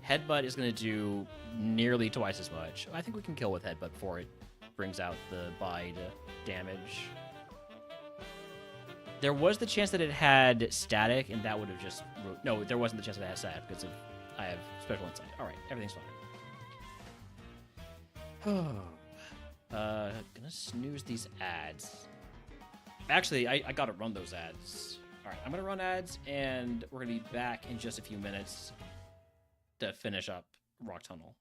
Headbutt is going to do nearly twice as much. I think we can kill with Headbutt before it brings out the bide damage. There was the chance that it had static, and that would have just... No, there wasn't the chance that it had static, because I have special insight. Alright, everything's fine. Gonna snooze these ads. Actually, I gotta run those ads. All right, I'm gonna run ads, and we're gonna be back in just a few minutes to finish up Rock Tunnel.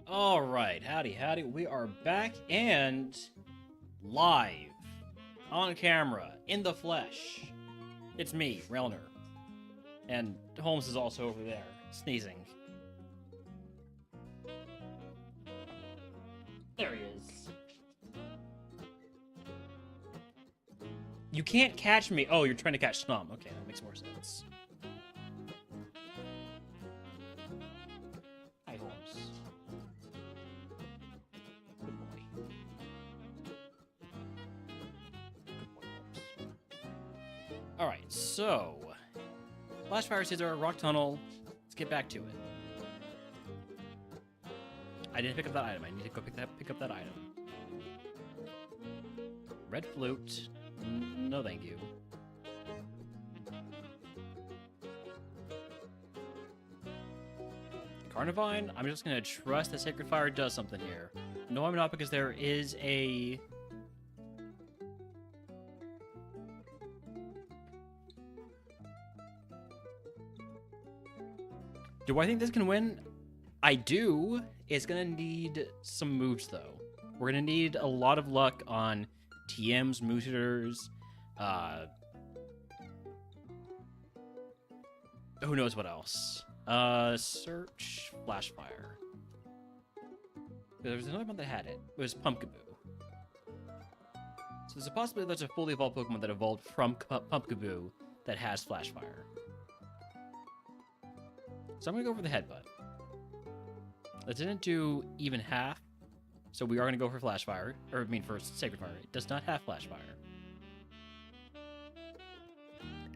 All right, howdy. We are back and live on camera in the flesh. It's me, Relner, and Holmes is also over there sneezing. There he is. You can't catch me. Oh, you're trying to catch Snom. Okay, that makes more sense. Hi, Holmes. Good boy. Good boy, Holmes. Alright, so... Flashfire seeds are a rock tunnel. Let's get back to it. I didn't pick up that item. I need to go pick up that item. Red flute. No, thank you. Carnivine? I'm just gonna trust that Sacred Fire does something here. No, I'm not, because there is a... Do I think this can win? I do. It's gonna need some moves, though. We're gonna need a lot of luck on TMs, Mooters, who knows what else. Search Flashfire. There was another one that had it. It was Pumpkaboo. So there's a possibility there's a fully evolved Pokemon that evolved from Pumpkaboo that has Flashfire. So I'm gonna go for the Headbutt. That didn't do even half, so we are gonna go for Flashfire, or I mean for Sacred Fire. It does not have Flashfire.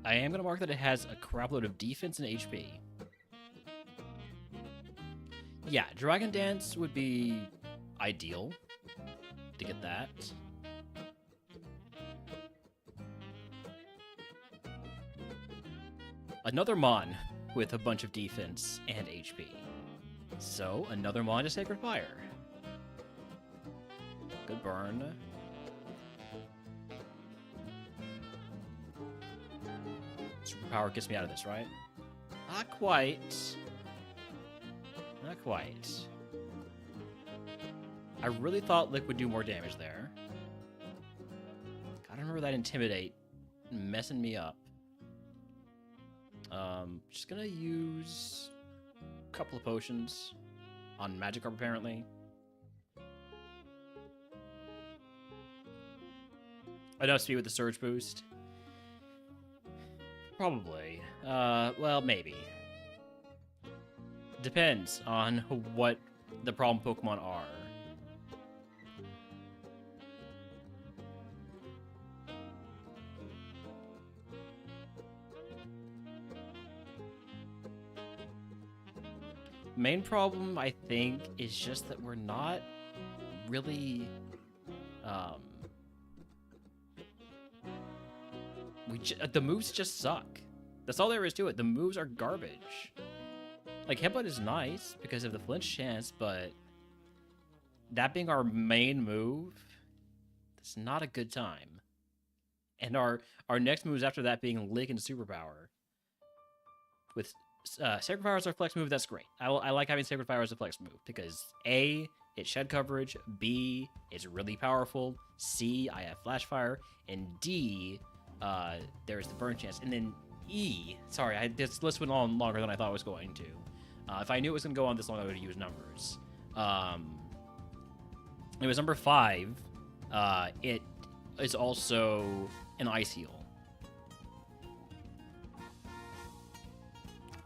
I am gonna mark that it has a crapload of defense and HP. Yeah, Dragon Dance would be ideal to get that. Another Mon with a bunch of defense and HP. So, another Mon to Sacred Fire. Good burn. Superpower gets me out of this, right? Not quite. Not quite. I really thought Lick would do more damage there. Gotta remember that Intimidate messing me up. Just gonna use a couple of potions on Magikarp, apparently. Enough speed with the Surge Boost? Probably. Well, maybe. Depends on what the problem Pokemon are. Main problem, I think, is just that we're not really, the moves just suck. That's all there is to it. The moves are garbage. Like, Headbutt is nice because of the flinch chance, but that being our main move, that's not a good time. And our next moves after that being Lick and Superpower. With Sacred Fire as our flex move, that's great. I like having Sacred Fire as a flex move because A, it's shed coverage, B, it's really powerful, C, I have Flash Fire, and D, there's the burn chance, and then E, sorry, this list went on longer than I thought it was going to. If I knew it was going to go on this long, I would have used numbers. It was number 5. It is also an Ice Heal.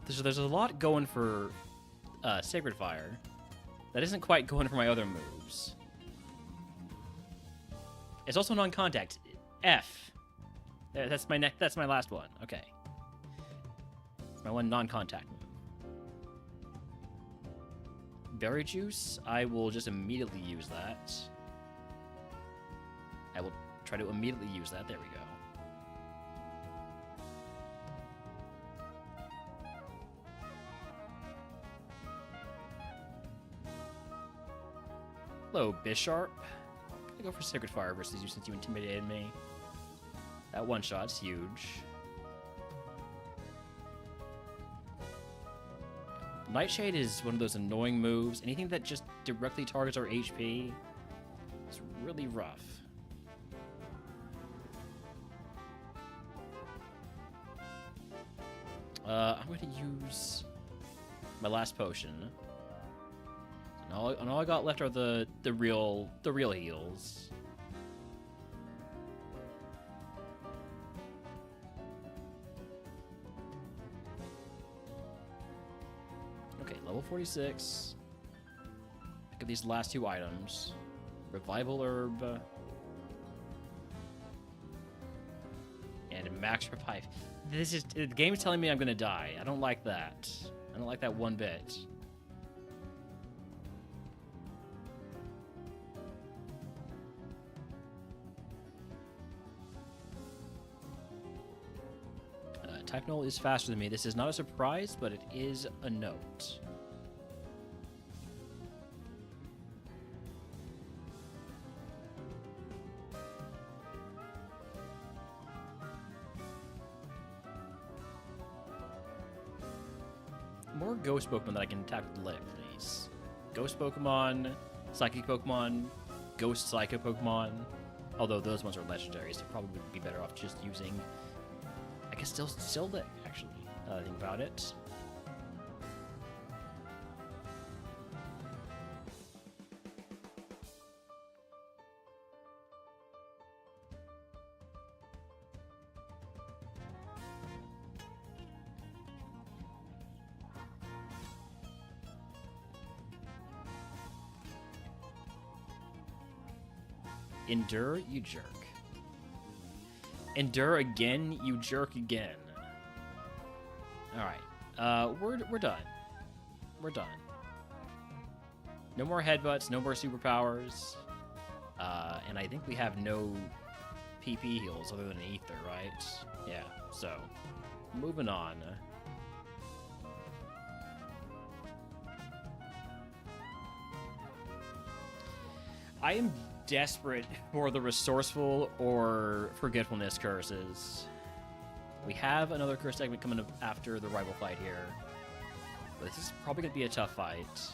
There's a lot going for Sacred Fire that isn't quite going for my other moves. It's also non-contact. F. That's my last one. Okay. It's my one non-contact move. Berry Juice, I will just immediately use that. I will try to immediately use that. There we go. Hello, Bisharp. I'm gonna go for Sacred Fire versus you since you intimidated me. That one shot's huge. Nightshade is one of those annoying moves. Anything that just directly targets our HP is really rough. I'm going to use my last potion. And all I got left are the real heals. Okay, level 46. Pick up these last two items. Revival Herb. And Max Revive. The game is telling me I'm gonna die. I don't like that. I don't like that one bit. Type Null is faster than me. This is not a surprise, but it is a note. More ghost Pokemon that I can attack with Lick, please. Ghost Pokemon, Psychic Pokemon, Ghost Psycho Pokemon. Although those ones are legendary, so probably would be better off just using, I guess, still Lick, actually, now that I think about it. Endure, you jerk. Endure again, you jerk again. Alright, we're done. We're done. No more headbutts, no more superpowers. And I think we have no PP heals other than Ether, right? Yeah, so, moving on. I am desperate for the Resourceful or Forgetfulness curses. We have another curse segment coming up after the rival fight here. But this is probably going to be a tough fight.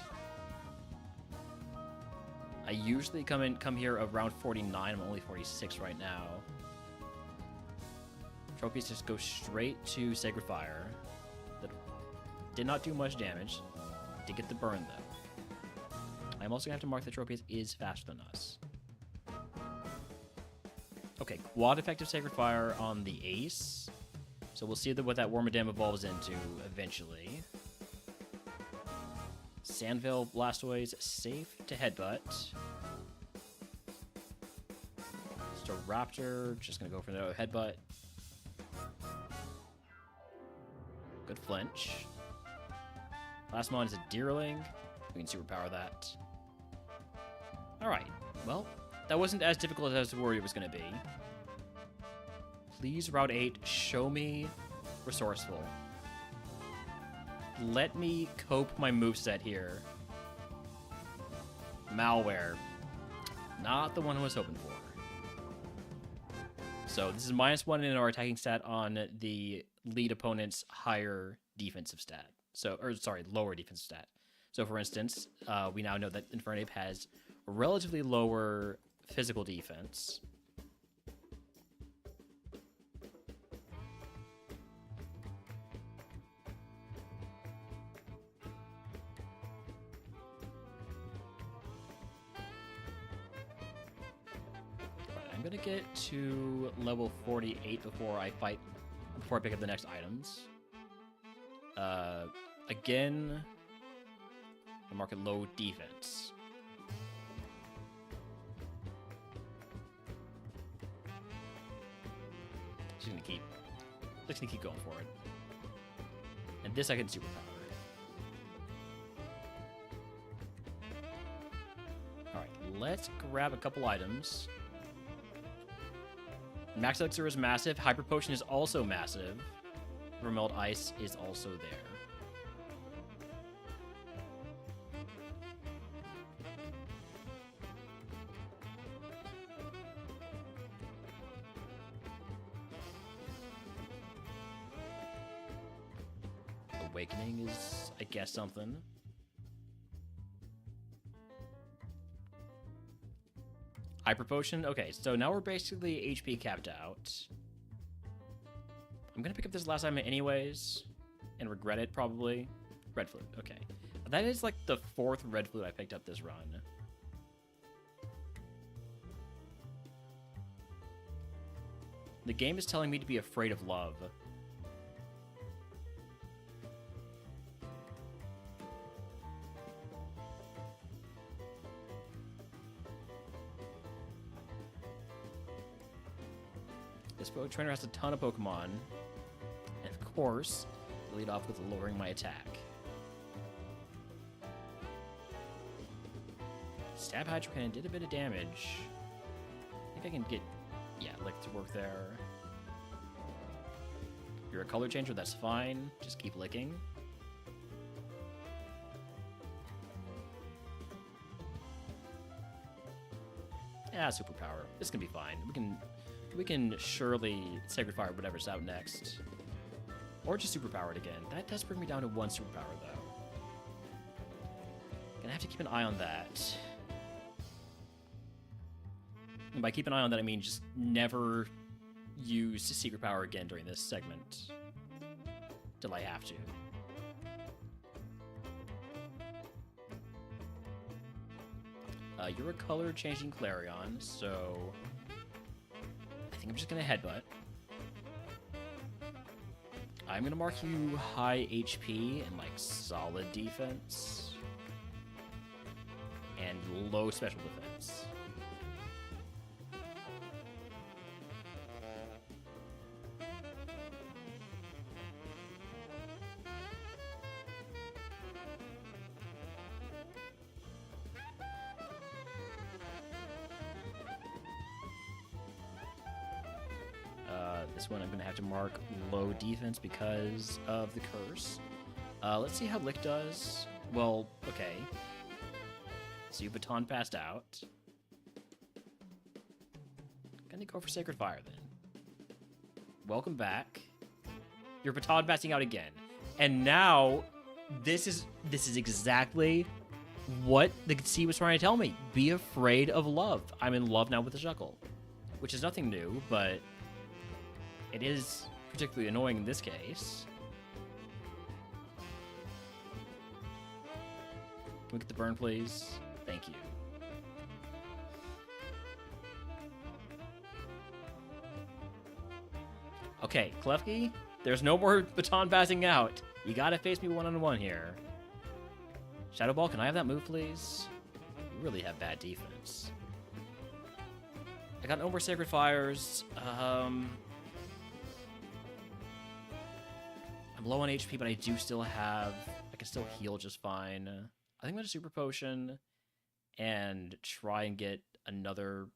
I usually come here around 49. I'm only 46 right now. Trophies just go straight to Sacred Fire. That did not do much damage. Did get the burn, though. I'm also going to have to mark the trophies is faster than us. Okay, quad effective Sacred Fire on the Ace. So we'll see what that Wormadam evolves into eventually. Sandville Blastoise, safe to headbutt. Staraptor, just gonna go for the headbutt. Good flinch. Last mon is a Deerling. We can superpower that. Alright, well, that wasn't as difficult as I was worried it was going to be. Please, Route 8, show me Resourceful. Let me cope my moveset here. Malware. Not the one I was hoping for. So this is -1 in our attacking stat on the lead opponent's higher defensive stat. So, or sorry, lower defensive stat. So for instance, we now know that Infernape has relatively lower physical defense. I'm gonna get to level 48 before I pick up the next items. Again, I mark it low defense. Just gonna keep going for it. And this I can superpower. Alright, let's grab a couple items. Max Elixir is massive. Hyper Potion is also massive. Remelt Ice is also there. Awakening is, I guess, something. Hyper Potion? Okay, so now we're basically HP capped out. I'm gonna pick up this last item anyways, and regret it, probably. Red Flute, okay. That is like the 4th Red Flute I picked up this run. The game is telling me to be afraid of love. This trainer has a ton of Pokemon. And of course, lead off with lowering my attack. Stab Hydro Cannon did a bit of damage. I think I can get, yeah, Lick to work there. You're a color changer, that's fine. Just keep licking. Yeah, superpower. This can be fine. We can surely Sacred Fire whatever's out next. Or just superpower it again. That does bring me down to 1 superpower, though. Gonna have to keep an eye on that. And by keep an eye on that, I mean just never use Secret Power again during this segment. Till I have to. You're a color-changing Clarion, so I think I'm just gonna Headbutt. I'm gonna mark you high HP and like solid defense. And low special defense. This one I'm going to have to mark low defense because of the curse. Let's see how Lick does. Well, okay. So you Baton passed out. Gonna go for Sacred Fire then. Welcome back. You're Baton passing out again. And now, this is exactly what the sea was trying to tell me. Be afraid of love. I'm in love now with the Shuckle. Which is nothing new, but it is particularly annoying in this case. Can we get the burn, please? Thank you. Okay, Klefki, there's no more Baton passing out. You gotta face me one-on-one here. Shadow Ball, can I have that move, please? You really have bad defense. I got no more Sacred Fires. I'm low on HP, but I do still have... I can still heal just fine. I think I'm going to Super Potion and try and get another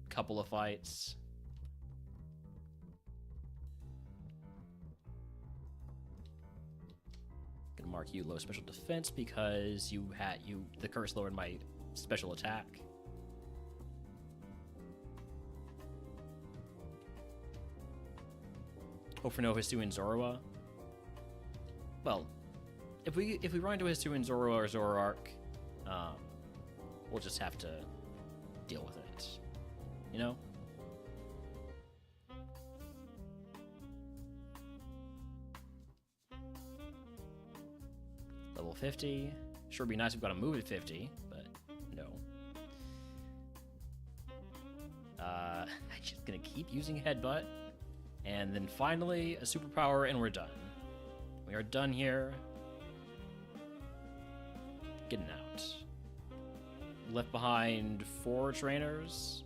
couple of fights. Gonna mark you low special defense because the curse lowered my special attack. Hope for no Hisuian Zorua. Well, if we run into Hisuian Zorua or Zoroark, we'll just have to deal with it. You know? Level 50. Sure would be nice if we got a move at 50, but no. I'm just gonna keep using Headbutt. And then finally, a superpower, and we're done. We are done here. Getting out. Left behind 4 trainers.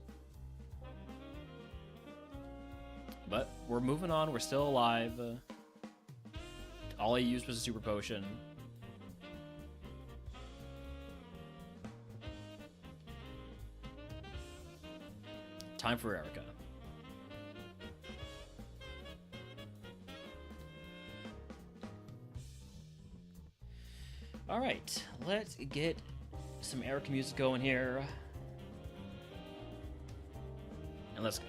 But we're moving on. We're still alive. All I used was a super potion. Time for Erica. All right, let's get some Erica music going here. And let's go.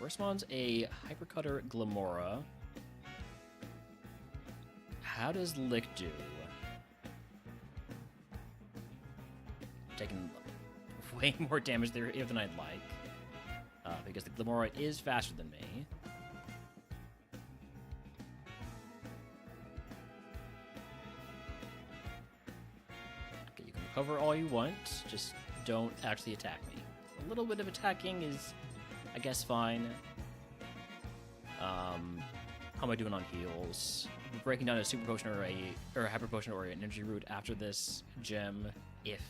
First one's a Hypercutter Glamora. How does Lick do? Taking way more damage there than I'd like. Because the Glamora is faster than me. Okay, you can recover all you want, just don't actually attack me. A little bit of attacking is, I guess, fine. How am I doing on heals? I'm breaking down a Super Potion or a Hyper Potion or an Energy Root after this gem, if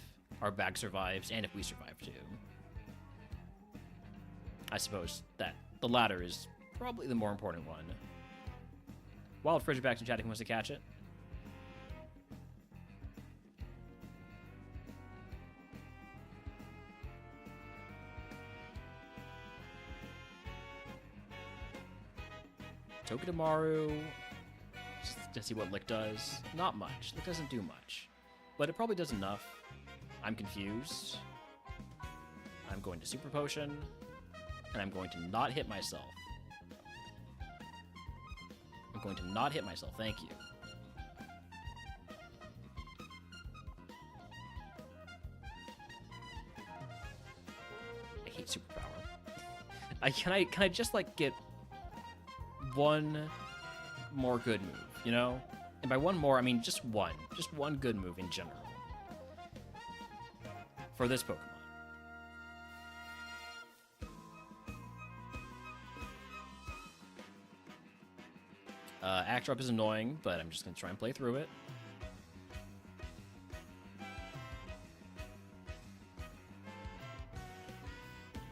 our bag survives, and if we survive too. I suppose that the latter is probably the more important one. Wild Frigidback's in chat if he wants to catch it. Togedemaru, just to see what Lick does. Not much. Lick doesn't do much. But it probably does enough. I'm confused. I'm going to Super Potion. And I'm going to not hit myself. I'm going to not hit myself. Thank you. I hate Superpower. Can I just, like, get one more good move, you know? And by one more, I mean just one. Just one good move in general. For this Pokemon. Act Drop is annoying, but I'm just going to try and play through it.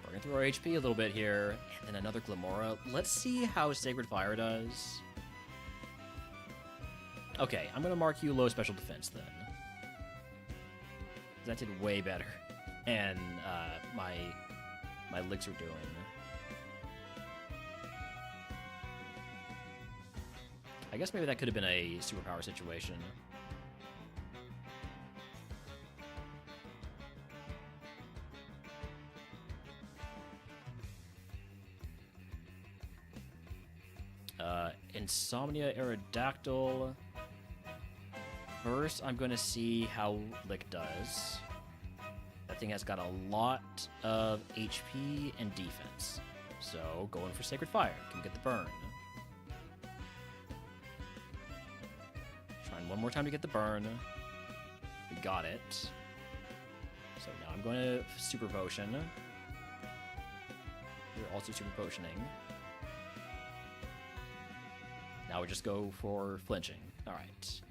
Burning through our HP a little bit here. And then another Glamora. Let's see how Sacred Fire does. Okay, I'm going to mark you low special defense then. That did way better. And my licks are doing. I guess maybe that could have been a superpower situation. Insomnia Aerodactyl. First, I'm going to see how Lick does. That thing has got a lot of HP and defense. So, going for Sacred Fire. Can get the burn. Trying one more time to get the burn. We got it. So now I'm going to Super Potion. You're also Super Potioning. Now we just go for flinching. Alright.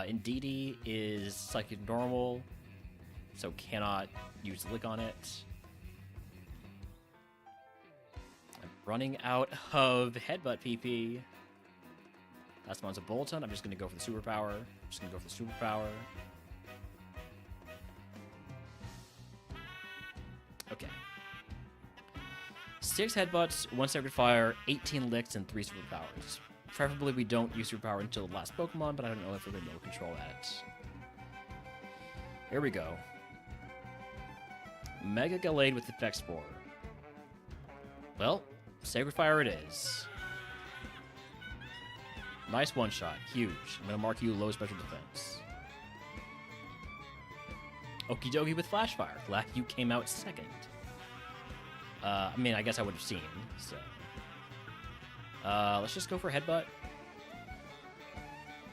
Indeedee is Psychic Normal, so cannot use Lick on it. I'm running out of Headbutt PP. Last one's a Bolton. I'm just going to go for the Superpower. Just going to go for the Superpower. Okay. 6 Headbutts, 1 Sacred Fire, 18 Licks, and 3 Superpowers. Preferably we don't use Superpower until the last Pokemon, but I don't know if we're going to be able to control that. Here we go. Mega Gallade with Effect Spore. Well, Sacred Fire it is. Nice one-shot. Huge. I'm going to mark you low special defense. Okie dokie with Flash Fire. Glad you came out second. I mean, I guess I would have seen, so. Let's just go for Headbutt.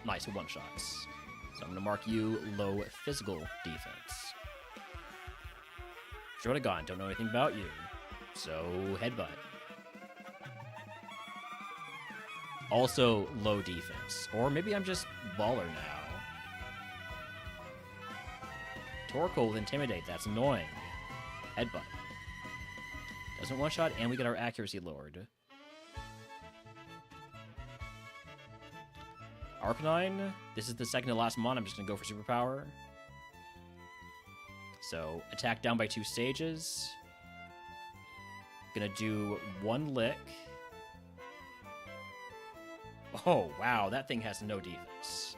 Nice, one-shots. So I'm going to mark you low physical defense. Shotogun, don't know anything about you. So, Headbutt. Also low defense. Or maybe I'm just baller now. Torkoal with Intimidate, that's annoying. Headbutt. Doesn't one-shot, and we get our accuracy lowered. Arcanine, this is the second to last mon. I'm just going to go for Superpower. So, attack down by 2 stages. Gonna do 1 Lick. Oh, wow, that thing has no defense.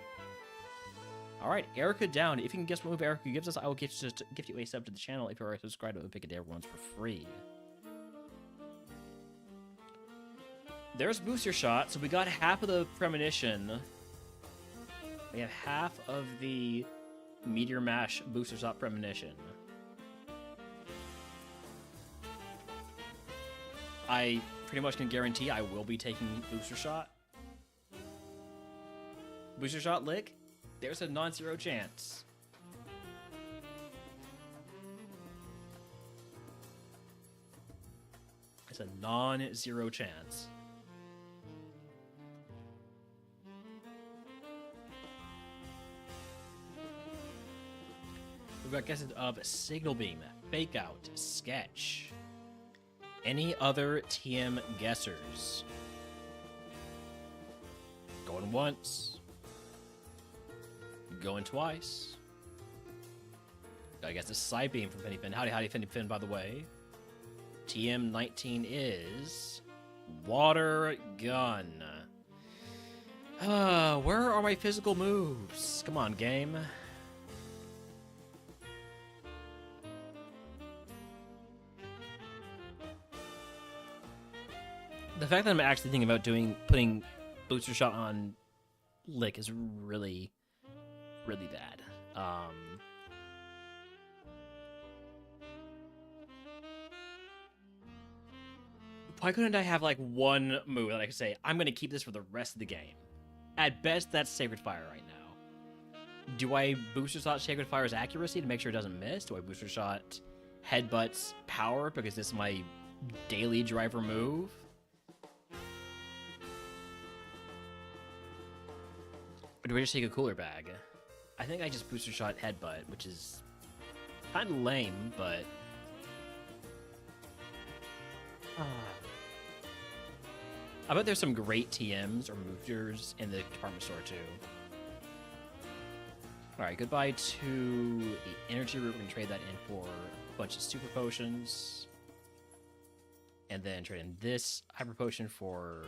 Alright, Erica down. If you can guess what move Erica gives us, I will gift you a sub to the channel. If you are subscribed to the Pick a Day Everyone's for free. there's Booster Shot, so we got half of the Premonition. We have half of the Meteor Mash Booster Shot Premonition. I pretty much can guarantee I will be taking Booster Shot. Booster Shot Lick? There's a non-zero chance. It's a non-zero chance. We've got guesses of Signal Beam, Fake Out, Sketch. Any other TM guessers? Going once. Going twice. I guess it's Side Beam from Penny Fin. Howdy, Penny Fin, by the way. TM19 is Water Gun. Where are my physical moves? Come on, game. The fact that I'm actually thinking about putting Booster Shot on Lick is really, really bad. Why couldn't I have like one move that I could say, I'm gonna keep this for the rest of the game? At best, that's Sacred Fire right now. Do I Booster Shot Sacred Fire's accuracy to make sure it doesn't miss? Do I Booster Shot Headbutt's power because this is my daily driver move? Or do I just take a cooler bag? I think I just Booster Shot Headbutt, which is kind of lame, but... I bet there's some great TMs or movers in the department store, too. Alright, goodbye to the energy root. We're going to trade that in for a bunch of super potions. And then trade in this hyper potion for...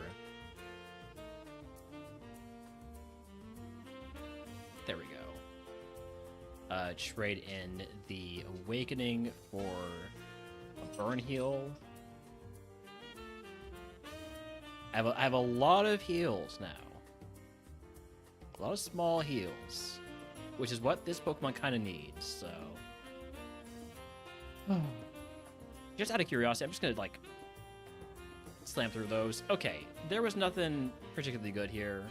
There we go. Trade in the Awakening for a Burn Heal. I have a lot of heals now. A lot of small heals. Which is what this Pokemon kind of needs, so... Just out of curiosity, I'm just gonna, like... slam through those. Okay, there was nothing particularly good here.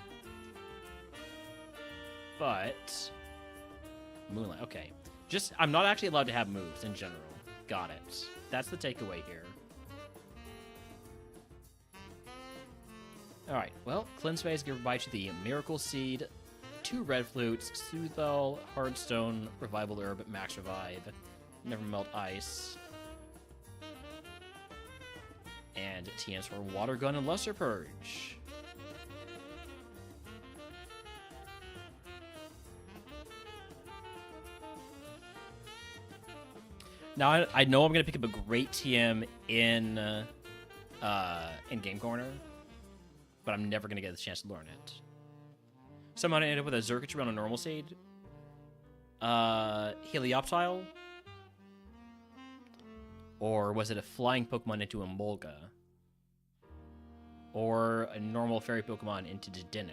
But... Moonlight, okay. Just, I'm not actually allowed to have moves in general. Got it. That's the takeaway here. Alright, well, Cleanse Phase, give goodbye to the Miracle Seed, 2 Red Flutes, Soothbell, Hardstone, Revival Herb, Max Revive, Never Melt Ice, and TMs for Water Gun and Luster Purge. Now, I know I'm going to pick up a great TM in Game Corner, but I'm never going to get the chance to learn it. Somehow I ended up with a Zerkatry on a normal seed. Helioptile? Or was it a flying Pokemon into a Molga? Or a normal fairy Pokemon into Dedenne?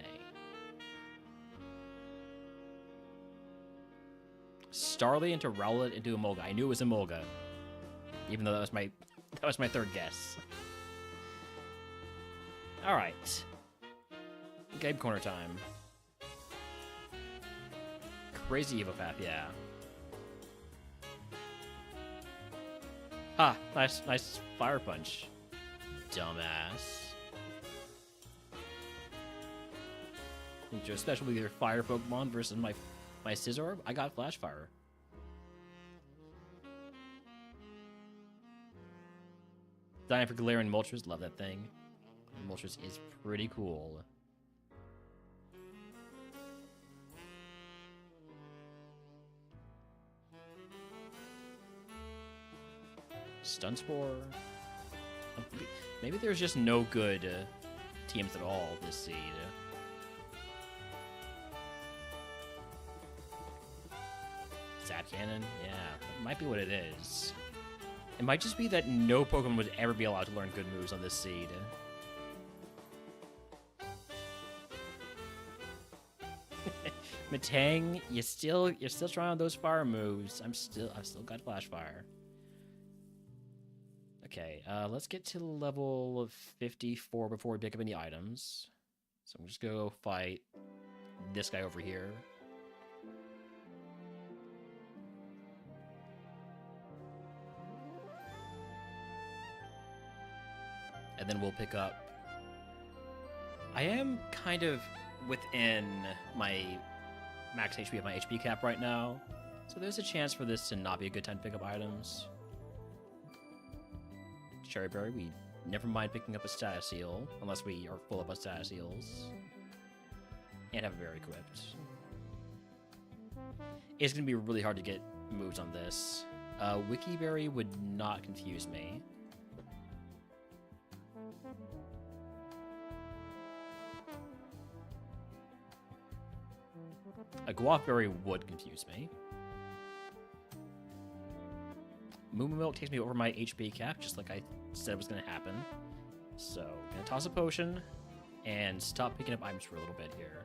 Starly into Rowlet into a Molga. I knew it was a Molga. Even though that was my third guess. Alright. Game Corner time. Crazy Evopath, yeah. Ha! Nice Fire Punch. Dumbass. Into a special with your Fire Pokemon versus my Scizorb? I got Flash Fire. Dying for Galarian Moltres, love that thing. Moltres is pretty cool. Stunspore. Maybe there's just no good teams at all this seed. Zap Cannon? Yeah, that might be what it is. It might just be that no Pokemon would ever be allowed to learn good moves on this seed. Matang, you're still trying on those fire moves. I've still got flash fire. Okay, let's get to level 54 before we pick up any items. So I'm just gonna go fight this guy over here. And then we'll pick up... I am kind of within my max HP of my HP cap right now, so there's a chance for this to not be a good time to pick up items. Cherry Berry, we never mind picking up a status seal, unless we are full up on status seals. And have a berry equipped. It's going to be really hard to get moves on this. Wiki Berry would not confuse me. A Guaf Berry would confuse me. Moo Moo Milk takes me over my HP cap, just like I said was going to happen. So, I'm going to toss a potion and stop picking up items for a little bit here.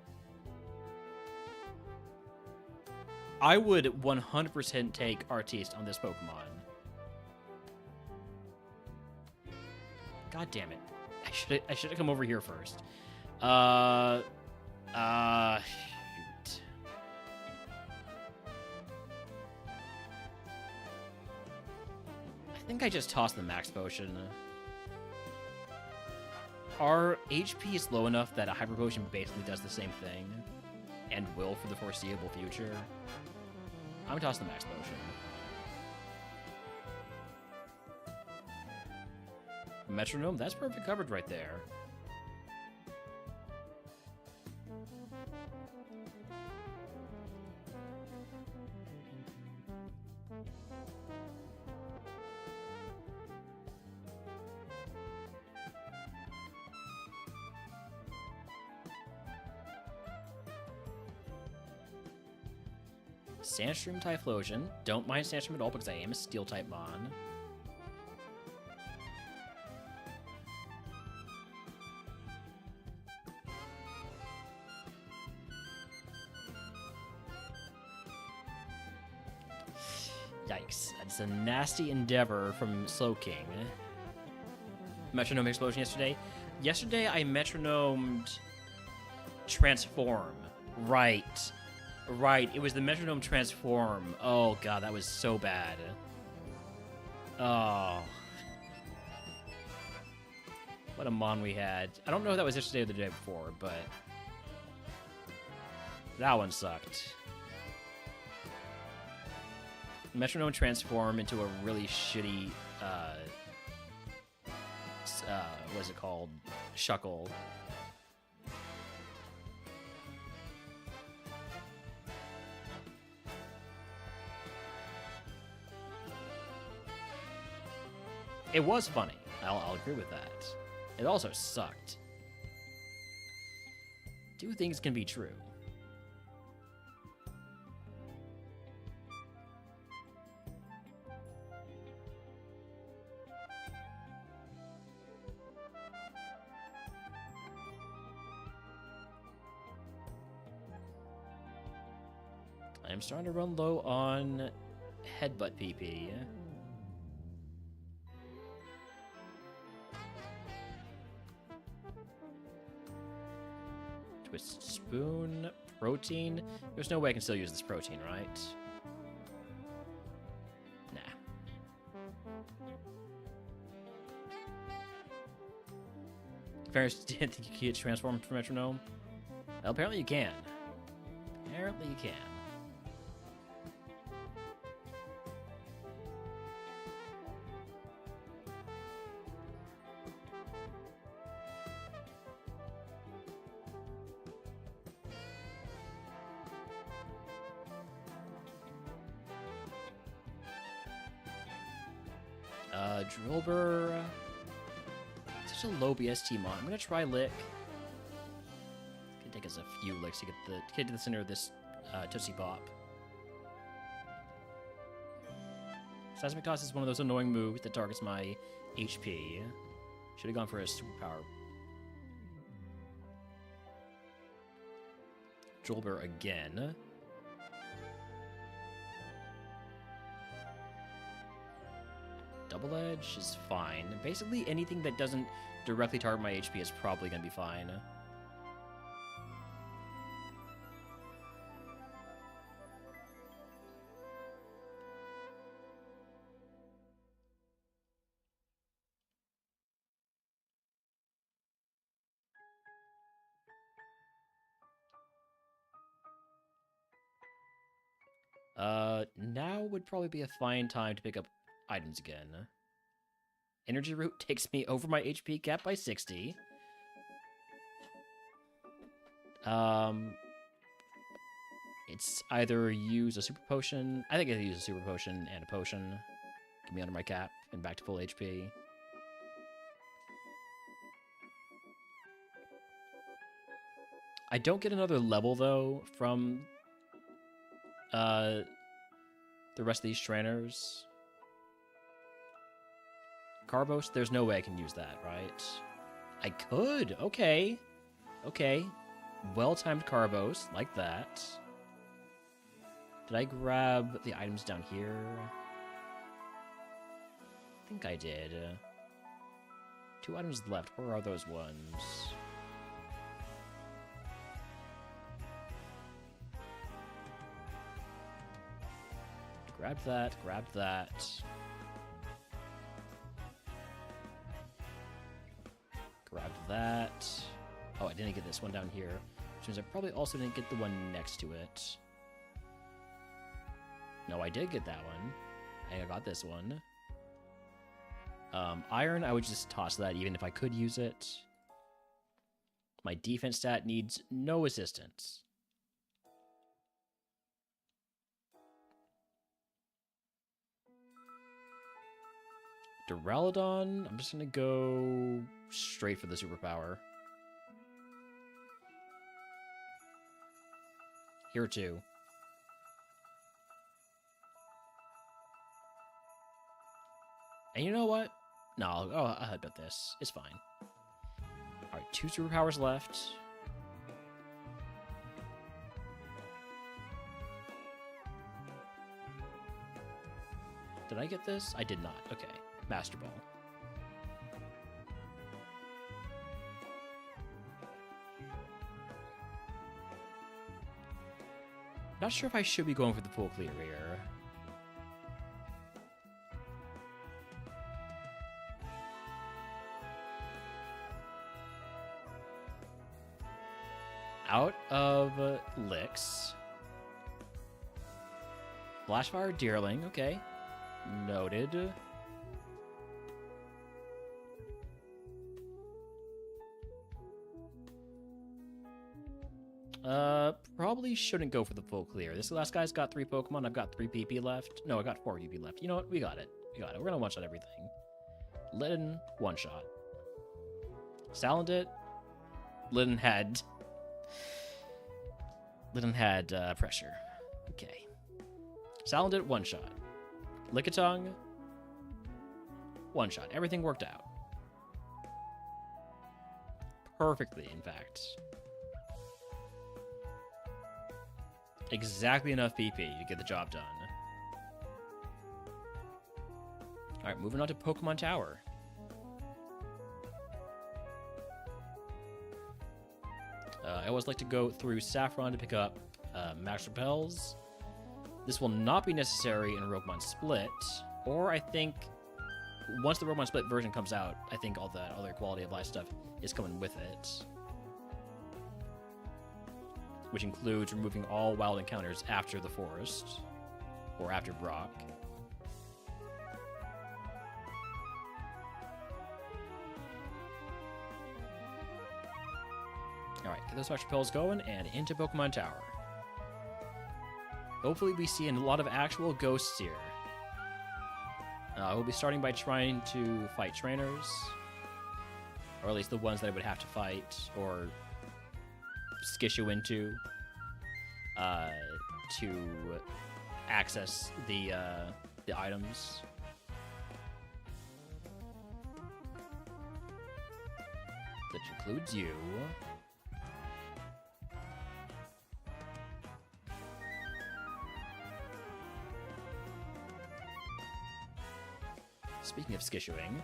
I would 100% take Artiste on this Pokemon. God damn it. I should have come over here first. Shoot. I think I just tossed the max potion. Our HP is low enough that a Hyper Potion basically does the same thing, and will for the foreseeable future. I'm gonna toss the max potion. Metronome, that's perfect coverage right there. Sandstream Typhlosion. Don't mind Sandstream at all because I am a Steel-type Mon. Yikes. That's a nasty endeavor from Slowking. Metronome Explosion yesterday. Yesterday I metronomed Transform. Right. Right, it was the Metronome Transform. Oh god, that was so bad. Oh. What a Mon we had. I don't know if that was yesterday or the day before, but... that one sucked. Metronome Transform into a really shitty, what is it called? Shuckle. It was funny. I'll agree with that. It also sucked. Two things can be true. I'm starting to run low on Headbutt PP. Twist Spoon, Protein. There's no way I can still use this Protein, right? Nah. Ferris didn't think you could get transformed from Metronome. Well, apparently you can. Apparently you can. Drillbur. Such a low BST Mon. I'm gonna try Lick. It's gonna take us a few licks to get to the center of this Tootsie Pop. Seismic Toss is one of those annoying moves that targets my HP. Should have gone for a superpower. Jolber again. Double Edge is fine. Basically, anything that doesn't directly target my HP is probably going to be fine. Now would probably be a fine time to pick up items again. Energy Root takes me over my HP cap by 60. It's either use a super potion. I think I use a super potion and a potion. Get me under my cap and back to full HP. I don't get another level, though, from the rest of these trainers. Carbos, there's no way I can use that, right? I could. Okay. Okay. Well-timed Carbos, like that. Did I grab the items down here? I think I did. 2 items left. Where are those ones? Grab that, grab that. Grab that. Oh, I didn't get this one down here, which means I probably also didn't get the one next to it. No, I did get that one. I got this one. Iron, I would just toss that even if I could use it. My defense stat needs no assistance. Duraludon, I'm just going to go straight for the superpower. Here too. And you know what? No, I'll headbutt this. It's fine. Alright, 2 superpowers left. Did I get this? I did not. Okay. Master Ball. Not sure if I should be going for the full clear here. Out of licks. Flashfire Deerling, okay. Noted. Probably shouldn't go for the full clear. This last guy's got 3 Pokemon. I've got 3 PP left. No, I got 4 PP left. You know what? We got it. We got it. We're gonna one-shot everything. Litten, one-shot. Salandit. Litten had pressure. Okay. Salandit, one-shot. Lickitung, one-shot. Everything worked out. Perfectly, in fact. Exactly enough PP to get the job done. Alright, moving on to Pokemon Tower. I always like to go through Saffron to pick up Max Repels. This will not be necessary in RogueMon Split, or I think once the RogueMon Split version comes out, I think all that other quality of life stuff is coming with it. Which includes removing all wild encounters after the forest, or after Brock. Alright, get those Max Repels going, and into Pokemon Tower. Hopefully we see a lot of actual ghosts here. We'll be starting by trying to fight trainers, or at least the ones that I would have to fight, or skish you into, to access the items. That includes you. Speaking of skissuing,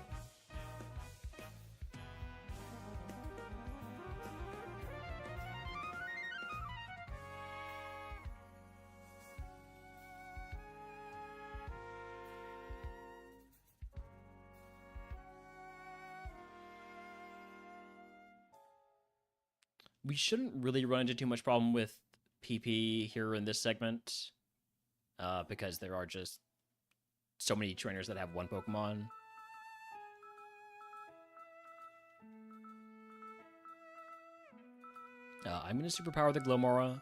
we shouldn't really run into too much problem with PP here in this segment, because there are just so many trainers that have one Pokemon. I'm going to superpower the Glomora,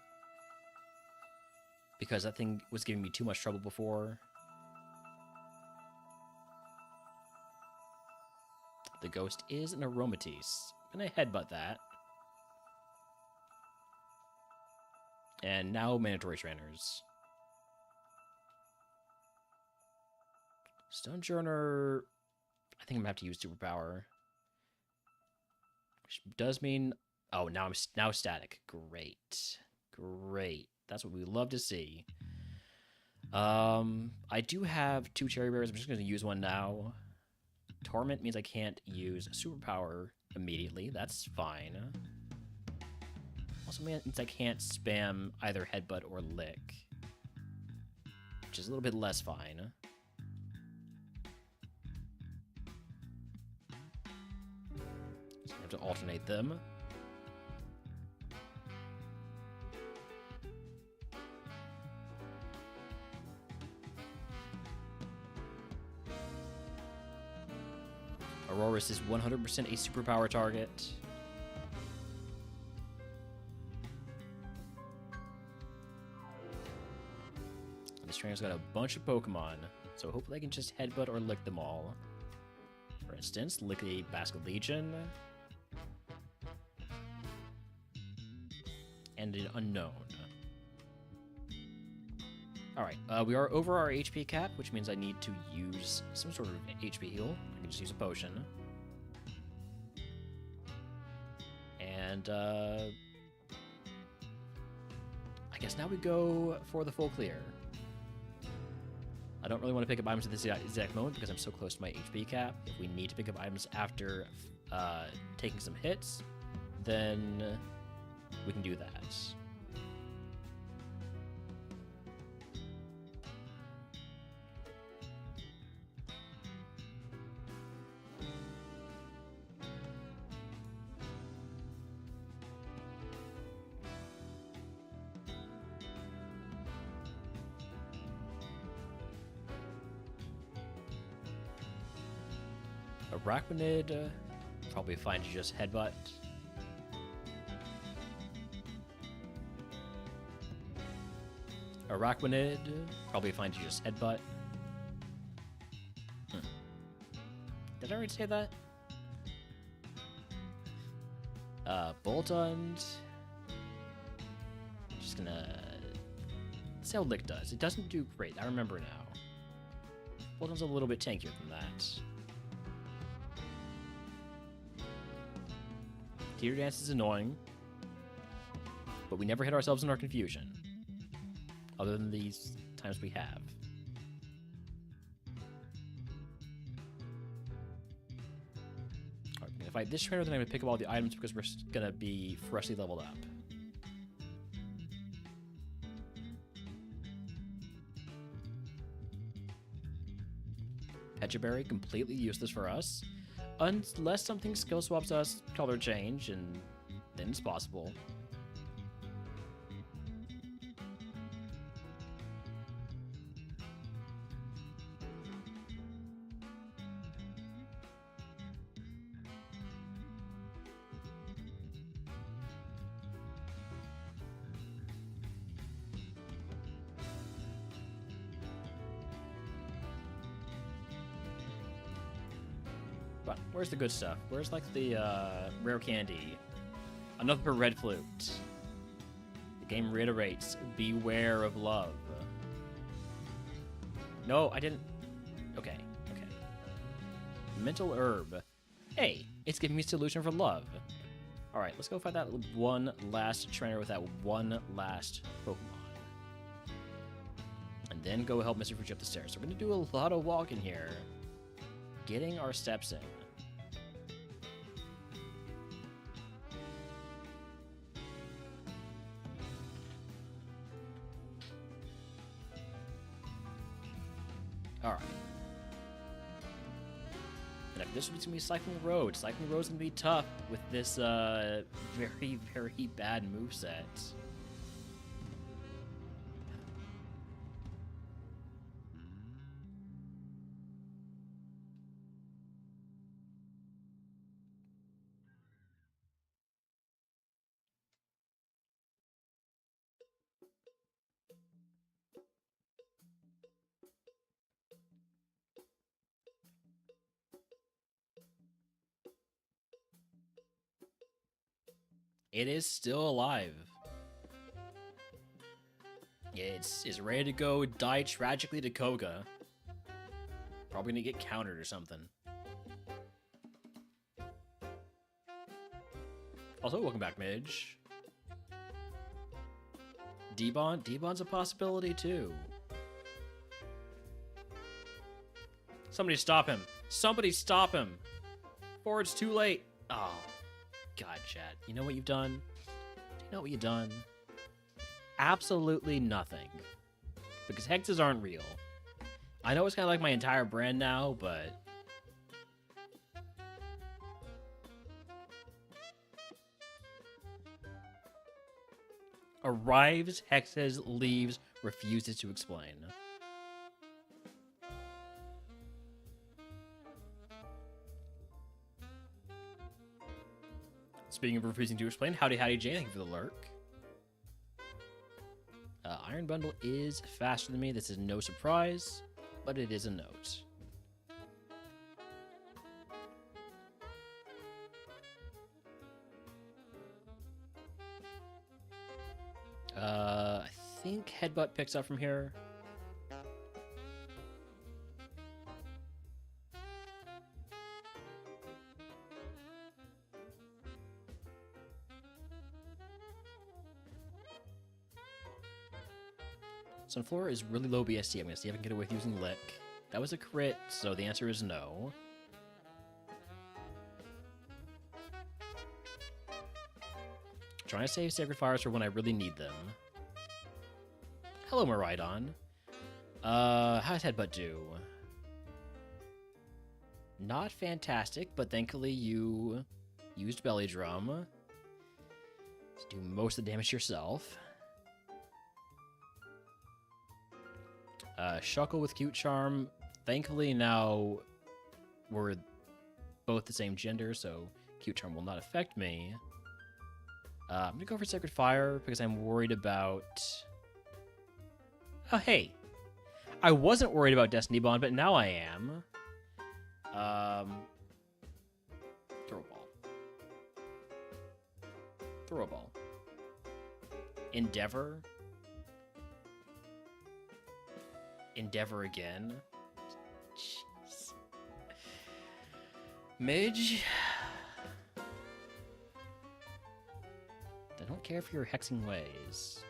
because that thing was giving me too much trouble before. The ghost is an Aromatisse. I'm going to headbutt that. And now mandatory trainers. Stunjourner, I think I'm gonna have to use superpower. Which does mean, oh, now I'm static. Great. Great. That's what we love to see. I do have 2 cherry berries. I'm just gonna use one now. Torment means I can't use superpower immediately. That's fine. Also means I can't spam either headbutt or lick, which is a little bit less fine. So I have to alternate them. Aurorus is 100% a superpower target. This trainer's got a bunch of Pokemon, so hopefully I can just headbutt or lick them all. For instance, lick a Basket Legion. And an Unknown. Alright, we are over our HP cap, which means I need to use some sort of HP heal. I can just use a potion. And, I guess now we go for the full clear. I don't really want to pick up items at this exact moment because I'm so close to my HP cap. If we need to pick up items after taking some hits, then we can do that. Arachnid, probably fine to just headbutt. Arachnid, probably fine to just headbutt. Did I already say that? Boltund. Just gonna see how Lick does. It doesn't do great, I remember now. Boltund's a little bit tankier than that. Tear Dance is annoying, but we never hit ourselves in our confusion, other than these times we have. Alright, I'm gonna fight this trainer, then I'm gonna pick up all the items because we're gonna be freshly leveled up. Pechaberry, completely useless for us. Unless something skill swaps us color change, and then it's possible. But where's the good stuff? Where's like the rare candy? Another red flute. The game reiterates, beware of love. No, I didn't. Okay, okay. Mental herb. Hey, it's giving me solution for love. Alright, let's go find that one last trainer with that one last Pokemon. And then go help Mr. Fuji up the stairs. So we're gonna do a lot of walking here. getting our steps in. Alright. And if this one's gonna be Cycling Road, Cycling Road's gonna be tough with this very, very bad moveset. It is still alive. It's ready to go die tragically to Koga. Probably gonna get countered or something. Also, welcome back, Midge. D-Bon's a possibility too. Somebody stop him. Somebody stop him. Or it's too late. Oh. God, chat. You know what you've done? Do you know what you've done? Absolutely nothing. Because hexes aren't real. I know it's kind of like my entire brand now, but... Arrives, hexes, leaves, refuses to explain. Speaking of refusing to explain, howdy Jay, thank you for the lurk. Iron Bundle is faster than me. This is no surprise, but it is a note. I think Headbutt picks up from here. Sunflower is really low BSC. I'm going to see if I can get away with using Lick. That was a crit, so the answer is no. Trying to save Sacred Fires for when I really need them. Hello, Miraidon. How's Headbutt do? Not fantastic, but thankfully you used Belly Drum to do most of the damage yourself. Shuckle with Cute Charm. Thankfully now we're both the same gender, so Cute Charm will not affect me. I'm gonna go for Sacred Fire because I'm worried about... Oh, hey! I wasn't worried about Destiny Bond, but now I am. Throw a ball. Throw a ball. Endeavor. Endeavor again. Jeez. Midge. I don't care for your hexing ways.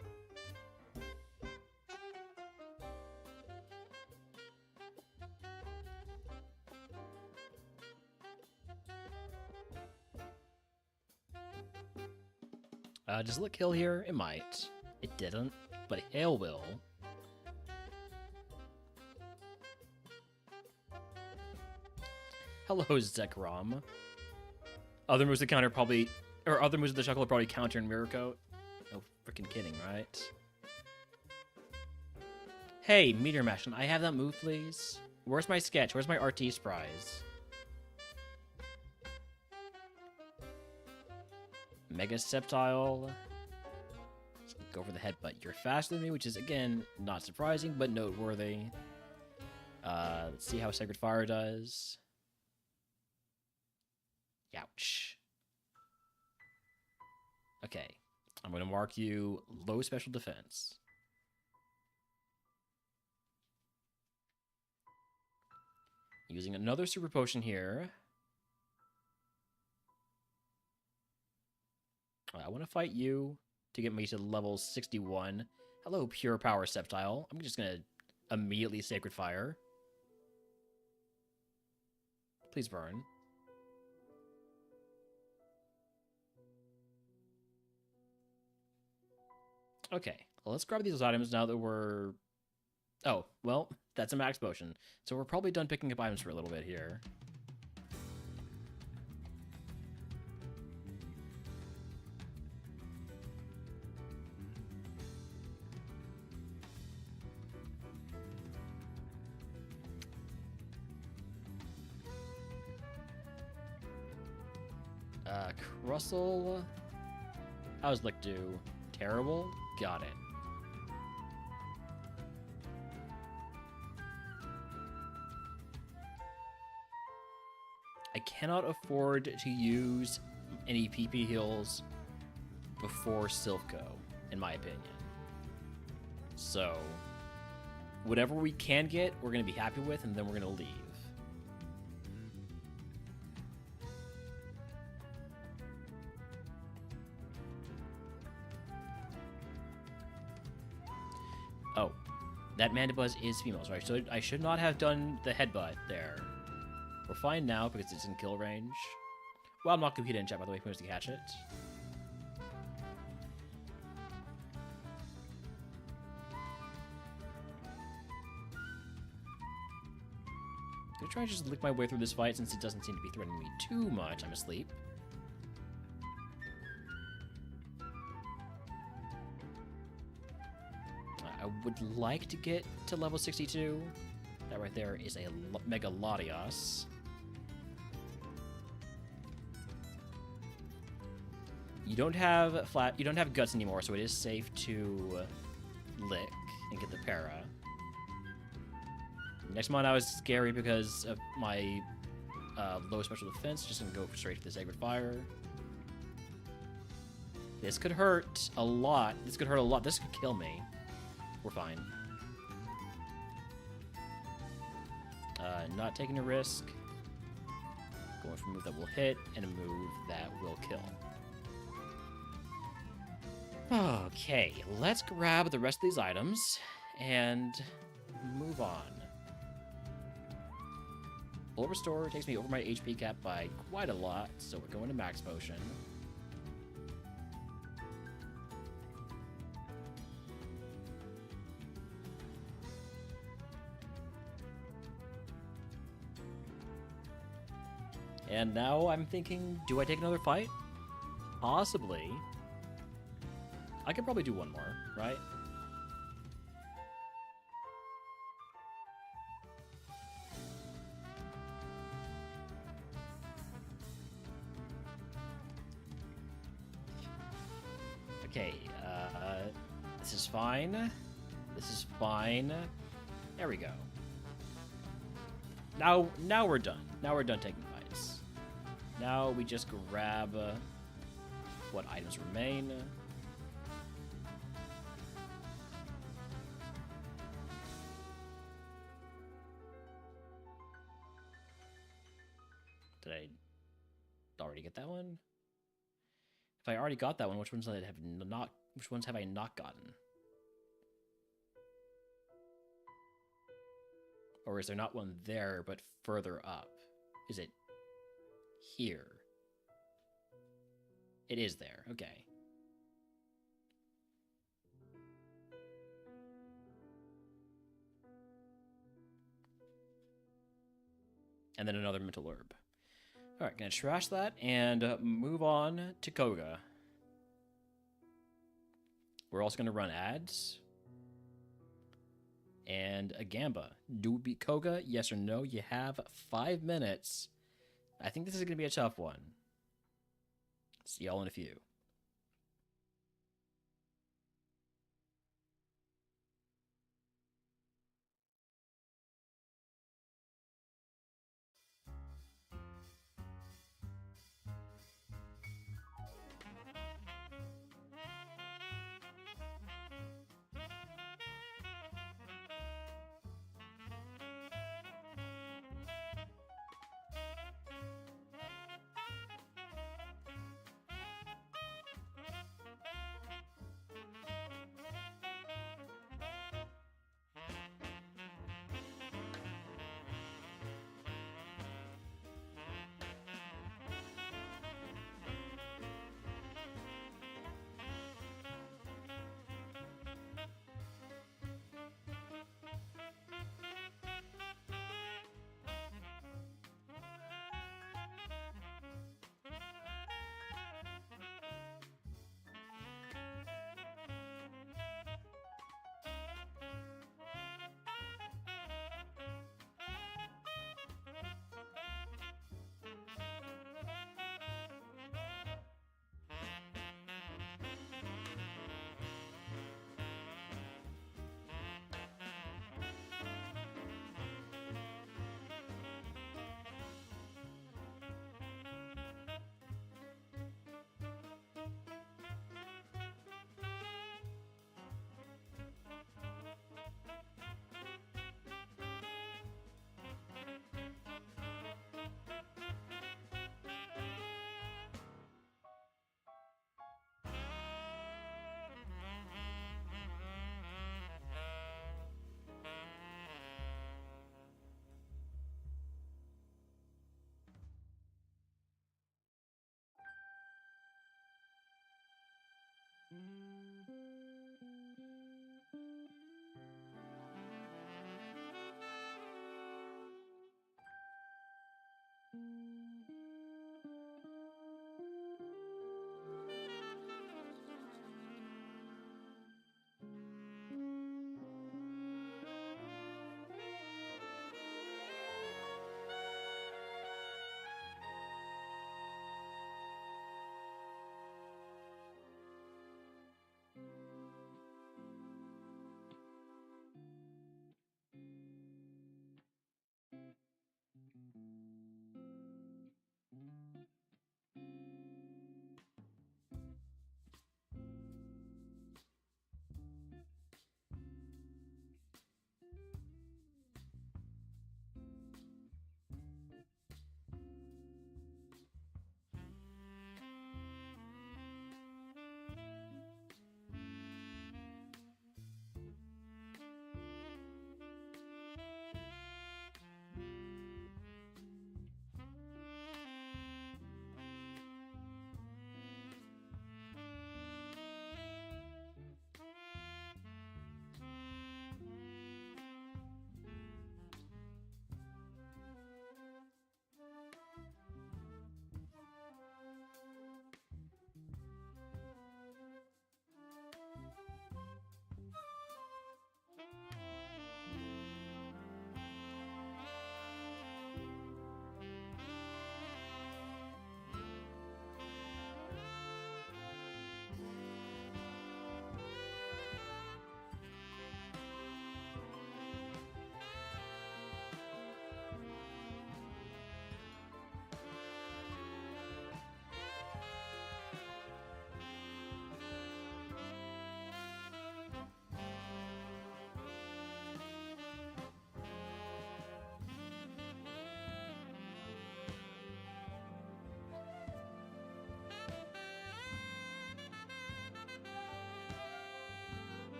Does Lick kill here? It might. It didn't, but Hail will. Hello, Zekrom. Other moves that counter probably... Or other moves of the Shuckle will probably counter in Mirror Coat. No freaking kidding, right? Hey, Meteor Mash, can I have that move, please? Where's my sketch? Where's my RT prize? Mega Sceptile. Let's go for the Headbutt. You're faster than me, which is, again, not surprising, but noteworthy. Let's see how Sacred Fire does. Ouch. Okay. I'm going to mark you low special defense. Using another Super Potion here. I want to fight you to get me to level 61. Hello, Pure Power Sceptile. I'm just going to immediately Sacred Fire. Please burn. Okay, well, let's grab these items now that we're... Oh, well, that's a max potion. So we're probably done picking up items for a little bit here. Russell. How's Lick do? Terrible? Got it. I cannot afford to use any PP heals before Silpho, in my opinion. So, whatever we can get, we're going to be happy with, and then we're going to leave. Oh, that Mandibuzz is female, sorry. So I should not have done the headbutt there. We're fine now because it's in kill range. Well, I'm not competing in chat, by the way, who wants to catch it. I'm gonna try and just lick my way through this fight since it doesn't seem to be threatening me too much. I'm asleep. I would like to get to level 62. That right there is a Mega Latios. You don't have guts anymore, so it is safe to lick and get the para. Next mon I was scary because of my low special defense. Just gonna go straight to the Sacred Fire. This could hurt a lot. This could hurt a lot. This could kill me. We're fine. Not taking a risk. Going for a move that will hit and a move that will kill. Okay, let's grab the rest of these items and move on. Full Restore takes me over my HP cap by quite a lot, so we're going to Max Potion. And now I'm thinking, do I take another fight? Possibly. I could probably do one more, right? Okay, this is fine. This is fine. There we go. Now we're done. Now we're done taking fights. Now we just grab what items remain. Did I already get that one? If I already got that one, which ones have I not gotten? Or is there not one there, but further up? Is it here? It is there, okay. And then another mental herb. Alright, gonna trash that and move on to Koga. We're also gonna run ads. And a Gamba. Do we beat Koga? Yes or no? You have 5 minutes. I think this is gonna be a tough one. See y'all in a few.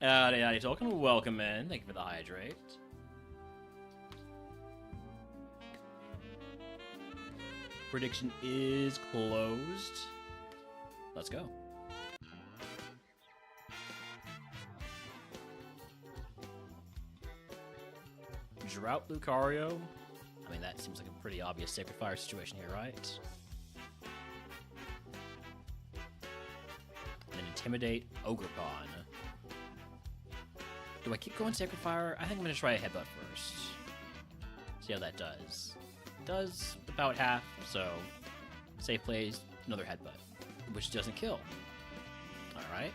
Howdy, talking. Welcome in. Thank you for the hydrate. Prediction is closed. Let's go. Drought Lucario. I mean, that seems like a pretty obvious Sacred Fire situation here, right? And then Intimidate OrgueMon. Do I keep going Sacred Fire? I think I'm going to try a Headbutt first. See how that does. Does about half, so safe plays, another Headbutt, which doesn't kill. Alright.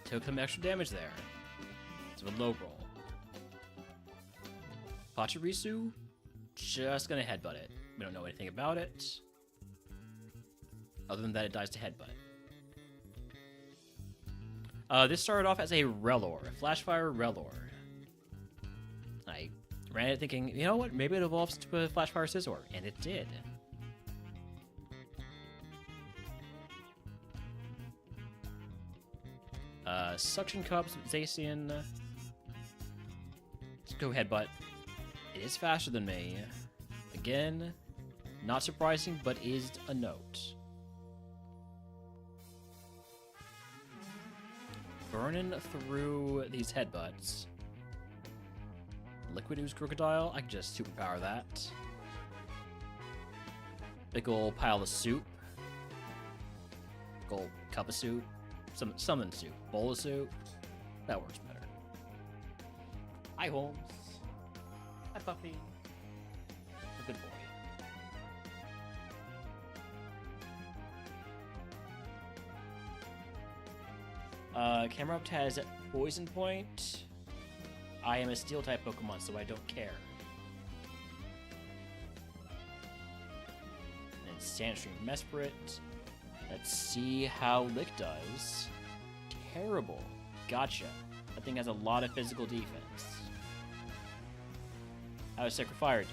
Took some extra damage there. It's a low roll. Pachirisu, just gonna Headbutt it. We don't know anything about it. Other than that, it dies to Headbutt. This started off as a Relor, a Flashfire Relor. I ran it thinking, you know what, maybe it evolves to a Flashfire Scizor, and it did. Suction Cups, Zacian. Let's go Headbutt. It is faster than me. Again, not surprising, but is a note. Burning through these Headbutts. Liquid Ooze Crocodile, I can just superpower that. Big ol' pile of soup. Big ol' cup of soup. Summon soup. Bowl of soup. That works better. Hi, Holmes. Hi, Puppy. A good boy. Camerupt has Poison Point. I am a Steel-type Pokemon, so I don't care. And Sandstream Mesprit. Let's see how Lick does. Terrible. Gotcha. That thing has a lot of physical defense. How does Sacred Fire do?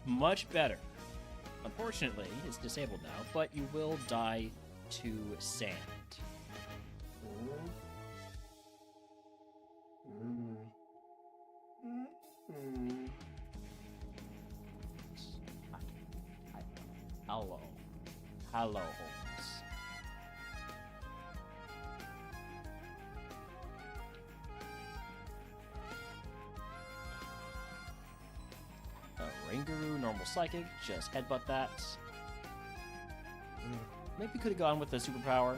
Much better. Unfortunately, it's disabled now, but you will die to sand. Hello. Hello, Holmes. Ringaroo, normal psychic, just headbutt that. Maybe could have gone with the superpower.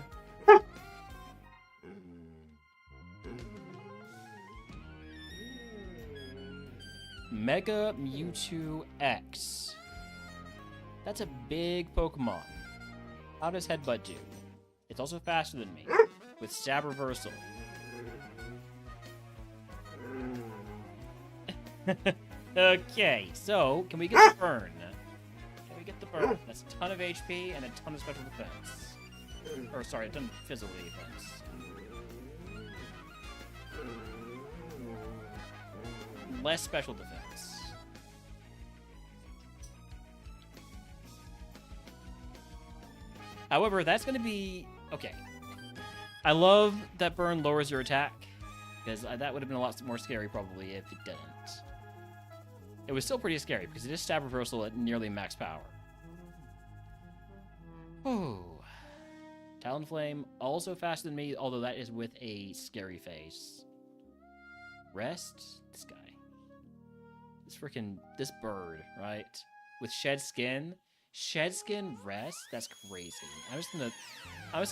Mega Mewtwo X. That's a big Pokemon. How does Headbutt do? It's also faster than me, with Stab Reversal. Okay, so, can we get the burn? Can we get the burn? That's a ton of HP and a ton of special defense. Or, sorry, a ton of physical defense. Less special defense. However, that's going to be... Okay. I love that burn lowers your attack, because that would have been a lot more scary, probably, if it didn't. It was still pretty scary, because it is Stab Reversal at nearly max power. Oh. Talonflame, also faster than me, although that is with a scary face. Rest? This guy. This bird, right? With Shed Skin? Shed Skin Rest? That's crazy. I'm just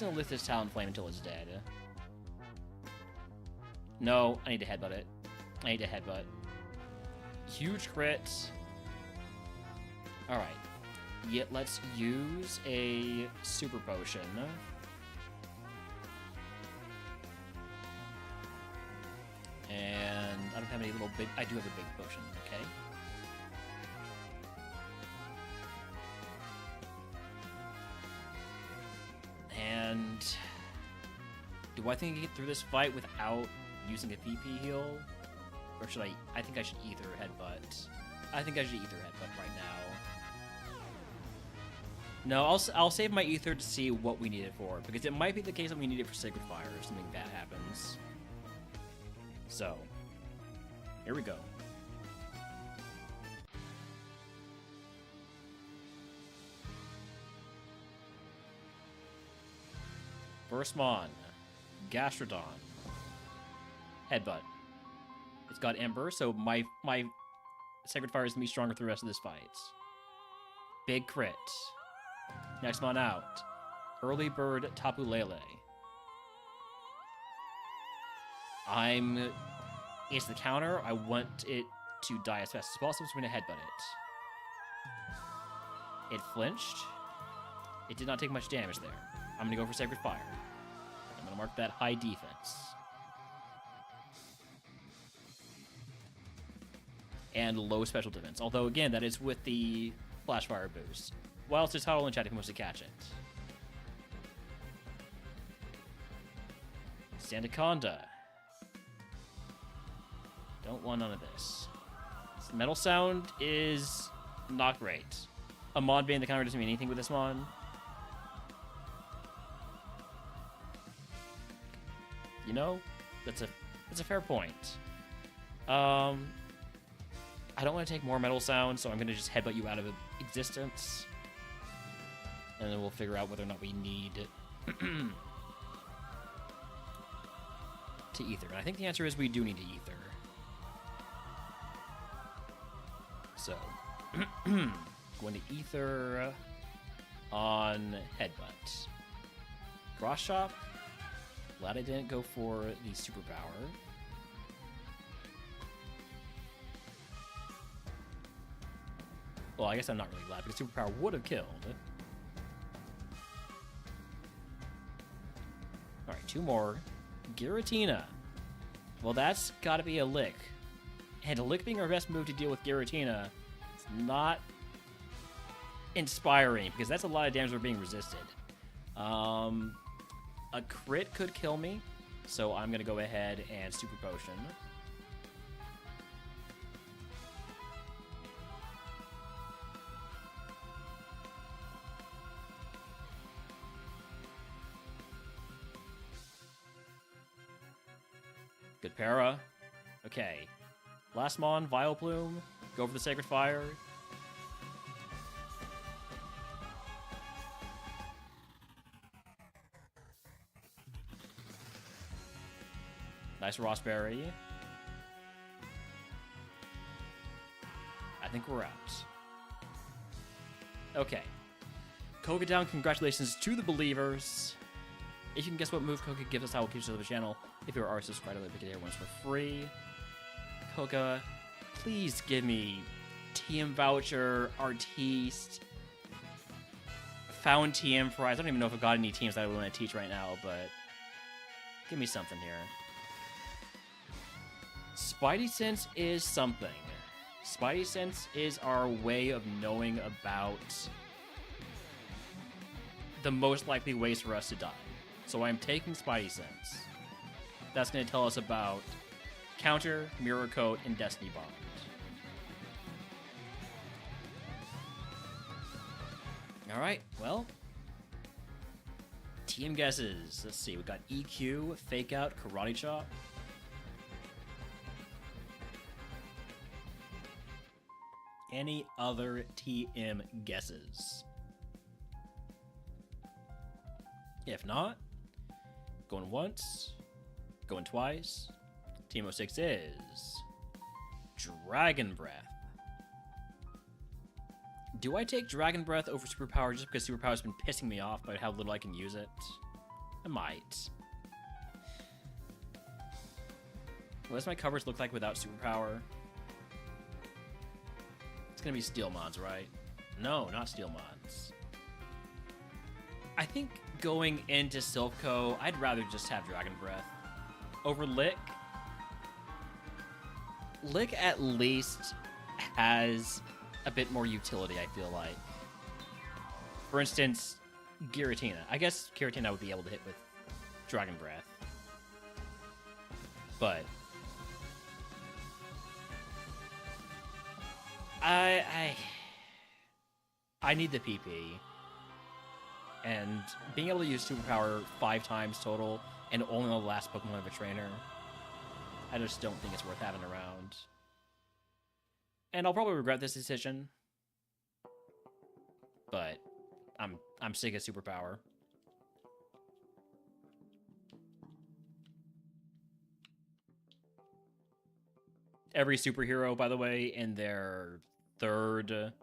gonna lift this Talonflame until it's dead. No, I need to headbutt it. I need to headbutt. Huge crit. Alright. Yet let's use a super potion. And I don't have any little big... I do have a big potion, okay. And... do I think I can get through this fight without using a VP heal? Or should I... I think I should Ether Headbutt. I think I should Ether Headbutt right now. No, I'll save my Ether to see what we need it for. Because it might be the case that we need it for Sacred Fire if something bad happens. So, here we go. First Mon, Gastrodon, Headbutt. It's got Ember, so my Sacred Fire is going to be stronger through the rest of this fight. Big crit. Next Mon out. Early Bird Tapu Lele. It's the counter. I want it to die as fast as possible, so I'm going to headbutt it. It flinched. It did not take much damage there. I'm going to go for Sacred Fire. I'm going to mark that high defense. And low special defense. Although, again, that is with the Flash Fire boost. Whilst it's Huddle and Chat, I can mostly catch it. Sandaconda. Don't want none of this. Metal Sound is not great. A Mon being the counter doesn't mean anything with this Mon. You know, that's a fair point. I don't want to take more Metal Sound, so I'm going to just headbutt you out of existence. And then we'll figure out whether or not we need to Ether. And I think the answer is we do need to Ether. So, going to Ether on Headbutt. Cross Chop. Glad I didn't go for the superpower. Well, I guess I'm not really glad because superpower would have killed. Alright, two more. Giratina. Well, that's gotta be a lick. And a lick being our best move to deal with Giratina is not inspiring, because that's a lot of damage we're being resisted. A crit could kill me, so I'm gonna go ahead and Super Potion. Good para. Okay. Last Mon, Vileplume. Go for the Sacred Fire. Nice Rossberry. I think we're out. Okay. Koga down, congratulations to the believers. If you can guess what move Koga gives us, I will keep you to the channel. If you are already subscribed, we can get ones for free. Koga, please give me TM voucher, Artiste, found TM prize. I don't even know if I've got any teams that I want to teach right now, but give me something here. Spidey Sense is something. Spidey Sense is our way of knowing about the most likely ways for us to die. So I'm taking Spidey Sense. That's going to tell us about Counter, Mirror Coat, and Destiny Bond. Alright, well. Team guesses. Let's see, we got EQ, Fake Out, Karate Chop. Any other TM guesses? If not, going once, going twice. Team 06 is Dragon Breath. Do I take Dragon Breath over Superpower just because Superpower's been pissing me off by how little I can use it? I might. What does my coverage look like without Superpower? It's gonna be Steel Mons, right? No, not Steel Mons. I think going into Silph.Co, I'd rather just have Dragon Breath over Lick. Lick at least has a bit more utility, I feel like. For instance, Giratina. I guess Giratina I would be able to hit with Dragon Breath. But I need the PP. And being able to use Superpower 5 times total and only on the last Pokemon of a trainer, I just don't think it's worth having around. And I'll probably regret this decision, but I'm sick of Superpower. Every superhero, by the way, in their third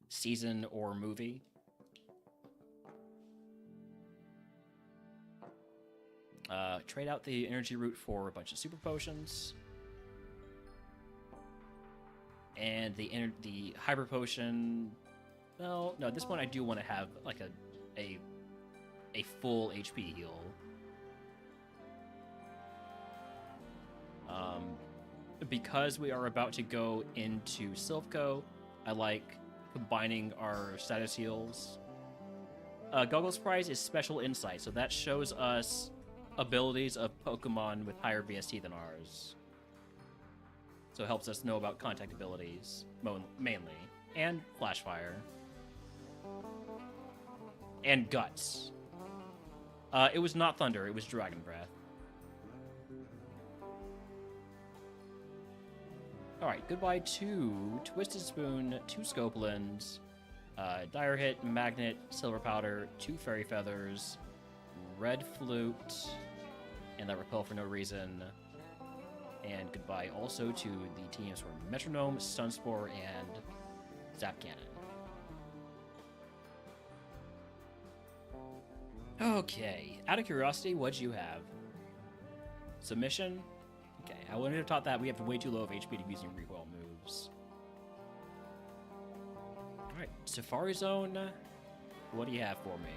season or movie, trade out the energy root for a bunch of super potions. And the hyper potion. Well, no, at this point I do want to have like a full HP heal. Because we are about to go into Silph.Co, I like combining our status heals. Goggles prize is special insight, so that shows us abilities of Pokemon with higher VST than ours. So it helps us know about contact abilities, mainly. And Flash Fire. And Guts. It was not Thunder, it was Dragon Breath. Alright, goodbye to Twisted Spoon, 2 Scopelins, Dire Hit, Magnet, Silver Powder, 2 Fairy Feathers, Red Flute, and that Repel for no reason. And goodbye also to the teams for Metronome, Sunspore, and Zap Cannon. Okay, out of curiosity, what'd you have? Submission? Okay, I wouldn't have taught that. We have way too low of HP to be using recoil moves. Alright, Safari Zone, what do you have for me?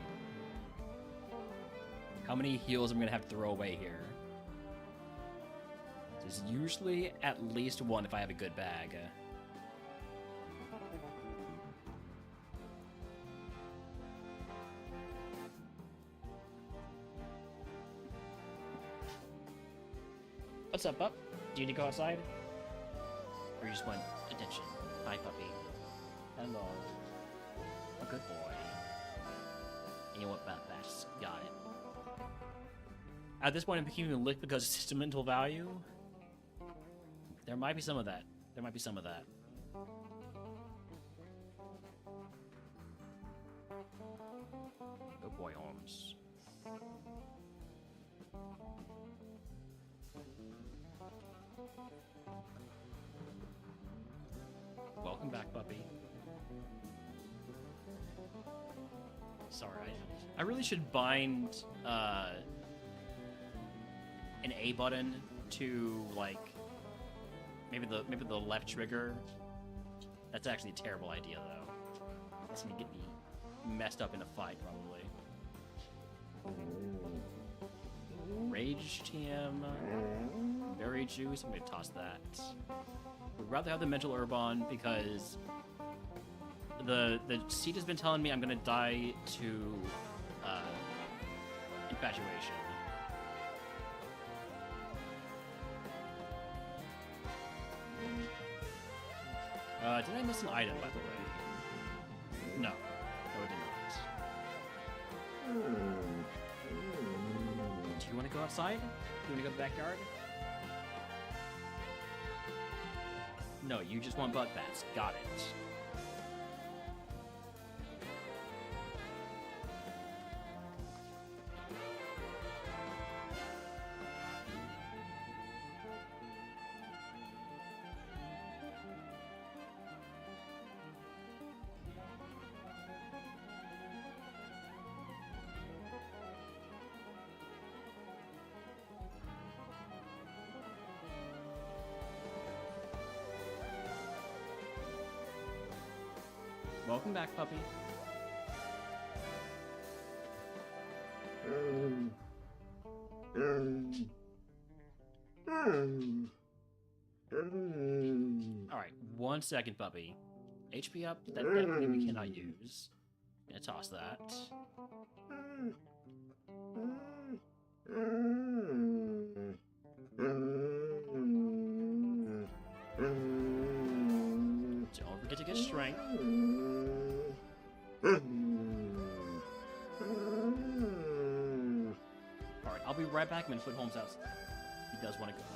How many heals I'm gonna have to throw away here? There's usually at least one if I have a good bag. What's up, pup? Do you need to go outside? Or you just want attention? Hi, puppy. Hello. A good boy. And you want that? Got it. At this point, I'm keeping him licked because it's sentimental value. There might be some of that. There might be some of that. Good boy, Holmes. Welcome back, puppy. Sorry, I really should bind an A button to like maybe the left trigger. That's actually a terrible idea though. That's gonna get me messed up in a fight probably. Rage TM, berry juice. I'm gonna toss that. Would rather have the mental herb on because the seed has been telling me I'm gonna die to infatuation. Did I miss an item, by the way? No. No, I did not. Do you want to go outside? Do you want to go to the backyard? No, you just want bug bats. Got it. Welcome back, puppy. Alright, 1 second, puppy. HP up, that definitely we cannot use. Gonna toss that. Don't forget to get strength. Alright, I'll be right back when Foot Holmes out. He does want to go out.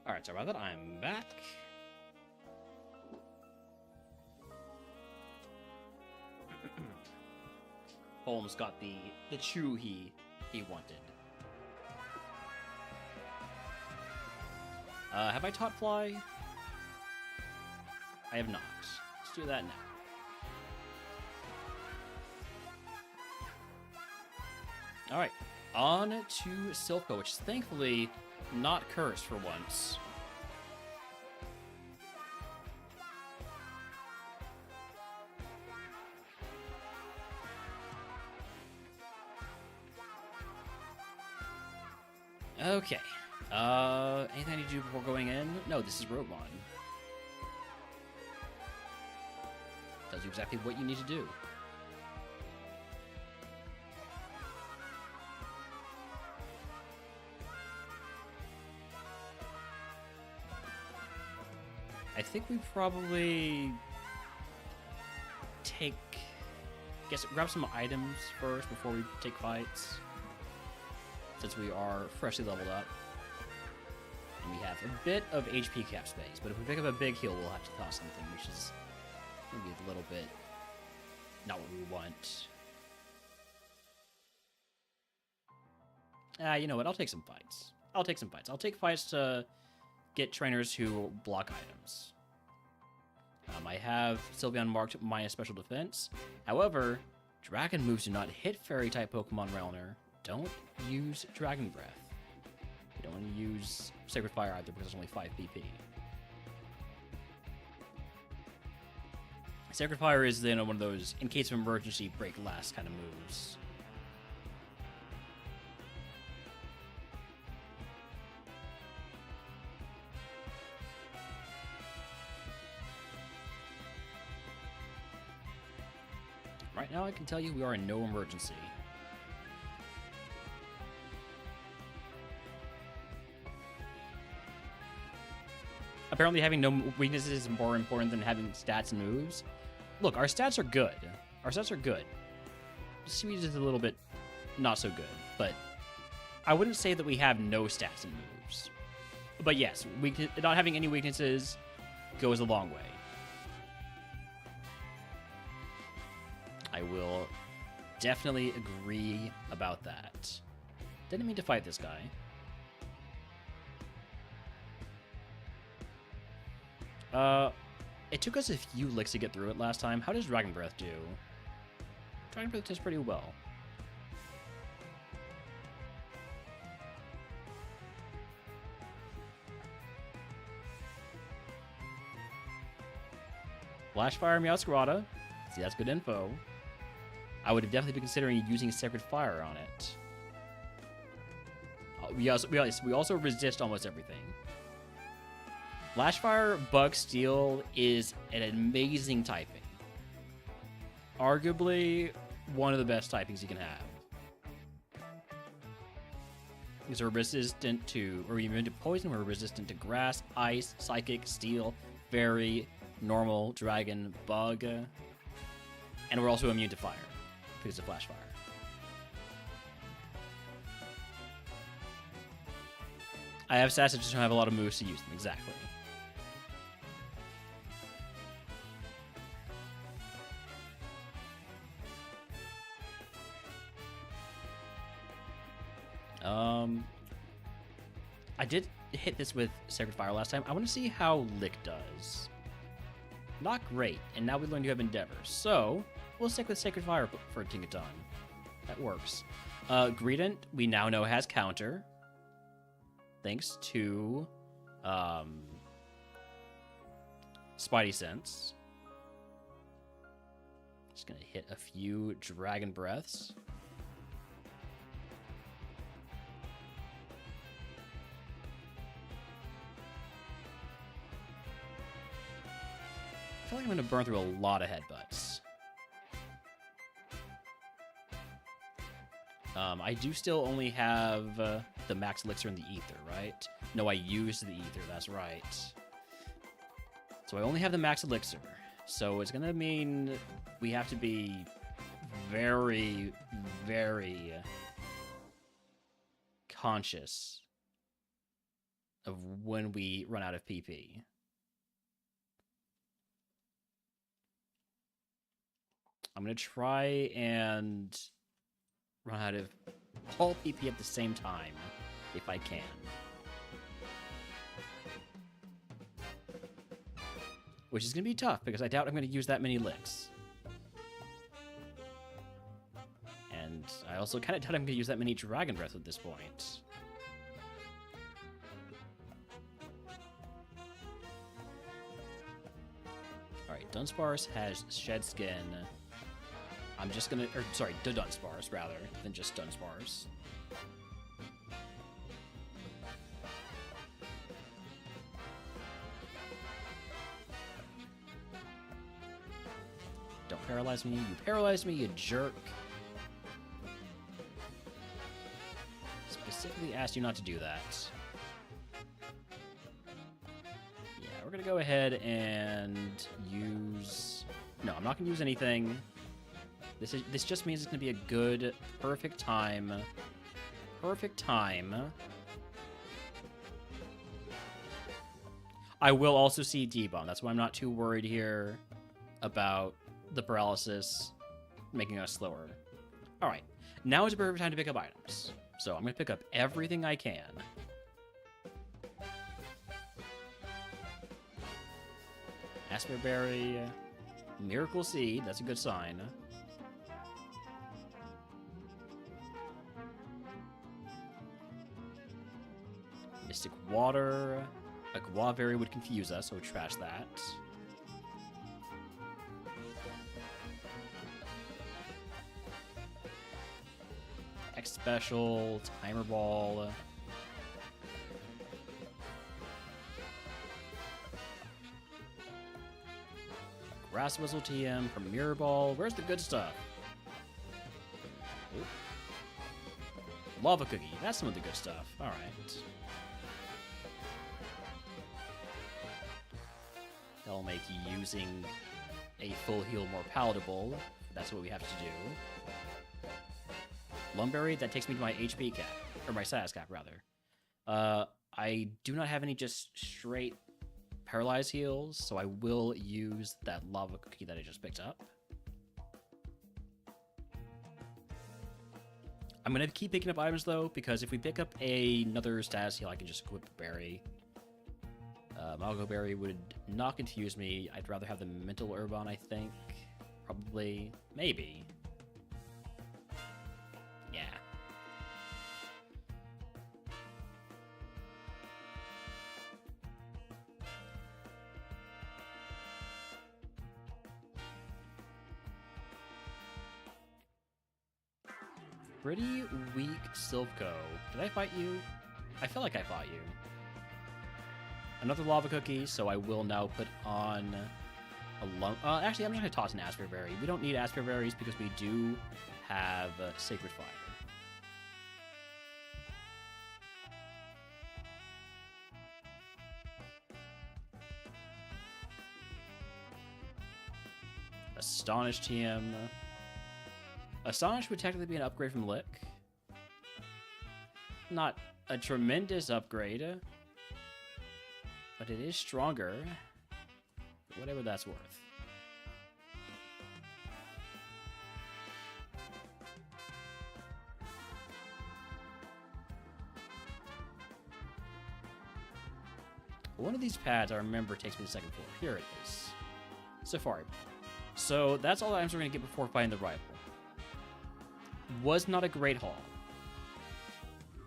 Alright, sorry about that. I'm back. Holmes got the chew he wanted. Have I taught fly? I have not. Let's do that now. Alright, on to Silpho, which is thankfully not cursed for once. Okay. Anything I need to do before going in? No, this is RogueMon. Tells you exactly what you need to do. I think we probably grab some items first before we take fights, since we are freshly leveled up. And we have a bit of HP cap space, but if we pick up a big heal, we'll have to toss something, which is maybe a little bit not what we want. You know what? I'll take some fights. I'll take fights to get trainers who block items. I have Sylveon marked minus special defense. However, dragon moves do not hit fairy-type Pokemon Realner. Don't use Dragon Breath. You don't want to use Sacred Fire either because it's only 5 PP. Sacred Fire is then one of those, in case of emergency, break last kind of moves. Right now, I can tell you we are in no emergency. Apparently having no weaknesses is more important than having stats and moves. Look, our stats are good. Speed is a little bit not so good, but I wouldn't say that we have no stats and moves. But yes, not having any weaknesses goes a long way. I will definitely agree about that. Didn't mean to fight this guy. It took us a few licks to get through it last time. How does Dragon Breath do? Dragon Breath does pretty well. Flash Fire Meowscarada. See, that's good info. I would have definitely been considering using Sacred Fire on it. We also resist almost everything. Flash Fire Bug Steel is an amazing typing. Arguably one of the best typings you can have. Because we're resistant to, or immune to poison, we're resistant to grass, ice, psychic, steel, fairy, normal, dragon, bug. And we're also immune to fire because of Flash Fire. I have stats that just don't have a lot of moves to use them, exactly. I did hit this with Sacred Fire last time. I want to see how Lick does. Not great, and now we learned you have Endeavor. So, we'll stick with Sacred Fire for Tinkaton. That works. Greedent, we now know has counter. Thanks to Spidey Sense. Just gonna hit a few Dragon Breaths. I feel like I'm going to burn through a lot of headbutts. I do still only have the max elixir in the ether, right? No, I used the ether, that's right. So I only have the max elixir. So it's going to mean we have to be very, very conscious of when we run out of PP. I'm going to try and run out of all PP at the same time, if I can. Which is going to be tough, because I doubt I'm going to use that many licks. And I also kind of doubt I'm going to use that many Dragon Breath at this point. Alright, Dunsparce has Shed Skin. I'm just gonna, or sorry, Dunsparce rather, than just Dunsparce. Don't paralyze me, you paralyzed me, you jerk. Specifically asked you not to do that. Yeah, we're gonna go ahead and use... No, I'm not gonna use anything. This just means it's gonna be a good, perfect time. Perfect time. I will also see D-Bomb. That's why I'm not too worried here about the paralysis making us slower. Alright, now is a perfect time to pick up items. So I'm gonna pick up everything I can. Asperberry, Miracle Seed, that's a good sign. Mystic Water. A Guaviary would confuse us, so we'll trash that. X Special, Timer Ball. Grass Whistle TM, Premier Ball. Where's the good stuff? Oop. Lava Cookie. That's some of the good stuff. Alright. That'll make using a full heal more palatable. That's what we have to do. Lumberry, that takes me to my HP cap. Or my status cap, rather. I do not have any just straight paralyzed heals, so I will use that lava cookie that I just picked up. I'm going to keep picking up items, though, because if we pick up another status heal, I can just equip a berry. Malgo Berry would not confuse me. I'd rather have the Mental Herb on, I think. Probably. Maybe. Yeah. Pretty weak Silpco. Did I fight you? I feel like I fought you. Another lava cookie, so I will now put on a actually, I'm not going to toss an Asperberry. We don't need Asperberries because we do have Sacred Fire. Astonish TM. Astonish would technically be an upgrade from Lick. Not a tremendous upgrade, but it is stronger. Whatever that's worth. One of these pads, I remember, takes me to the second floor. Here it is. Safari. So that's all the items we're going to get before fighting the rival. Was not a great haul.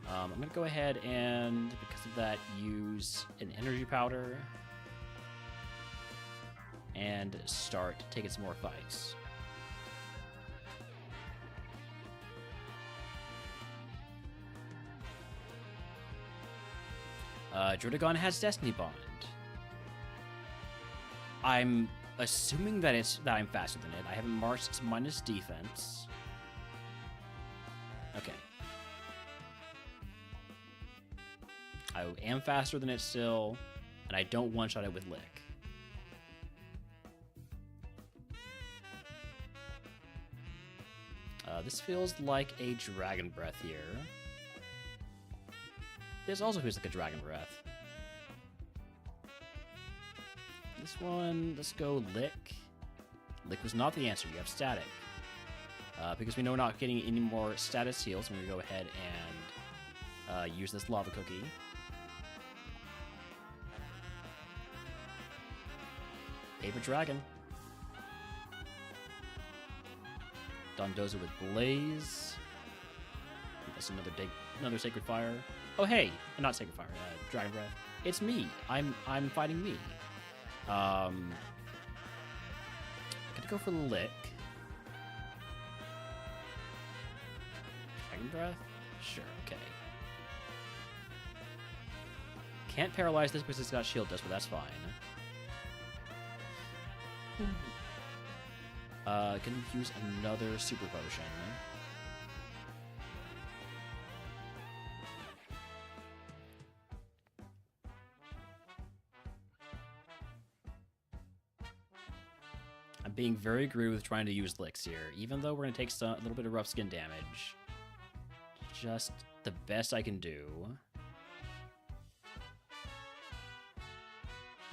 I'm going to go ahead and, because of that, use an energy powder and start taking some more fights. Druddigon has Destiny Bond. I'm assuming that I'm faster than it. I haven't marked its minus defense. Okay. I am faster than it still, and I don't one-shot it with Lick. This feels like a Dragon Breath here. This also feels like a Dragon Breath. Next one, let's go Lick. Lick was not the answer. You have Static. Because we know we're not getting any more status heals, I'm going to go ahead and use this Lava Cookie. Paper Dragon. Dondoza with Blaze. That's another Sacred Fire. Oh hey, not Sacred Fire, Dragon Breath. It's me. I'm fighting me. Gonna go for Lick. Dragon Breath? Sure, okay. Can't paralyze this because it's got Shield Dust, but that's fine. Gonna use another Super Potion. I'm being very greedy with trying to use Licks here, even though we're gonna take a little bit of rough skin damage. Just the best I can do.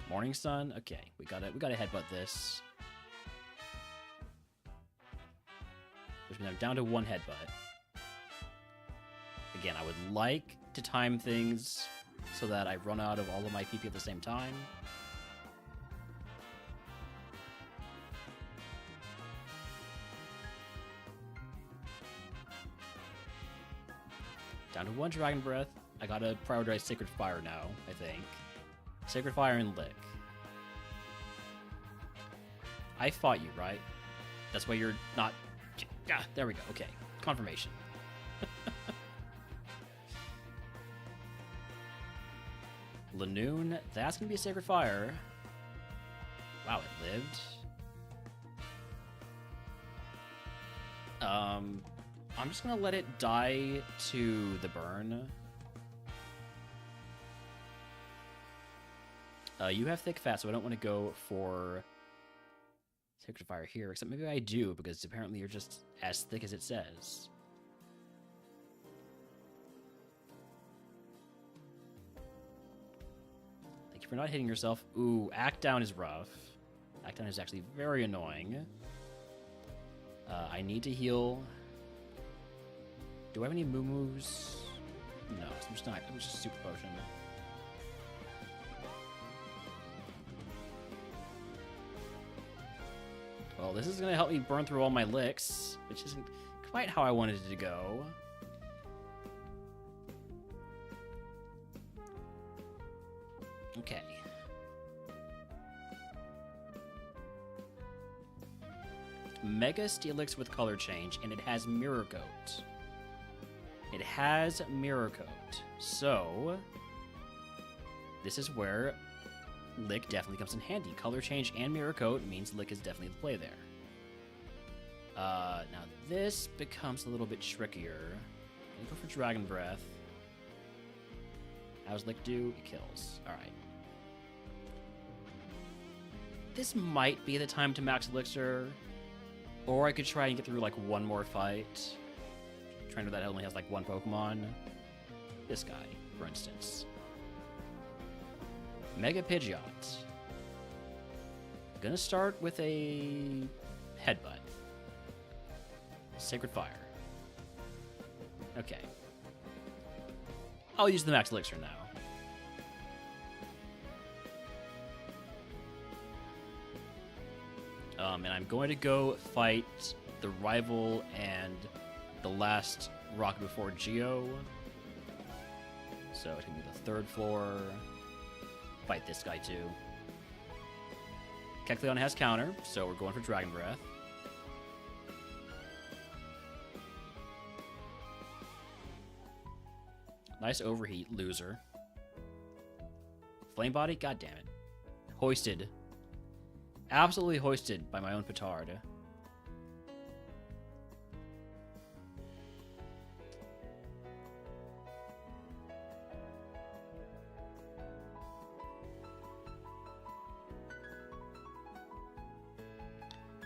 Morning Sun? Okay, we gotta headbutt this. Which means I'm down to one headbutt. Again, I would like to time things so that I run out of all of my PP at the same time. Down to one Dragon Breath. I gotta prioritize Sacred Fire now, I think. Sacred Fire and Lick. I fought you, right? That's why you're not... Ah, there we go. Okay. Confirmation. Lanoon. That's going to be a Sacred Fire. Wow, it lived. I'm just going to let it die to the burn. You have Thick Fat, so I don't want to go for Sacred Fire here, except maybe I do, because apparently you're just as thick as it says. Thank you for not hitting yourself. Ooh, Act Down is rough. Act Down is actually very annoying. I need to heal. Do I have any moo-moos? No, I'm just not. I'm just Super Potion. Well, this is going to help me burn through all my licks, which isn't quite how I wanted it to go. Okay. Mega Steelix with color change, and it has Mirror Coat. It has Mirror Coat. So, this is where Lick definitely comes in handy. Color change and Mirror Coat means Lick is definitely the play there. Now this becomes a little bit trickier. Let me go for Dragon Breath. How's Lick do? It kills. Alright. This might be the time to max Elixir. Or I could try and get through like one more fight. Trainer that only has like one Pokemon. This guy, for instance. Mega Pidgeot. Gonna start with a Headbutt. Sacred Fire. Okay. I'll use the Max Elixir now. And I'm going to go fight the rival and the last rock before Geo. So it's gonna be the third floor. Fight this guy too. Kecleon has counter, so we're going for Dragon Breath. Nice overheat, loser. Flame Body? God damn it. Hoisted. Absolutely hoisted by my own petard.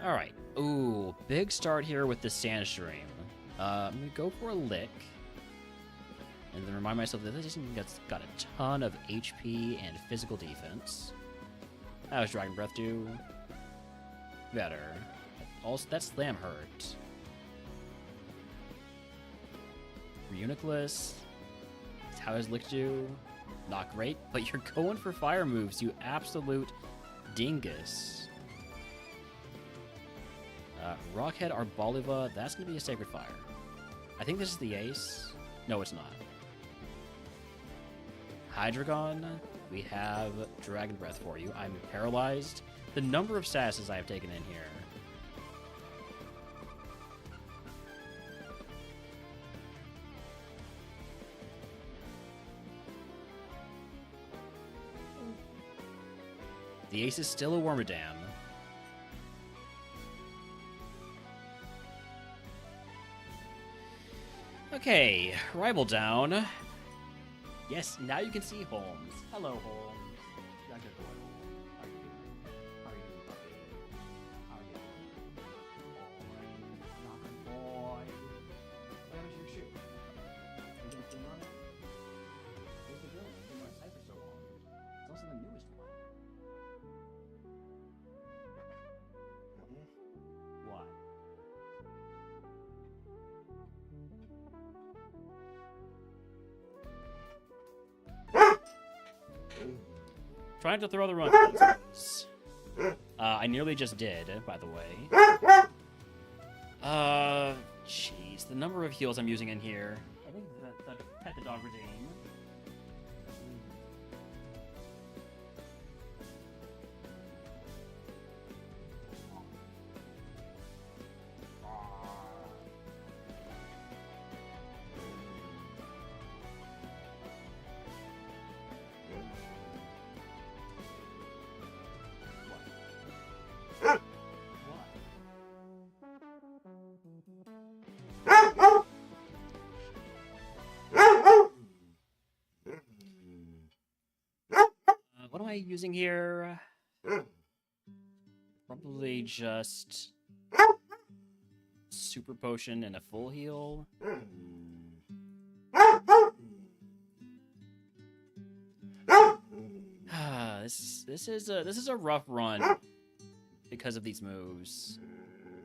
Alright. Ooh, big start here with the Sandstream. I'm going to go for a Lick. And then remind myself that this thing got a ton of HP and physical defense. How does Dragon Breath do? Better. Also, that slam hurt. Reuniclus. How does Lick do? Not great, but you're going for fire moves, you absolute dingus. Rockhead Arboliva, that's going to be a Sacred Fire. I think this is the ace. No, it's not. Hydreigon, we have Dragon Breath for you. I'm paralyzed. The number of sasses I have taken in here. The ace is still a Wormadam. Okay, rival down. Yes, now you can see Holmes. Hello, Holmes. Dr. Doyle. How are you doing? How are you doing, puppy? How are you doing? Dr. Boy. Where is your shoe? You gonna clean on it? Where's the girl? It's been on site for so long. It's also the newest one. What? Trying to throw the run. I nearly just did, by the way. Jeez, the number of heals I'm using in here. I think the pet the dog regime. What am I using here? Probably just super potion and a full heal. This is a rough run because of these moves.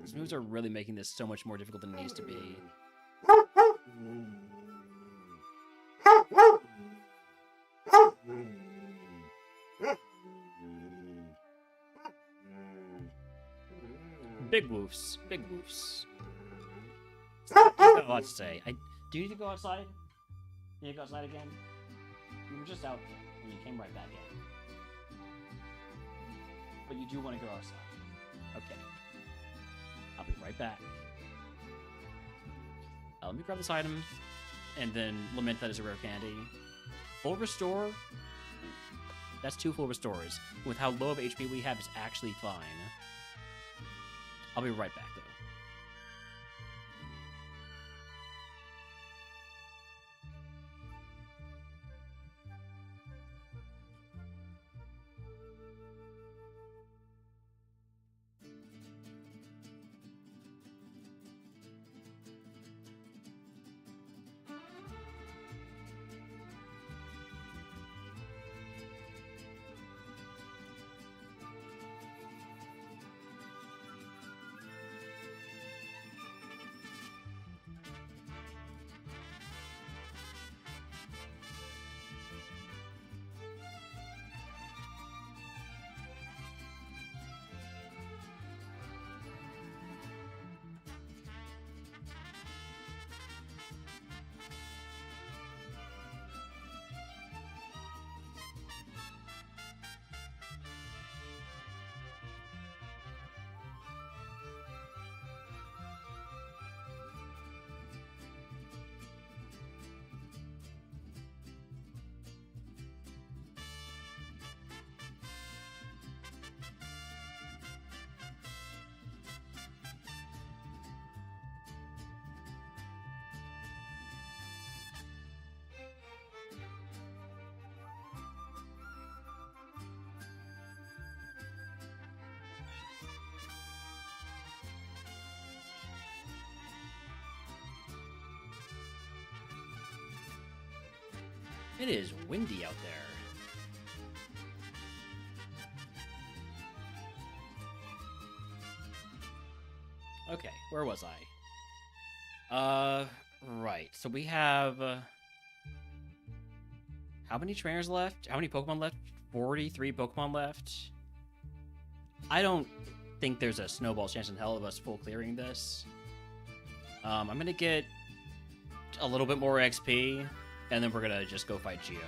These moves are really making this so much more difficult than it needs to be. Big woofs. Big woofs. I've got a lot to say. Do you need to go outside? You need to go outside again? You were just out there, and you came right back in. But you do want to go outside. Okay. I'll be right back. Let me grab this item, and then lament that is a rare candy. Full restore? That's 2 full restores. With how low of HP we have, it's actually fine. I'll be right back, though. It is windy out there. Okay, where was I? Right. So we have... how many trainers left? How many Pokemon left? 43 Pokemon left? I don't think there's a snowball chance in hell of us full clearing this. I'm gonna get a little bit more XP, and then we're gonna just go fight Geo.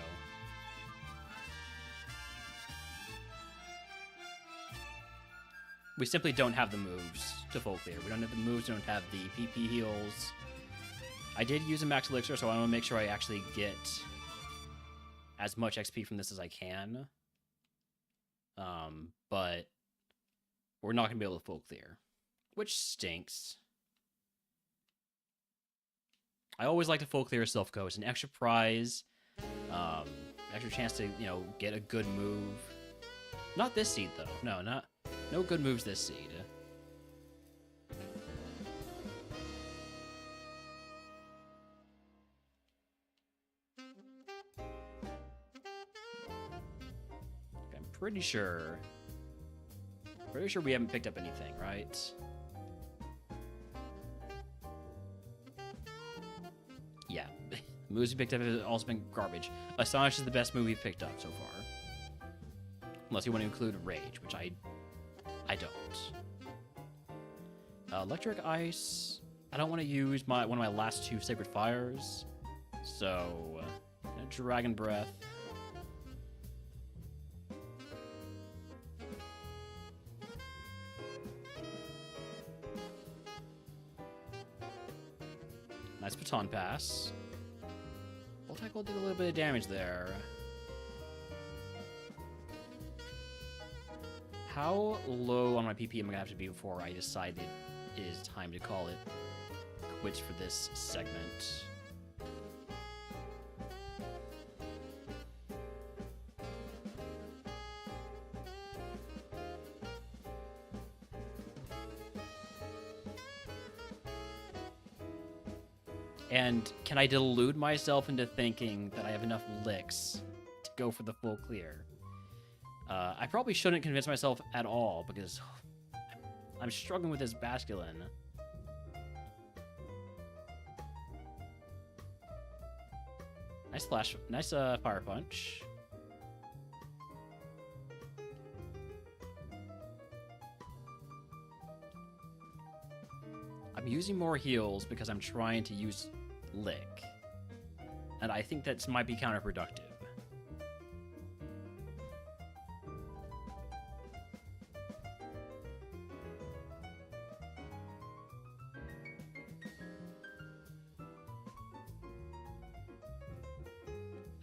We simply don't have the moves to full clear. We don't have the moves, we don't have the PP heals. I did use a max elixir, so I want to make sure I actually get as much XP from this as I can. But we're not going to be able to full clear, which stinks. I always like to full clear Silph Co. It's an extra prize, extra chance to, you know, get a good move. Not this seed, though. No good moves this seed. I'm pretty sure we haven't picked up anything, right? Yeah. Moves we picked up have also been garbage. Astonish is the best move we've picked up so far. Unless you want to include Rage, which I don't. Electric Ice. I don't want to use one of my last two Sacred Fires. So, Dragon Breath. Nice Baton Pass. Volt Tackle did a little bit of damage there. How low on my PP am I gonna have to be before I decide it is time to call it quits for this segment? And can I delude myself into thinking that I have enough licks to go for the full clear? I probably shouldn't convince myself at all, because I'm struggling with this Basculin. Nice Fire Punch. I'm using more heals because I'm trying to use Lick. And I think that might be counterproductive.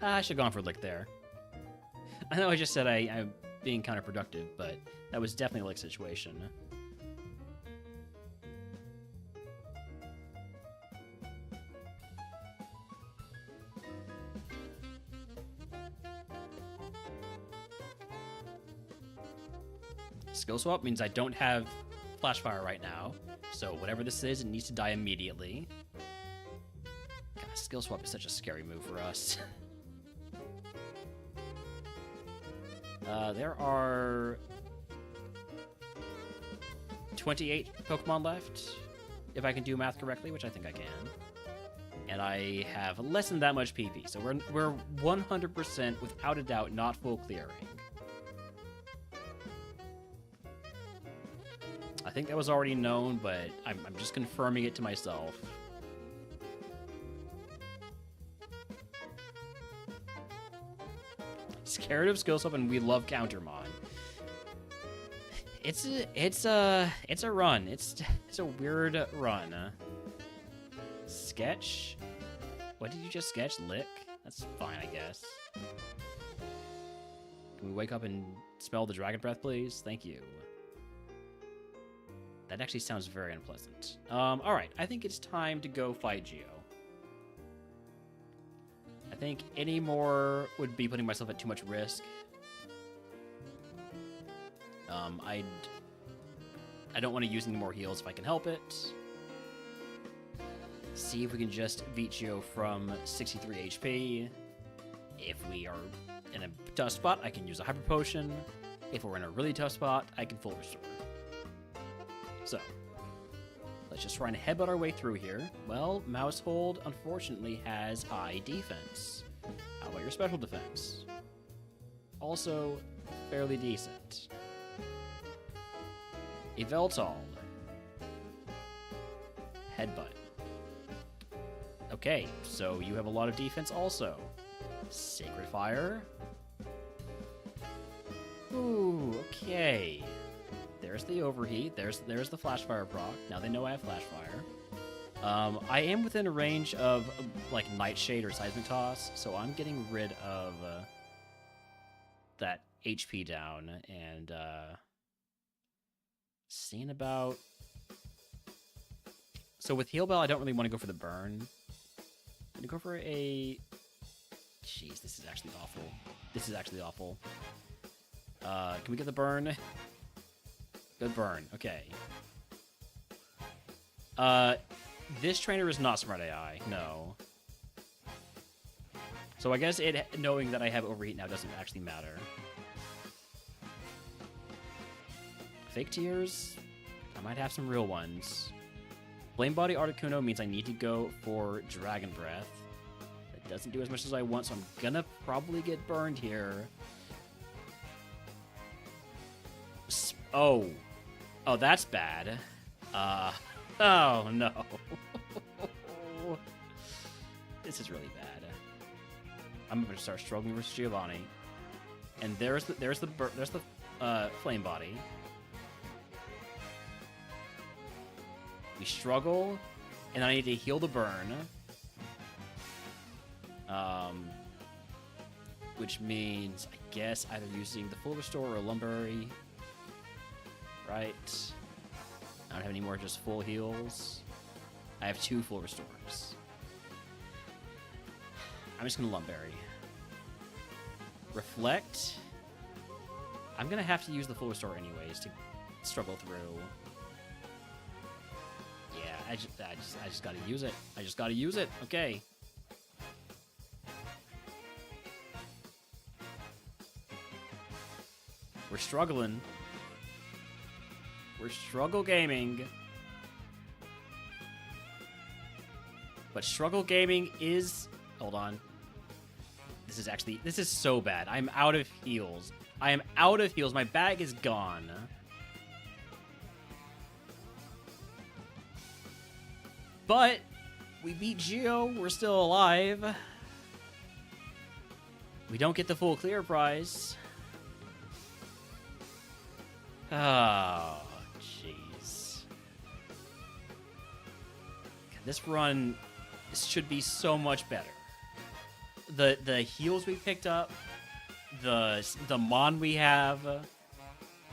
I should have gone for Lick there. I know I just said I'm being counterproductive, but that was definitely a Lick situation. Skill swap means I don't have Flash Fire right now, so whatever this is, it needs to die immediately. God, skill swap is such a scary move for us. There are 28 Pokemon left, if I can do math correctly, which I think I can. And I have less than that much PP, so we're 100% without a doubt not full clearing. I think that was already known, but I'm just confirming it to myself. Scared of skill swap, and we love Countermon. It's a run. It's a weird run. Sketch? What did you just sketch? Lick? That's fine, I guess. Can we wake up and smell the dragon breath, please? Thank you. That actually sounds very unpleasant. Alright, I think it's time to go fight Geo. I think any more would be putting myself at too much risk. I don't want to use any more heals if I can help it. See if we can just beat Geo from 63 HP. If we are in a tough spot, I can use a Hyper Potion. If we're in a really tough spot, I can Full Restore. So, Let's just try and headbutt our way through here. Well, Mousehold, unfortunately, has high defense. How about your special defense? Also, fairly decent. Yveltal. Headbutt. Okay, so you have a lot of defense also. Sacred Fire. Ooh, okay. There's the overheat. There's the flash fire proc. Now they know I have flash fire. I am within a range of like Nightshade or Seismic Toss, so I'm getting rid of that HP down and seeing about. So with Heal Bell, I don't really want to go for the burn. I'm gonna go for a. Jeez, this is actually awful. This is actually awful. Can we get the burn? Good burn. Okay. This trainer is not Smart AI. No. So I guess knowing that I have Overheat now doesn't actually matter. Fake Tears? I might have some real ones. Flame Body Articuno means I need to go for Dragon Breath. It doesn't do as much as I want, so I'm gonna probably get burned here. Oh, that's bad. Oh no. This is really bad. I'm gonna start struggling with Giovanni. And there's the Flame Body. We struggle, and I need to heal the burn. Which means, I guess, either using the Full Restore or Lumberry. Right. I don't have any more just full heals. I have 2 full restores. I'm just going to Lumberry. Reflect. I'm going to have to use the full restore anyways to struggle through. Yeah, I just got to use it. I just got to use it. Okay. We're struggling. We're struggle gaming. But struggle gaming is... Hold on. This is so bad. I'm out of heals. I am out of heals. My bag is gone. But we beat Geo. We're still alive. We don't get the full clear prize. Oh, jeez. This run should be so much better. The heals we picked up, the Mon we have,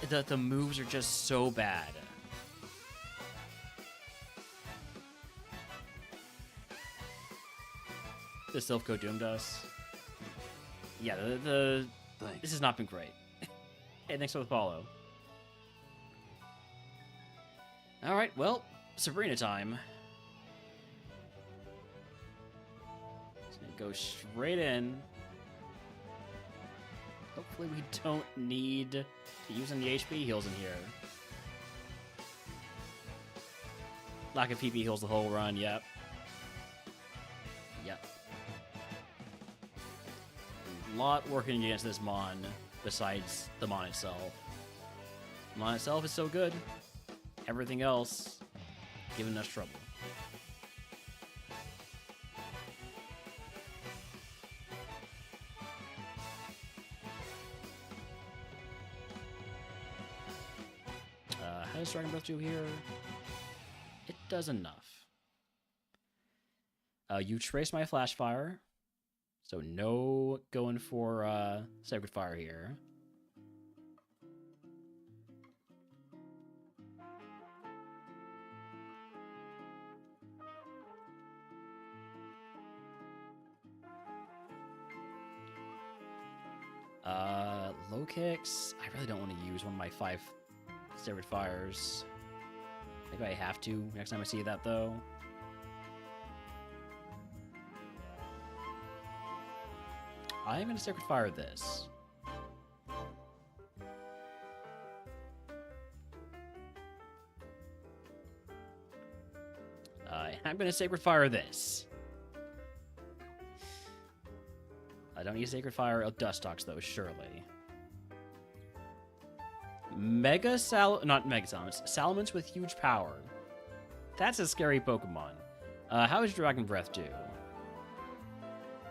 the moves are just so bad. The Silphco doomed us. Yeah, this has not been great. Hey, thanks for the follow. Alright, well, Sabrina time. Just gonna go straight in. Hopefully we don't need to use any HP heals in here. Lack of PP heals the whole run, yep. Yep. A lot working against this Mon, besides the Mon itself. The Mon itself is so good. Everything else giving us trouble. How does Dragon Breath do here? It does enough. You trace my Flash Fire, so no going for Sacred Fire here. Low kicks. I really don't want to use one of my 5 Sacred Fires. Maybe I have to next time I see that, though. I'm going to Sacred Fire this. I'm gonna Sacred Fire this. I don't need Sacred Fire Dustox though, surely. Not Mega Salamence. Salamence with huge power. That's a scary Pokemon. How does Dragon Breath do?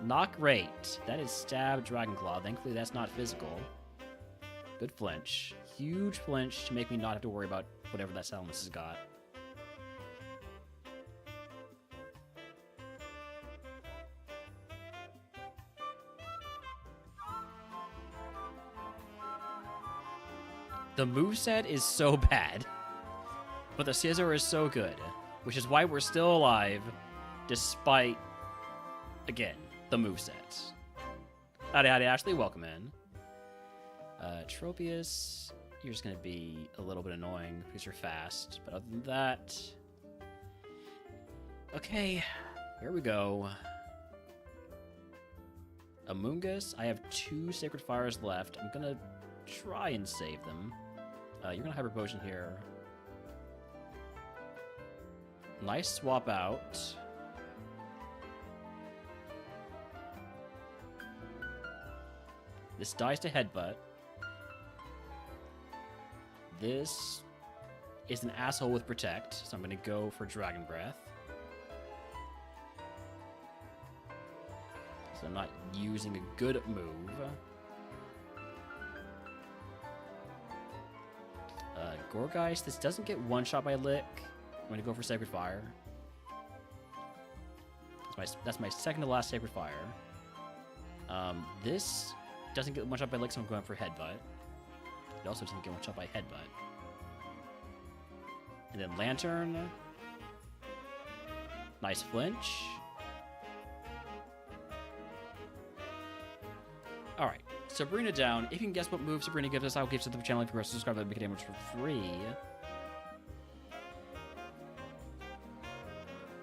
Not great. That is Stab, Dragon Claw. Thankfully, that's not physical. Good flinch. Huge flinch to make me not have to worry about whatever that Salamence has got. The moveset is so bad, but the Scizor is so good, which is why we're still alive, despite, again, the moveset. Howdy, Ashley. Welcome in. Tropius, you're just going to be a little bit annoying because you're fast, but other than that... Okay, here we go. Amoonguss, I have 2 Sacred Fires left. I'm going to try and save them. You're going to Hyper Potion here. Nice swap out. This dies to Headbutt. This is an asshole with Protect, so I'm going to go for Dragon Breath. So I'm not using a good move. Gorgeist, this doesn't get one-shot by Lick. I'm going to go for Sacred Fire. That's my second to last Sacred Fire. This doesn't get one-shot by Lick, so I'm going for Headbutt. It also doesn't get one-shot by Headbutt. And then Lantern. Nice flinch. Alright, Sabrina down. If you can guess what move Sabrina gives us, I'll give to the channel if you press subscribe to make damage for free.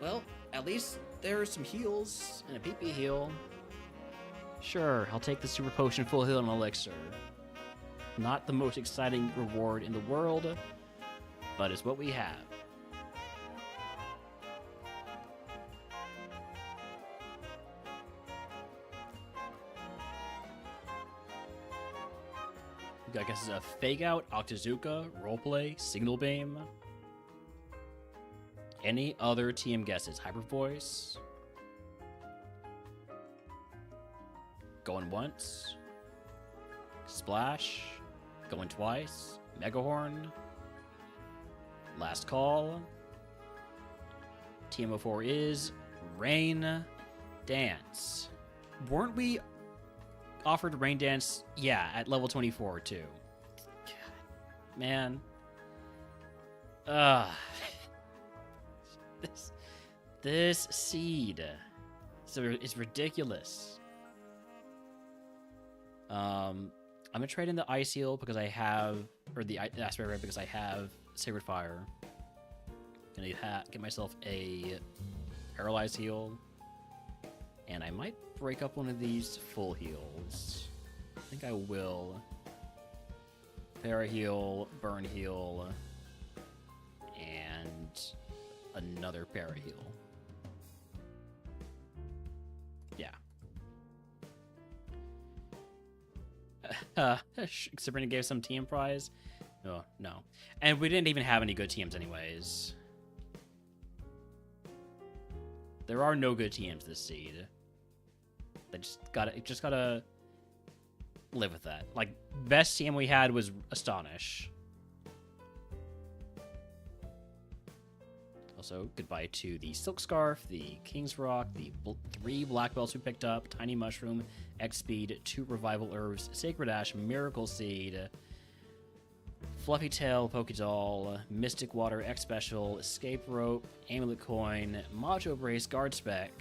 Well, at least there's some heals and a PP heal. Sure, I'll take the Super Potion, Full Heal, and Elixir. Not the most exciting reward in the world, but it's what we have. I guess it's a Fake Out, Octazooka, Roleplay, Signal Beam. Any other team guesses? Hyper Voice. Going once. Splash. Going twice. Megahorn. Last call. TM04 is Rain Dance. Weren't we offered Rain Dance? Yeah, at level 24 too. God, man. This seed is ridiculous. I'm gonna trade in the Ice Heal because I have, or the Aspirate Ray because I have Sacred Fire. Gonna get myself a Paralyzed Heal, and I might break up one of these full heals. I think I will. Para Heal, Burn Heal, and another Para Heal. Yeah. Sabrina gave some team prize. Oh, no. And we didn't even have any good teams anyways. There are no good teams this seed. They just gotta live with that. Like, best team we had was Astonish. Also, goodbye to the Silk Scarf, the King's Rock, the 3 Black Belts we picked up, Tiny Mushroom, X Speed, 2 Revival Herbs, Sacred Ash, Miracle Seed, Fluffy Tail, Pokédoll, Mystic Water, X Special, Escape Rope, Amulet Coin, Macho Brace, Guard Spec.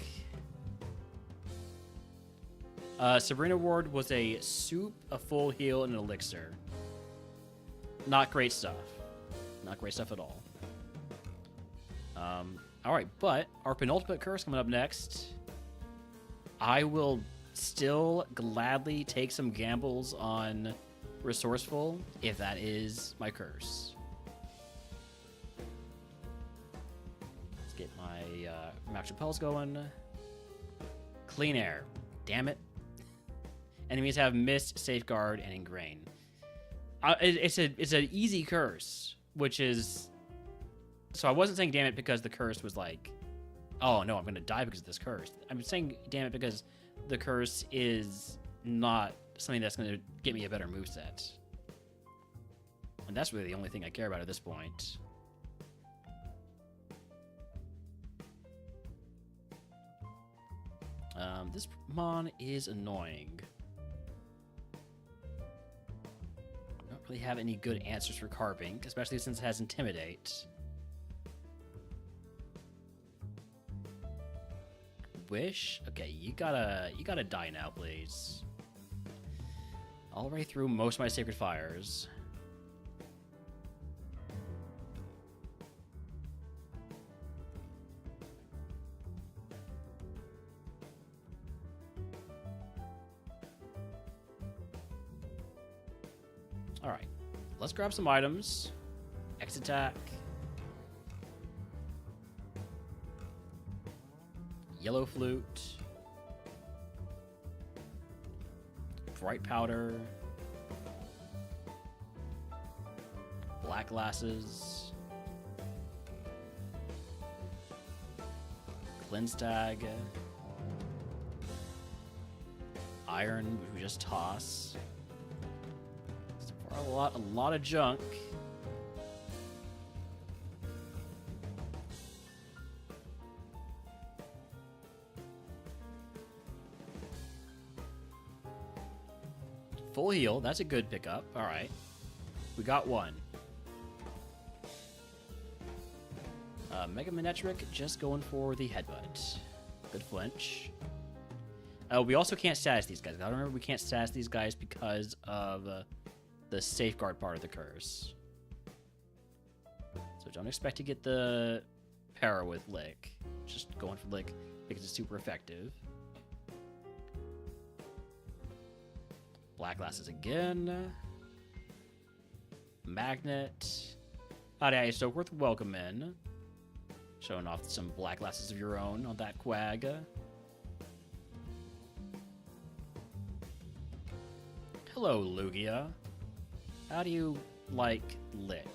Sabrina Ward was a soup, a full heal, and an elixir. Not great stuff. Not great stuff at all. Alright, but our penultimate curse coming up next. I will still gladly take some gambles on Resourceful if that is my curse. Let's get my Max Repel's going. Clean Air. Damn it. Enemies have Mist, Safeguard, and Ingrain. It's an easy curse, which is... So I wasn't saying damn it because the curse was like, oh no, I'm going to die because of this curse. I'm saying damn it because the curse is not something that's going to get me a better moveset. And that's really the only thing I care about at this point. This Mon is annoying. I don't really have any good answers for Carping, especially since it has Intimidate. Wish? Okay, you gotta die now, please. Already through most of my Sacred Fires. Alright, let's grab some items. X attack. Yellow Flute. Bright Powder. Black Glasses. Cleanse Tag. Iron, which we just toss. A lot of junk. Full heal, that's a good pickup. Alright. We got one. Mega Manetric just going for the headbutt. Good flinch. We also can't status these guys. I remember we can't status these guys because of the safeguard part of the curse. So don't expect to get the para with Lick. Just going for Lick because it's super effective. Black Glasses again. Magnet. Alright, so worth welcoming. Showing off some Black Glasses of your own on that Quag. Hello, Lugia. How do you like Lick?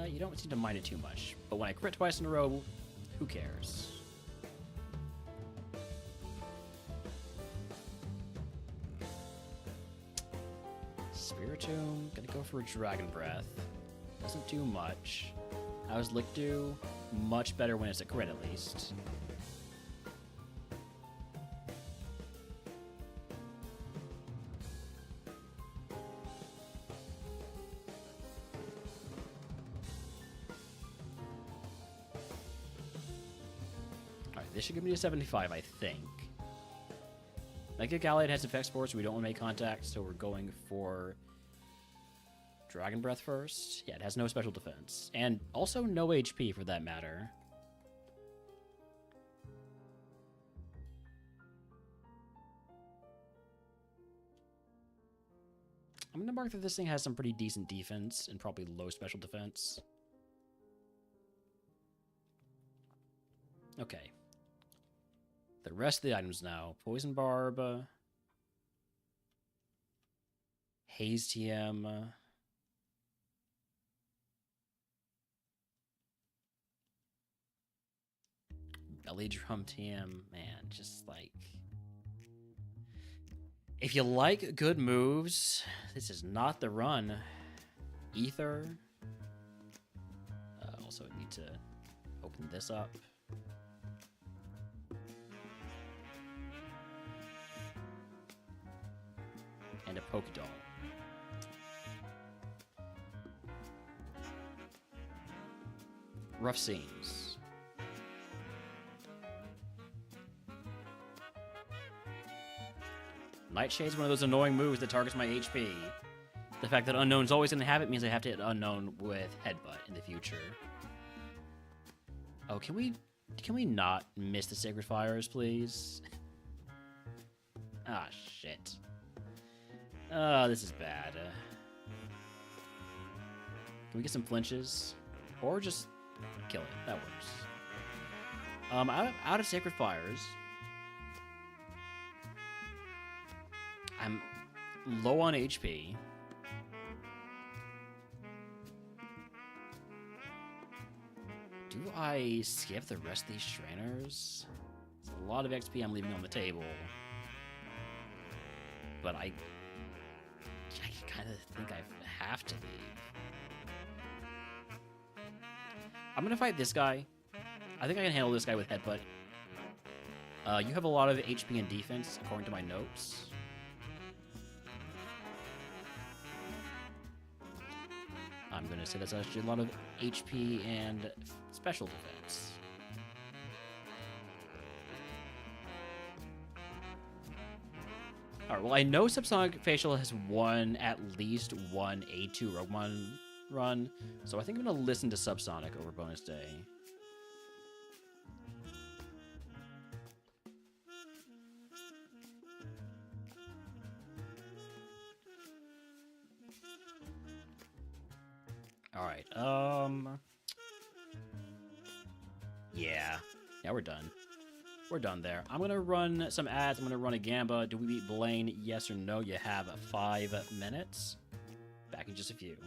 You don't seem to mind it too much, but when I crit twice in a row, who cares? Spiritomb, gonna go for a Dragon Breath. Doesn't do much. How does Lick do? Much better when it's a crit, at least. Alright, this should give me a 75, I think. Mega Gallade has effect sports, so we don't want to make contact, so we're going for Dragon Breath first. Yeah, it has no special defense. And also no HP for that matter. I'm going to mark that this thing has some pretty decent defense and probably low special defense. Okay. The rest of the items now. Poison Barb. Haze TM. Belly Drum TM. Man, just like... If you like good moves, this is not the run. Ether. Also need to open this up. And a Pokédoll. Rough Scenes. Nightshade's one of those annoying moves that targets my HP. The fact that Unknown's always going to have it means I have to hit Unknown with Headbutt in the future. Oh, can we not miss the Sacred Fires, please? Ah, shit. Oh, this is bad. Can we get some flinches? Or just kill it. That works. Out of Sacred Fires. I'm low on HP. Do I skip the rest of these trainers? It's a lot of XP I'm leaving on the table. But I kind of think I have to leave. I'm going to fight this guy. I think I can handle this guy with Headbutt. You have a lot of HP and defense, according to my notes. I'm going to say that's actually a lot of HP and special defense. Alright, well, I know Subsonic Facial has won at least one A2 RogueMon run, so I think I'm going to listen to Subsonic over Bonus Day. Alright, yeah, we're done. We're done there. I'm gonna run some ads. I'm gonna run a Gamba. Do we beat Blaine? Yes or no? You have 5 minutes. Back in just a few.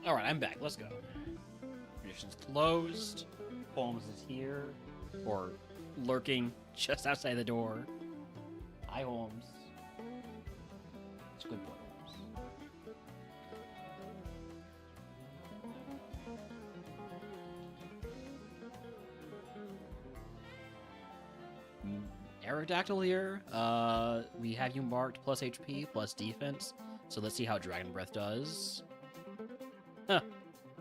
Alright, I'm back. Let's go. Mission's closed. Holmes is here. Or lurking just outside the door. Hi, Holmes. It's a good boy, Holmes. Aerodactyl here. We have you marked plus HP, plus defense. So let's see how Dragon Breath does. Huh.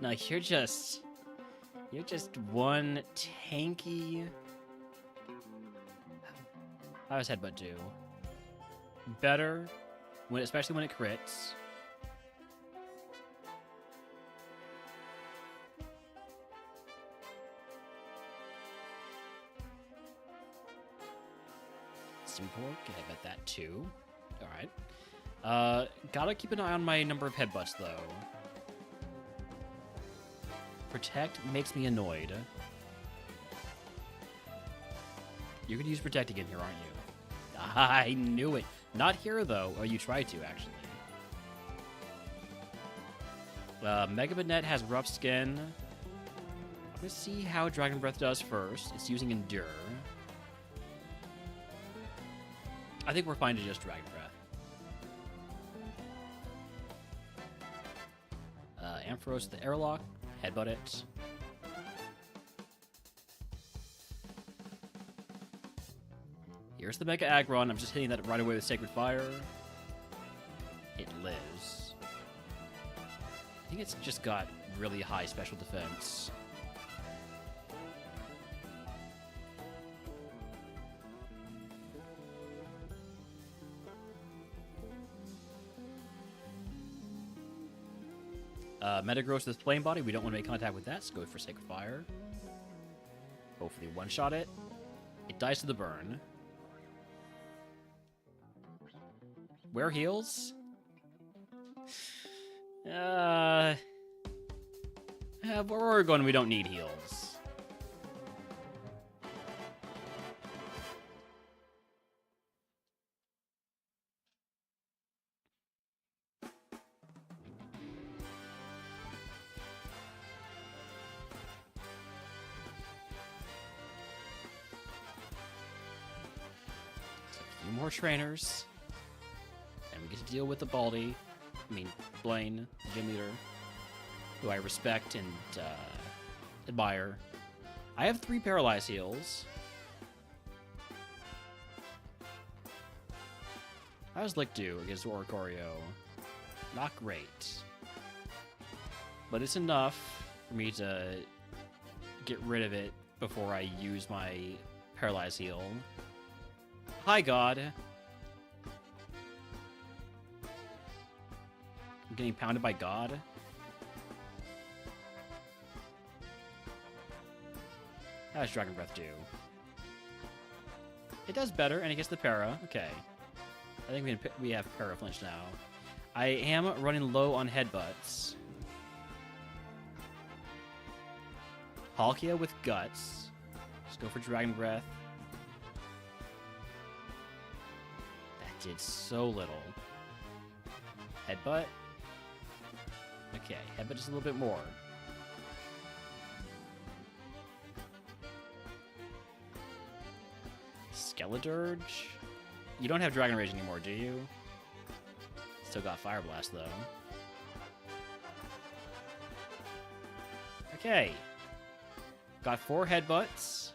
No, you're just one tanky. How does Headbutt do? Better, especially when it crits. Support, can I bet that too? Alright. Gotta keep an eye on my number of headbutts though. Protect makes me annoyed. You're gonna use Protect again here, aren't you? I knew it. Not here though. Oh, you tried to actually. Megabanet has rough skin. I'm gonna see how Dragon Breath does first. It's using Endure. I think we're fine to just Dragon Breath. Ampharos the airlock. Headbutt it. Here's the Mega Aggron. I'm just hitting that right away with Sacred Fire. It lives. I think it's just got really high special defense. Metagross with Flame Body. We don't want to make contact with that, so go for Sacred Fire. Hopefully one-shot it. It dies to the burn. Where heals? Where we're going, we don't need heals. More trainers, and we get to deal with the Baldy. Blaine, the gym leader, who I respect and admire. I have 3 paralyzed heals. How does Lick do against Oricorio? Not great, but it's enough for me to get rid of it before I use my paralyzed heal. Hi, God. I'm getting pounded by God. How does Dragon Breath do? It does better, and it gets the para. Okay. I think we have para flinch now. I am running low on headbutts. Palkia with guts. Just go for Dragon Breath. Did so little. Headbutt. Okay, headbutt just a little bit more. Skeledirge? You don't have Dragon Rage anymore, do you? Still got Fire Blast, though. Okay. Got 4 headbutts,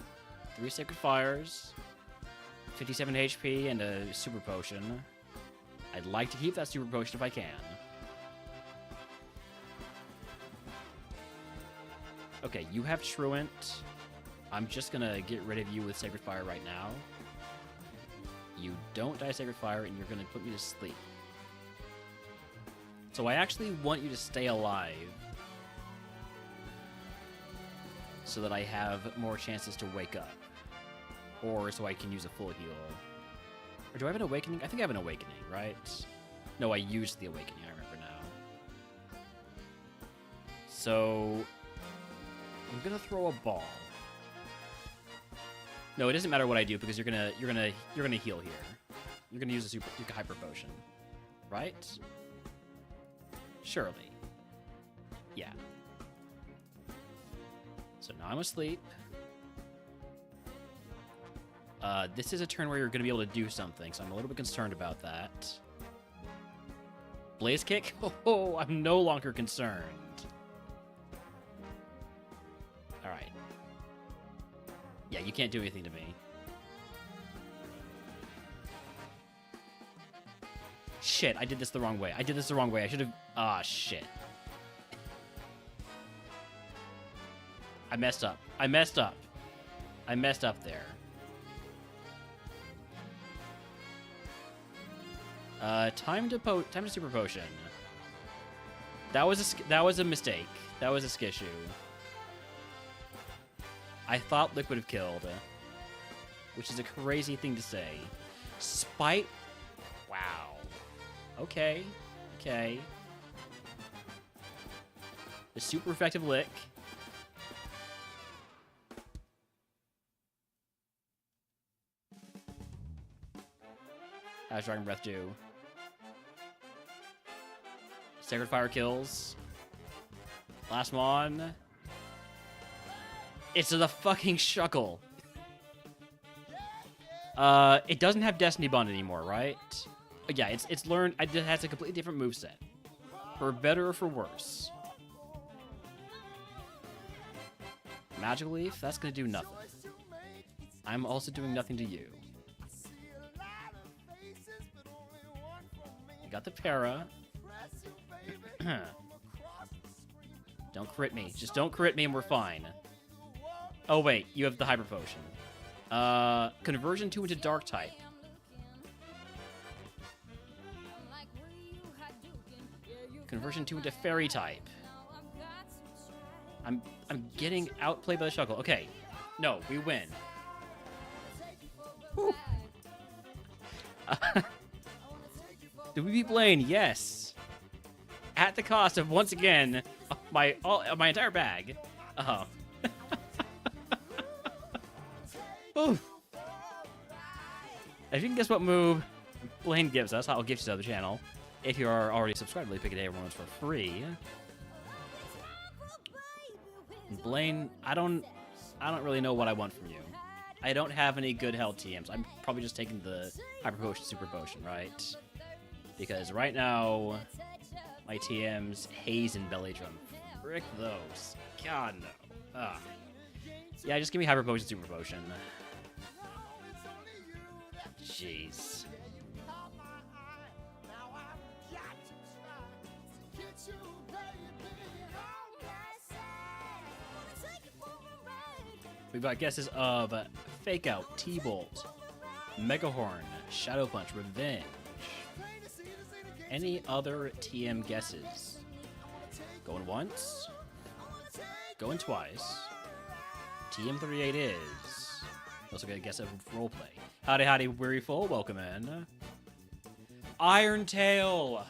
3 Sacred Fires, 57 HP, and a Super Potion. I'd like to keep that Super Potion if I can. Okay, you have Truant. I'm just gonna get rid of you with Sacred Fire right now. You don't die Sacred Fire, and you're gonna put me to sleep. So I actually want you to stay alive, so that I have more chances to wake up. Or so I can use a full heal. Or do I have an Awakening? I think I have an Awakening, right? No, I used the Awakening, I remember now. So I'm gonna throw a ball. No, it doesn't matter what I do because you're gonna heal here. You're gonna use a Hyper Potion. Right? Surely. Yeah. So now I'm asleep. This is a turn where you're going to be able to do something, so I'm a little bit concerned about that. Blaze kick? Oh, I'm no longer concerned. Alright. Yeah, you can't do anything to me. Shit, I did this the wrong way. I did this the wrong way. I should have... Ah, shit. I messed up. I messed up. I messed up there. Time to super potion. That was a mistake. That was a skishu. I thought Lick would have killed, which is a crazy thing to say. Spite. Wow. Okay. Okay. The super effective Lick. How's Dragon Breath do? Sacred Fire kills. Last Mon. It's the fucking Shuckle. It doesn't have Destiny Bond anymore, right? Yeah, it's learned. It has a completely different moveset. For better or for worse. Magical Leaf? That's gonna do nothing. I'm also doing nothing to you. You got the para. Don't crit me. Just don't crit me and we're fine. Oh, wait. You have the Hyper Potion. Conversion 2 into Dark type. Conversion 2 into Fairy type. I'm getting outplayed by the Shuckle. Okay. No, we win. Did we beat Blaine? Yes. At the cost of, once again, my entire bag. Oh. Oof. If you can guess what move Blaine gives us, I'll give you to the other channel. If you are already subscribed, pick a day everyone's for free. Blaine, I don't really know what I want from you. I don't have any good health TMs. I'm probably just taking the Hyper Potion, Super Potion, right? Because right now, my TMs, Haze and Belly Drum. Frick those. God, no. Ugh. Yeah, just give me Hyper Potion, Super Potion. Jeez. We've got guesses of Fake Out, T-Bolt, Mega Horn, Shadow Punch, Revenge. Any other TM guesses? Going once. Going twice. TM38 is. Also got a guess of roleplay. Howdy, howdy, weary full. Welcome in. Iron Tail.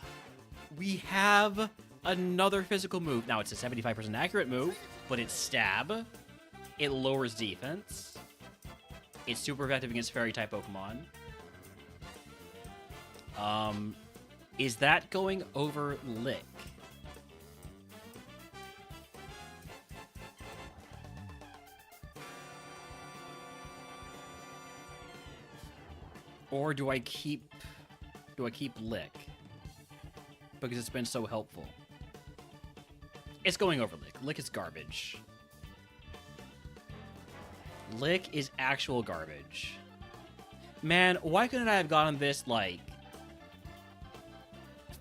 We have another physical move. Now, it's a 75% accurate move, but it's stab. It lowers defense. It's super effective against fairy-type Pokemon. Is that going over Lick? Or do I keep Lick? Because it's been so helpful. It's going over Lick. Lick is garbage. Lick is actual garbage. Man, why couldn't I have gotten this, like,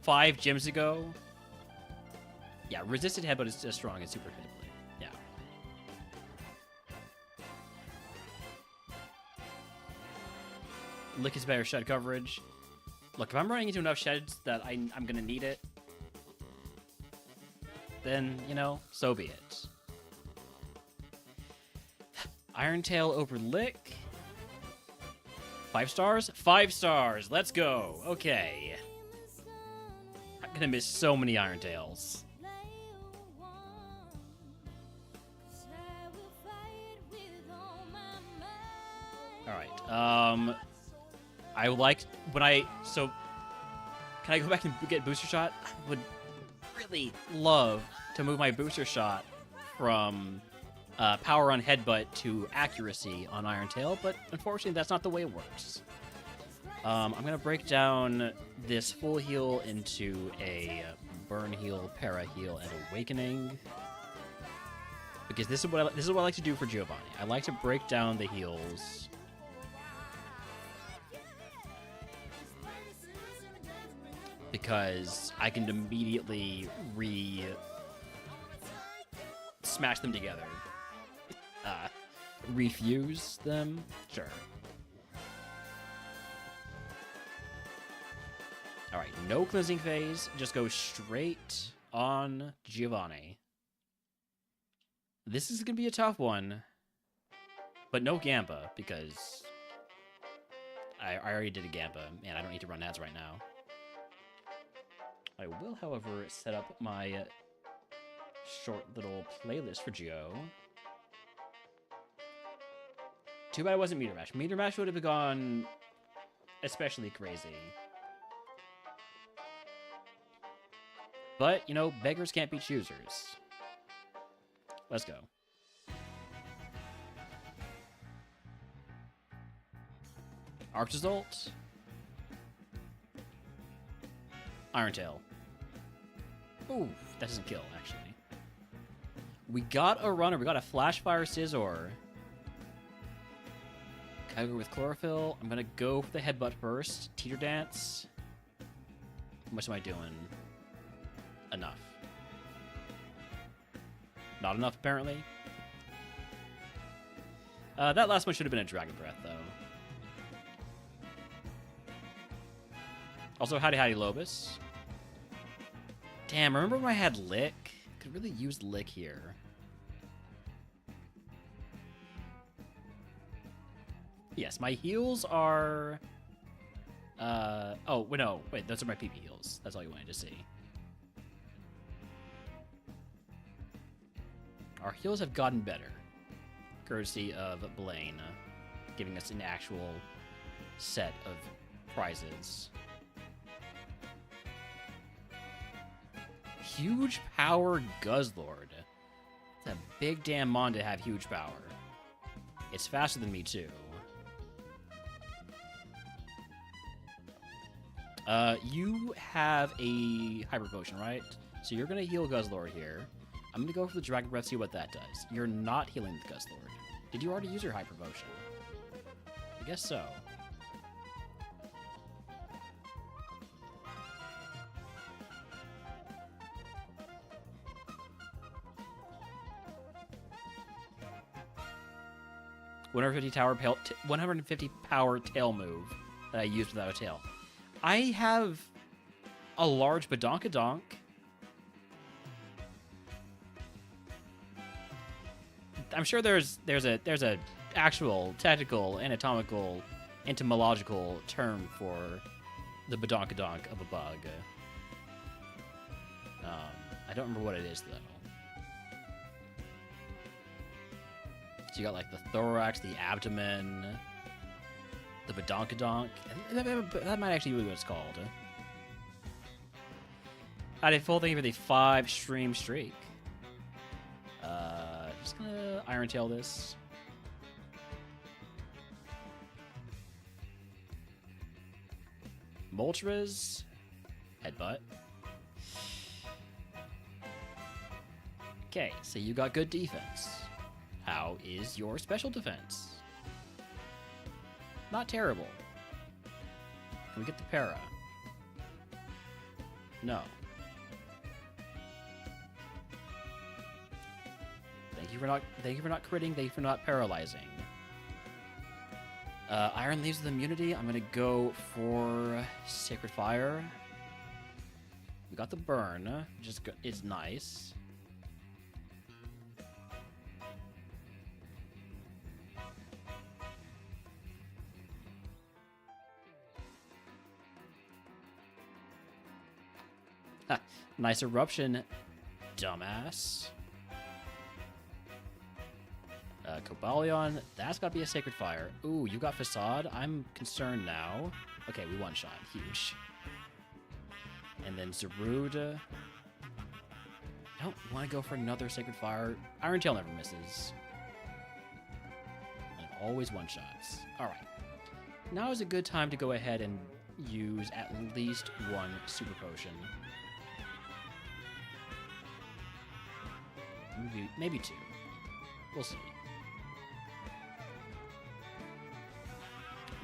5 gyms ago? Yeah, resisted headbutt is as strong as super headbutt. Yeah. Lick is better shed coverage. Look, if I'm running into enough sheds that I'm gonna need it, then, you know, so be it. Iron Tail over Lick. 5 stars? 5 stars. Let's go. Okay. I'm gonna miss so many Iron Tails. Alright. I would like... So, can I go back and get Booster Shot? I would really love to move my booster shot from power on Headbutt to accuracy on Iron Tail, but unfortunately that's not the way it works. I'm going to break down this full heal into a burn heal, para heal, and awakening. Because this is what I like to do for Giovanni. I like to break down the heals. Because I can immediately smash them together. Refuse them? Sure. Alright, no cleansing phase. Just go straight on Giovanni. This is going to be a tough one. But no Gamba, because I already did a Gamba. Man, I don't need to run ads right now. I will, however, set up my short little playlist for Geo. Too bad it wasn't Meter Mash. Meter Mash would have gone especially crazy. But, you know, beggars can't be choosers. Let's go. Arctozolt. Iron Tail. Ooh, that doesn't kill, actually. We got a runner. We got a Flashfire Scizor. Can I go with Chlorophyll? I'm going to go for the Headbutt first. Teeter Dance. How much am I doing? Enough. Not enough, apparently. That last one should have been a Dragon Breath, though. Also, Howdy Howdy Lobus. Damn, remember when I had Lick? Could really use Lick here. Yes, my heals are... oh, no. Wait, those are my PP heals. That's all you wanted to see. Our heals have gotten better. Courtesy of Blaine. Giving us an actual set of prizes. Huge power Guzzlord. It's a big damn mon to have huge power. It's faster than me, too. You have a Hyper Potion, right? So you're going to heal Guzzlord here. I'm going to go for the Dragon Breath, see what that does. You're not healing the Guzzlord. Did you already use your Hyper Potion? I guess so. $150 power tail move that I used without a tail. I have a large Badonkadonk. I'm sure there's a actual technical, anatomical, entomological term for the Badonkadonk of a bug. I don't remember what it is though. So you got like the thorax, the abdomen, the Badonkadonk. That might actually be what it's called. I did full thing for the 5-stream streak. Just gonna Iron Tail this. Moltres, Headbutt. Okay, so you got good defense. How is your special defense? Not terrible. Can we get the para? No. Thank you for not critting. Thank you for not paralyzing. Iron leaves with immunity. I'm gonna go for Sacred Fire. We got the burn, which is nice. Ha, nice eruption, dumbass. Cobalion, that's got to be a Sacred Fire. Ooh, you got Facade. I'm concerned now. Okay, we one-shot. Huge. And then Zarude. I don't want to go for another Sacred Fire. Iron Tail never misses. And always one-shots. Alright. Now is a good time to go ahead and use at least one Super Potion. Maybe two. We'll see.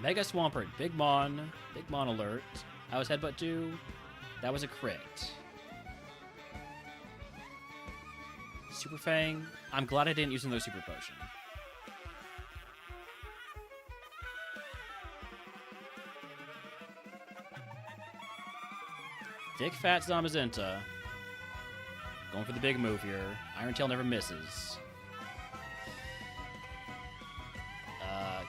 Mega Swampert. Big Mon. Big Mon alert. How was Headbutt 2? That was a crit. Super Fang. I'm glad I didn't use another Super Potion. Thick Fat Zamazenta. Going for the big move here. Iron Tail never misses.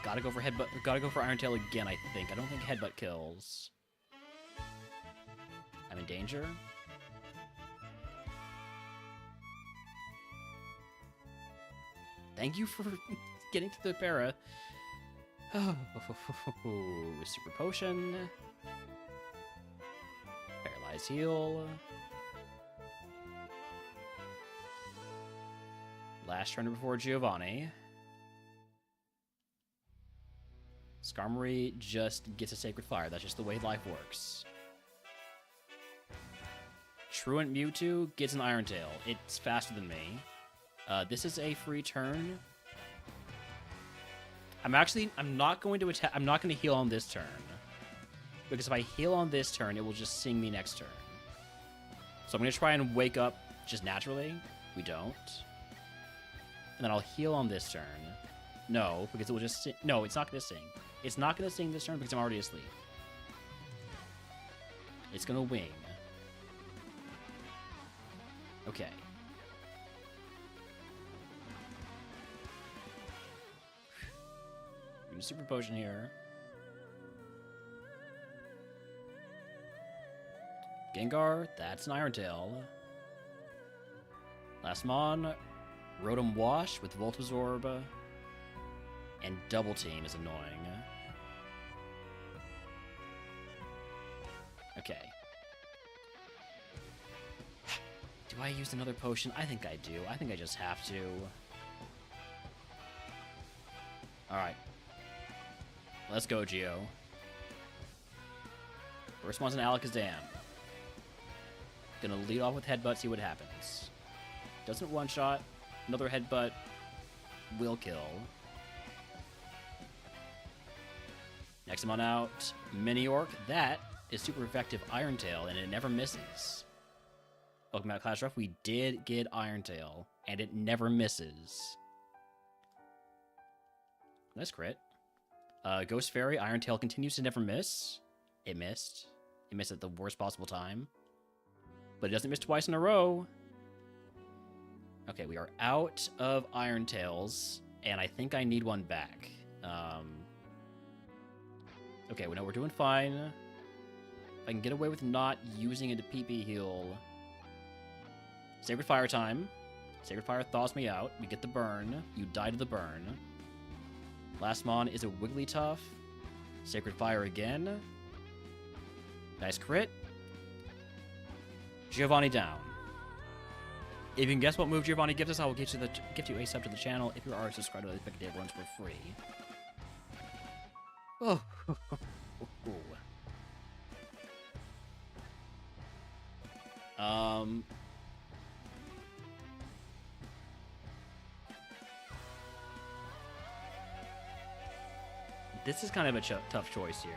Gotta go for Headbutt. Gotta go for Iron Tail again, I think. I don't think Headbutt kills. I'm in danger. Thank you for getting to the para. Oh, Super Potion. Paralyze Heal. Last turn before Giovanni. Skarmory just gets a Sacred Fire. That's just the way life works. Truant Mewtwo gets an Iron Tail. It's faster than me. This is a free turn. I'm not going to attack. I'm not going to heal on this turn. Because if I heal on this turn, it will just sing me next turn. So I'm going to try and wake up just naturally. We don't. And then I'll heal on this turn. No, because it will just sing. No, it's not going to sing. It's not going to sing this turn because I'm already asleep. It's going to wing. Okay. Use Super Potion here. Gengar, that's an Iron Tail. Last Mon, Rotom Wash with Volt Absorb. And Double Team is annoying. Okay. Do I use another potion? I think I do. I think I just have to. Alright. Let's go, Geo. First one's an Alakazam. Gonna lead off with Headbutt, see what happens. Doesn't one-shot. Another Headbutt will kill. Next one out, Mini-Orc. That is super effective Iron Tail, and it never misses. Welcome back, Clash Rough. We did get Iron Tail, and it never misses. Nice crit. Ghost Fairy, Iron Tail continues to never miss. It missed. It missed at the worst possible time. But it doesn't miss twice in a row. Okay, we are out of Iron Tails, and I think I need one back. Okay, we know we're doing fine. If I can get away with not using it to PP heal. Sacred Fire time. Sacred Fire thaws me out. We get the burn. You die to the burn. Last Mon is a Wigglytuff. Sacred Fire again. Nice crit. Giovanni down. If you can guess what move Giovanni gives us, I will gift you a sub to the channel. If you are already subscribed to the Epic Day runs for free. Oh. This is kind of a tough choice here.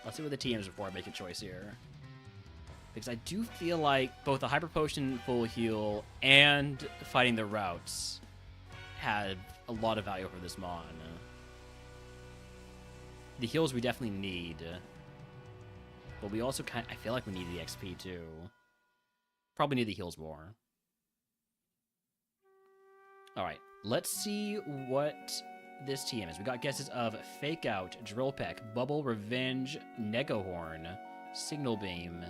Let's see what the team is before I make a choice here. Because I do feel like both the Hyper Potion full heal and fighting the routes have a lot of value over this Mon. The heals we definitely need. But we also I feel like we need the XP too. Probably need the heals more. Alright, let's see what this TM is. We got guesses of Fake Out, Drill Peck, Bubble, Revenge, Negahorn, Signal Beam,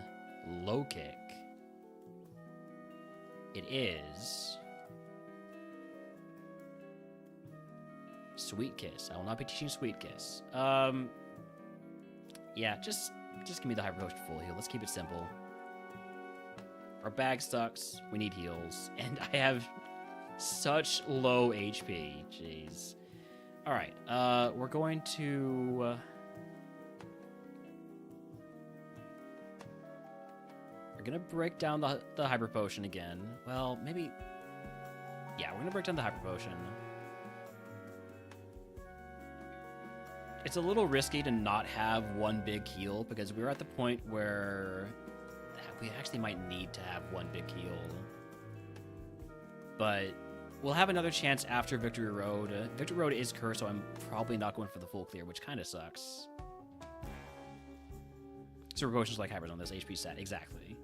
Low Kick. It is Sweet Kiss. I will not be teaching Sweet Kiss. Yeah, just give me the Hyper Potion full heal. Let's keep it simple. Our bag sucks. We need heals. And I have such low HP. Jeez. Alright, we're going to... we're gonna break down the Hyper Potion again. Well, maybe... yeah, we're gonna break down the Hyper Potion. It's a little risky to not have one big heal, because we're at the point where we actually might need to have one big heal. But we'll have another chance after Victory Road. Victory Road is cursed, so I'm probably not going for the full clear, which kind of sucks. Super Potions like Hypers on this HP set, exactly.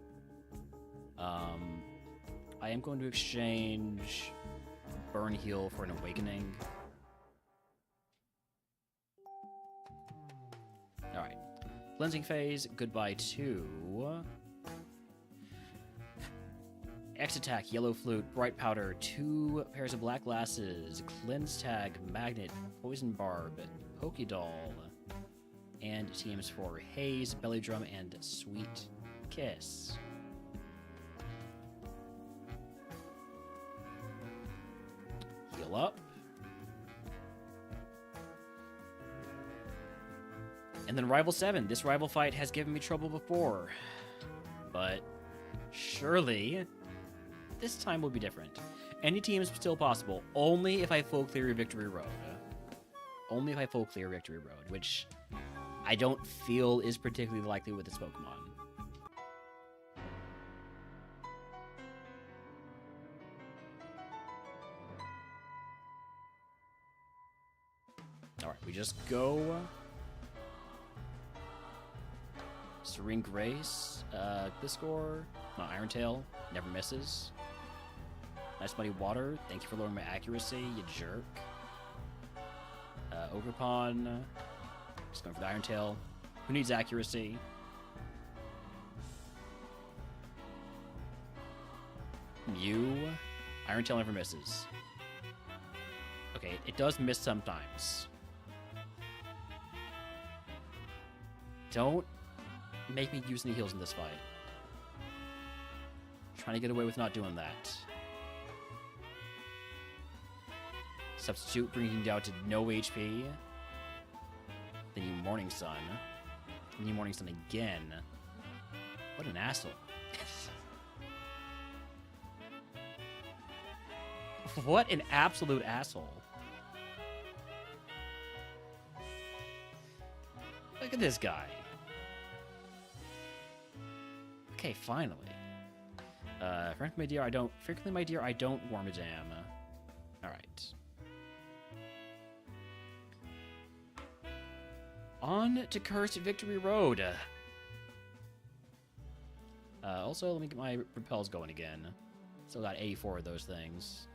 I am going to exchange Burn Heal for an Awakening. Alright. Cleansing Phase, goodbye to... X Attack, Yellow Flute, Bright Powder, 2 pairs of Black Glasses, Cleanse Tag, Magnet, Poison Barb, Pokédoll, and TMs for Haze, Belly Drum, and Sweet Kiss. Heal up. And then Rival 7. This rival fight has given me trouble before, but surely this time will be different. Any team is still possible, only if I full clear Victory Road. Only if I full clear Victory Road, which I don't feel is particularly likely with this Pokemon. Alright, we just go... Serene Grace, Biscore, no, Iron Tail, never misses. Nice Muddy Water, thank you for lowering my accuracy, you jerk. Ogerpon, just going for the Iron Tail. Who needs accuracy? Mew, Iron Tail never misses. Okay, it does miss sometimes. Don't make me use any heals in this fight. Trying to get away with not doing that. Substitute, bringing you down to no HP. Then you Morning Sun. Then you Morning Sun again. What an asshole. What an absolute asshole. Look at this guy. Okay, finally. Frankly, my dear, I don't Wormadam. Alright. On to Cursed Victory Road. Also, let me get my repels going again. Still got 84 of those things.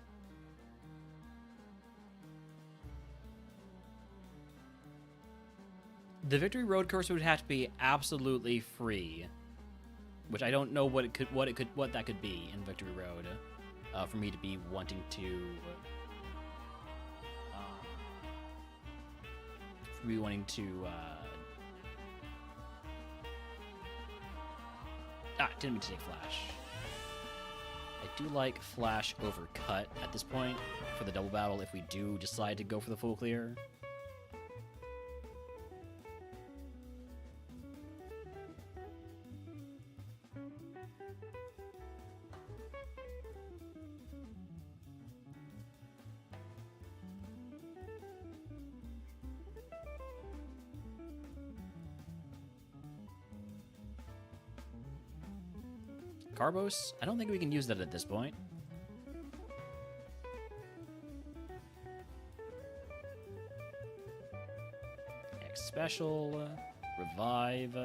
The Victory Road curse would have to be absolutely free, which I don't know what that could be in Victory Road, for me to be wanting to, didn't mean to take Flash. I do like Flash over Cut at this point for the double battle if we do decide to go for the full clear. Carbos? I don't think we can use that at this point. X Special, Revive,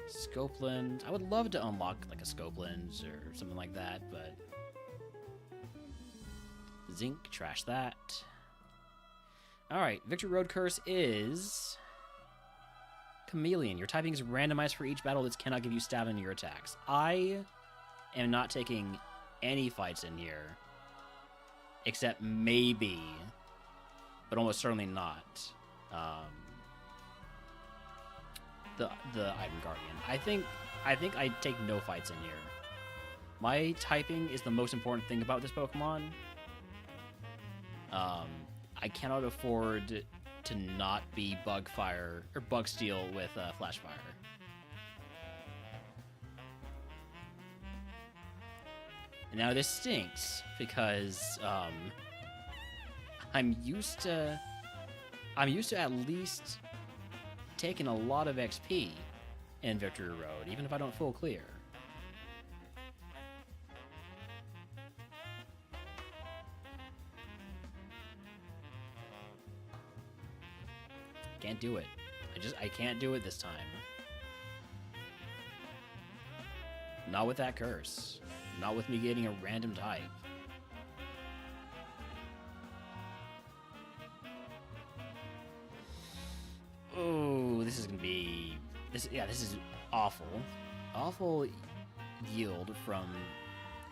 Scopeland. I would love to unlock like a Scopeland or something like that, but Zinc, trash that. Alright, Victory Road Curse is Chameleon. Your typing is randomized for each battle. This cannot give you stab in your attacks. I am not taking any fights in here. Except maybe, but almost certainly not, the Item Guardian. I think I'd take no fights in here. My typing is the most important thing about this Pokemon. I cannot afford to not be Bug Fire or Bug Steel with Flash Fire. And now this stinks because I'm used to at least taking a lot of XP in Victory Road, even if I don't full clear. Can't do it. I can't do it this time. Not with that curse. Not with me getting a random type. Oh, this is gonna be this is awful. Awful yield from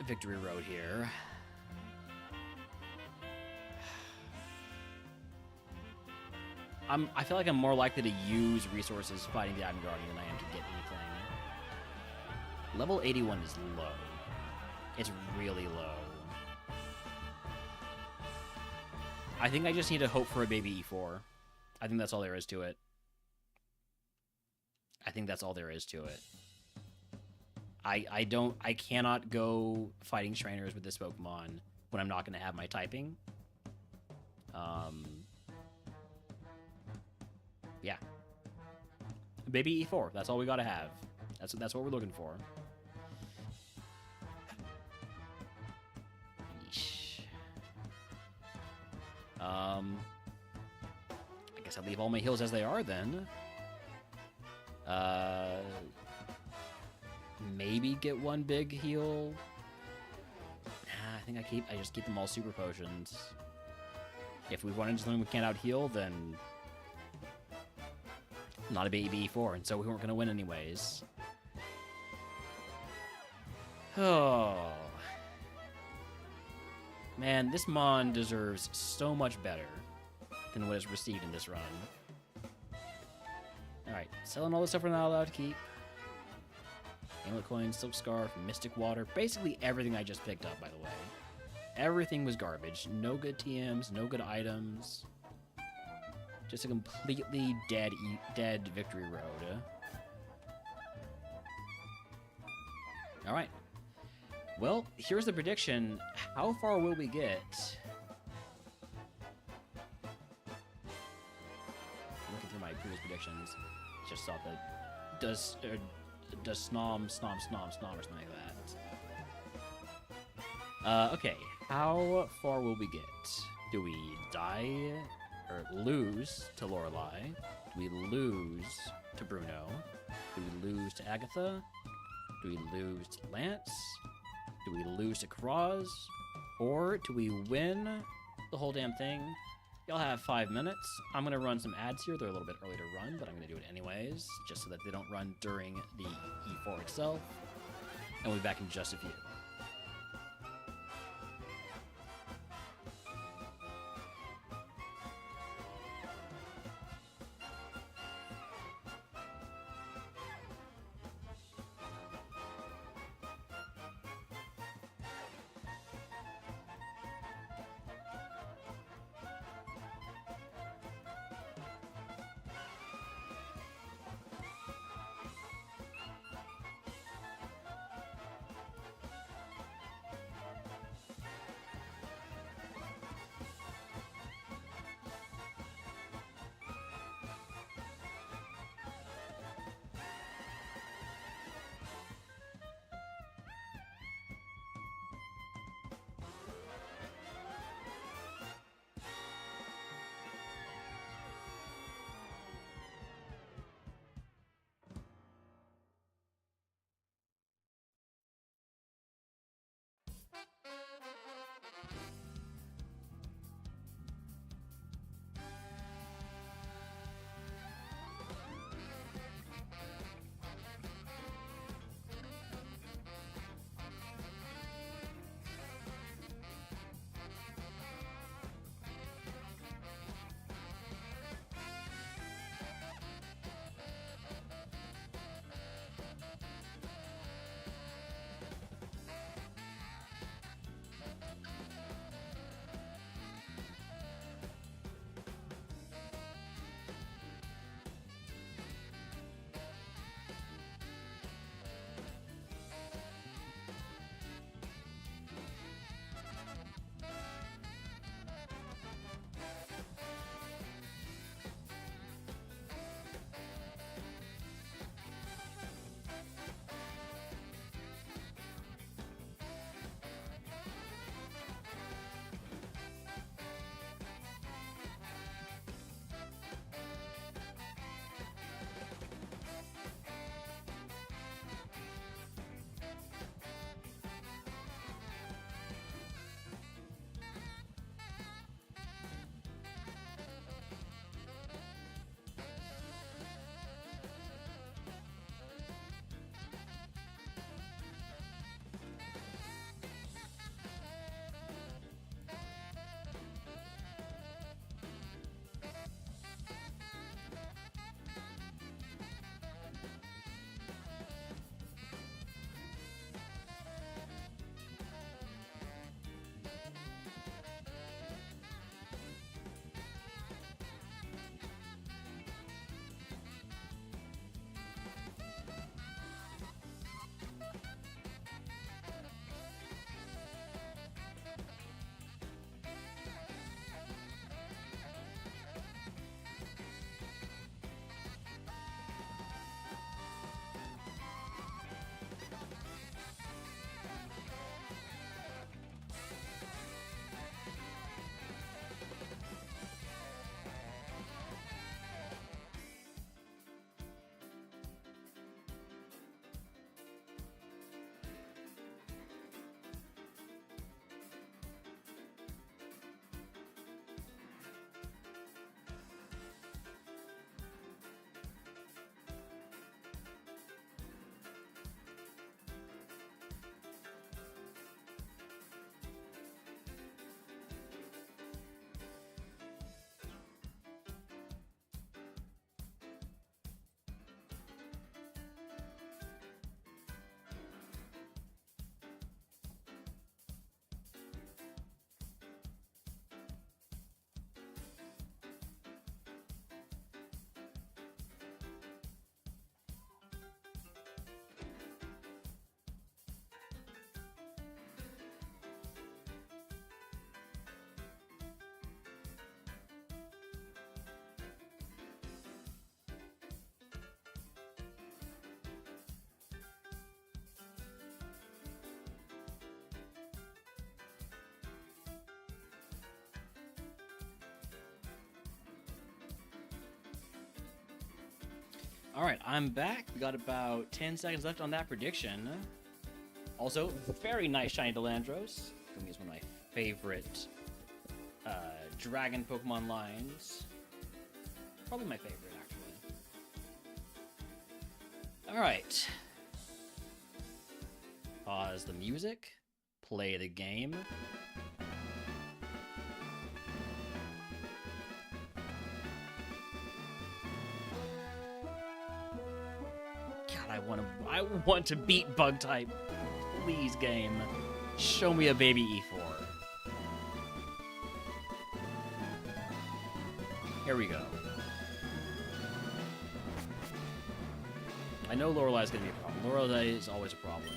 Victory Road here. I feel like I'm more likely to use resources fighting the Item Guardian than I am to get anything. Level 81 is low. It's really low. I think I just need to hope for a baby E4. I think that's all there is to it. I cannot go fighting trainers with this Pokemon when I'm not going to have my typing. Yeah. Baby E4, that's all we gotta have. That's what we're looking for. Yeesh. I guess I'll leave all my heals as they are then. Maybe get one big heal. Nah, I think I just keep them all super potions. If we run into something we can't out heal, then not a baby E4, and so we weren't going to win anyways. Oh. Man, this Mon deserves so much better than what it's received in this run. Alright, selling all the stuff we're not allowed to keep. Amulet Coin, Silk Scarf, Mystic Water. Basically everything I just picked up, by the way. Everything was garbage. No good TMs, no good items. Just a completely dead Victory Road. Alright. Well, here's the prediction. How far will we get? Looking through my previous predictions. Just thought that does Snom, or something like that. Okay. How far will we get? Do we die or lose to Lorelei? Do we lose to Bruno? Do we lose to Agatha? Do we lose to Lance? Do we lose to Kraz? Or do we win the whole damn thing? Y'all have 5 minutes. I'm going to run some ads here. They're a little bit early to run, but I'm going to do it anyways, just so that they don't run during the E4 itself. And we'll be back in just a few. Alright, I'm back. We got about 10 seconds left on that prediction. Also, very nice shiny Delandros. I think it's one of my favorite dragon Pokemon lines. Probably my favorite, actually. Alright. Pause the music. Play the game. I want to beat bug type. Please, game. Show me a baby E4. Here we go. I know Lorelai's gonna be a problem. Lorelai is always a problem.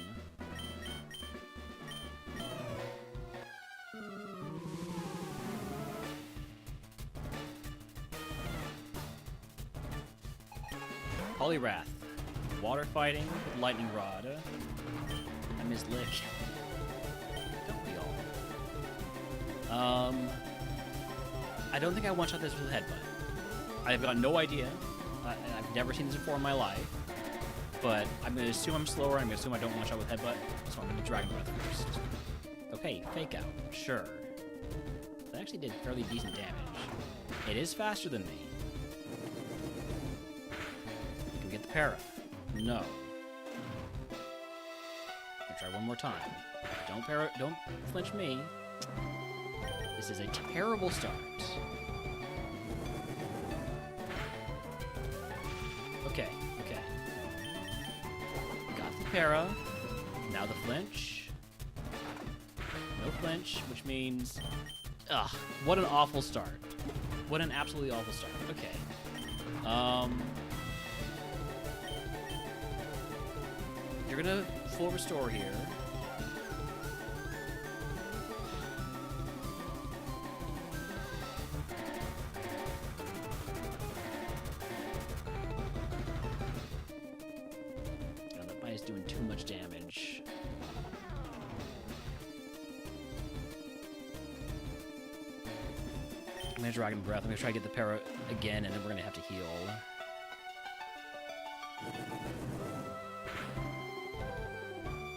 Poliwrath. Water fighting with lightning rod. I miss Lick. Don't we all? I don't think I one-shot this with a headbutt. I've got no idea. I've never seen this before in my life. But I'm going to assume I'm slower. I'm going to assume I don't one-shot with headbutt. So I'm going to Dragon Breath first. Okay, Fake Out. Sure. That actually did fairly decent damage. It is faster than me. Can we get the para? No. I'll try one more time. Don't flinch me. This is a terrible start. Okay. Got the para. Now the flinch. No flinch, which means... Ugh, what an awful start. What an absolutely awful start. Okay. You're gonna full restore here. God, that is doing too much damage. I'm gonna Dragon Breath. I'm gonna try to get the para again, and then we're gonna have to heal.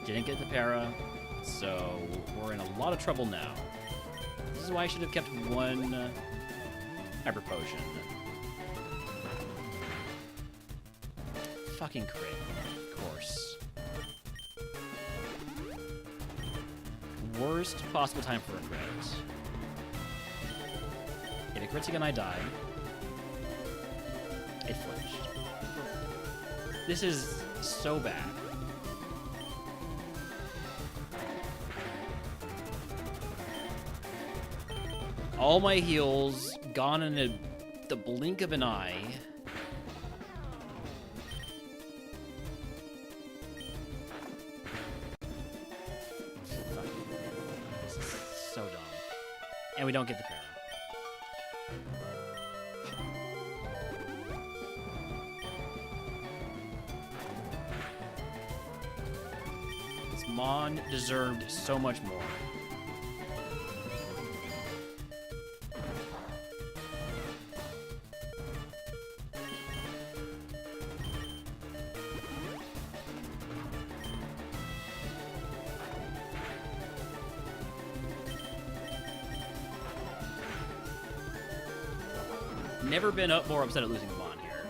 Didn't get the para, so we're in a lot of trouble now. This is why I should have kept one Hyper Potion. Fucking crit, of course. Worst possible time for a crit. If it crits again, I die. It flinched. This is so bad. All my heals gone in the blink of an eye. This is so dumb. And we don't get the para. This Mon deserved so much more. Never been more upset at losing a Mon here,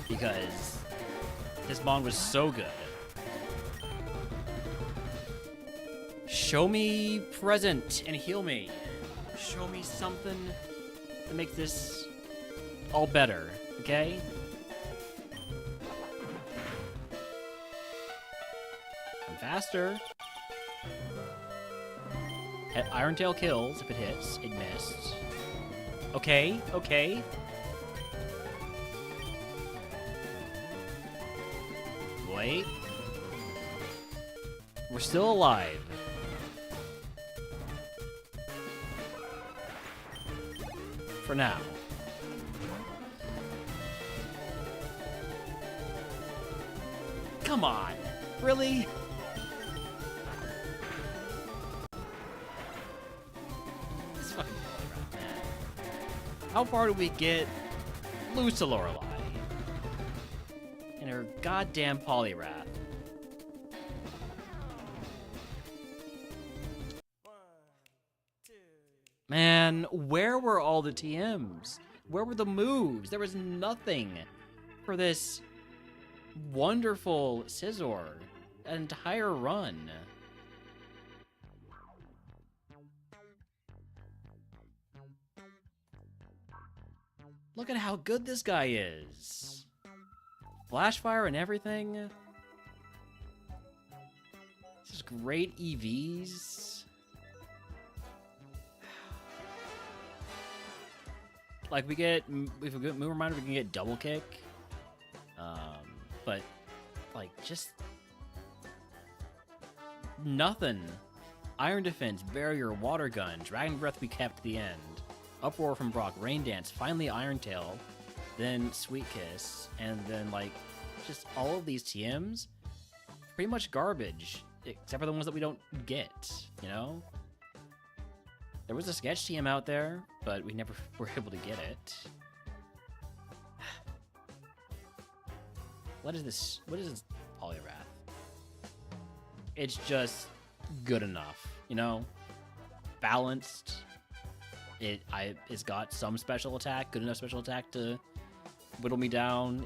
because this Mon was so good. Show me present and heal me. Show me something to make this all better, okay? I'm faster. Iron Tail kills if it hits. It missed. Okay. Wait. We're still alive. For now. Come on. Really? This fucking Poliwrath, man. How far do we get? Lose to Lorelai. They're goddamn Poliwrath. Man, where were all the TMs? Where were the moves? There was nothing for this wonderful Scizor. An entire run. Look at how good this guy is. Flashfire and everything. This is great EVs. Like, we get, if we get Moon Reminder, we can get Double Kick. But, like, just nothing. Iron Defense, Barrier, Water Gun, Dragon Breath we kept at the end. Uproar from Brock, Rain Dance, finally Iron Tail, then Sweet Kiss, and then, like, just all of these TMs, pretty much garbage, except for the ones that we don't get, you know? There was a sketch TM out there, but we never were able to get it. What is this? What is this Poliwrath? It's just good enough, you know? Balanced. It's got some special attack, good enough special attack to whittle me down.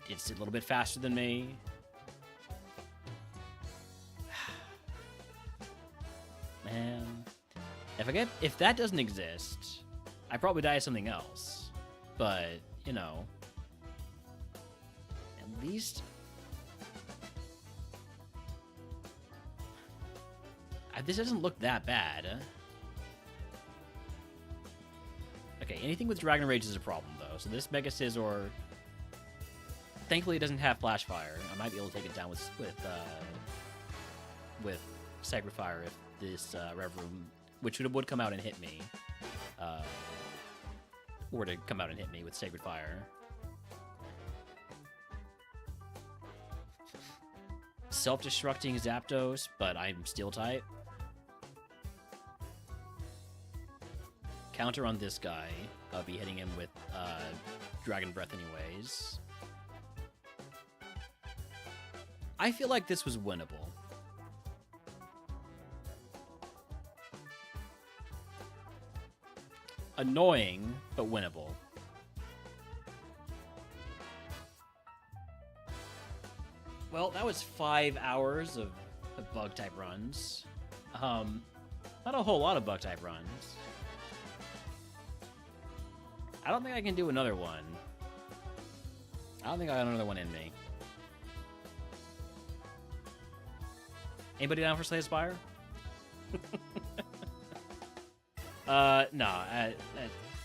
It's a little bit faster than me. Man. If that doesn't exist, I probably die of something else. But, you know, at least this doesn't look that bad. Okay, anything with Dragon Rage is a problem, though. So this Mega Scizor, thankfully, it doesn't have Flash Fire. I might be able to take it down with Sacred Fire if this Rev Room, which would come out and hit me, were to come out and hit me with Sacred Fire. Self-destructing Zapdos, but I'm Steel type. Counter on this guy. I'll be hitting him with Dragon Breath anyways. I feel like this was winnable. Annoying, but winnable. Well, that was 5 hours of bug-type runs. Not a whole lot of bug-type runs. I don't think I can do another one. I don't think I got another one in me. Anybody down for Slay the Spire? No.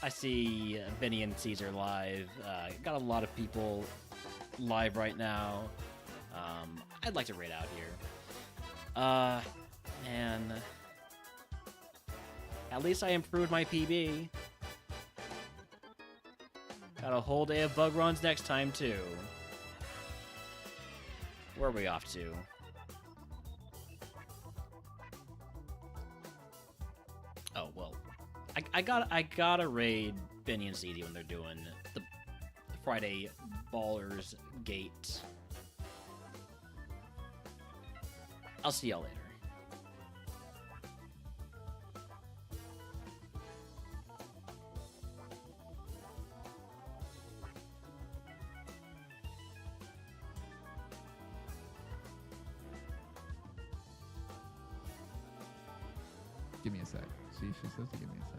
I see Benny and Caesar live. Got a lot of people live right now. I'd like to raid out here. Man. At least I improved my PB. Got a whole day of bug runs next time, too. Where are we off to? Oh, well. I gotta raid Benny and CD when they're doing the Friday Ballers Gate. I'll see y'all later. Give me a sec. See, she says to give me a sec.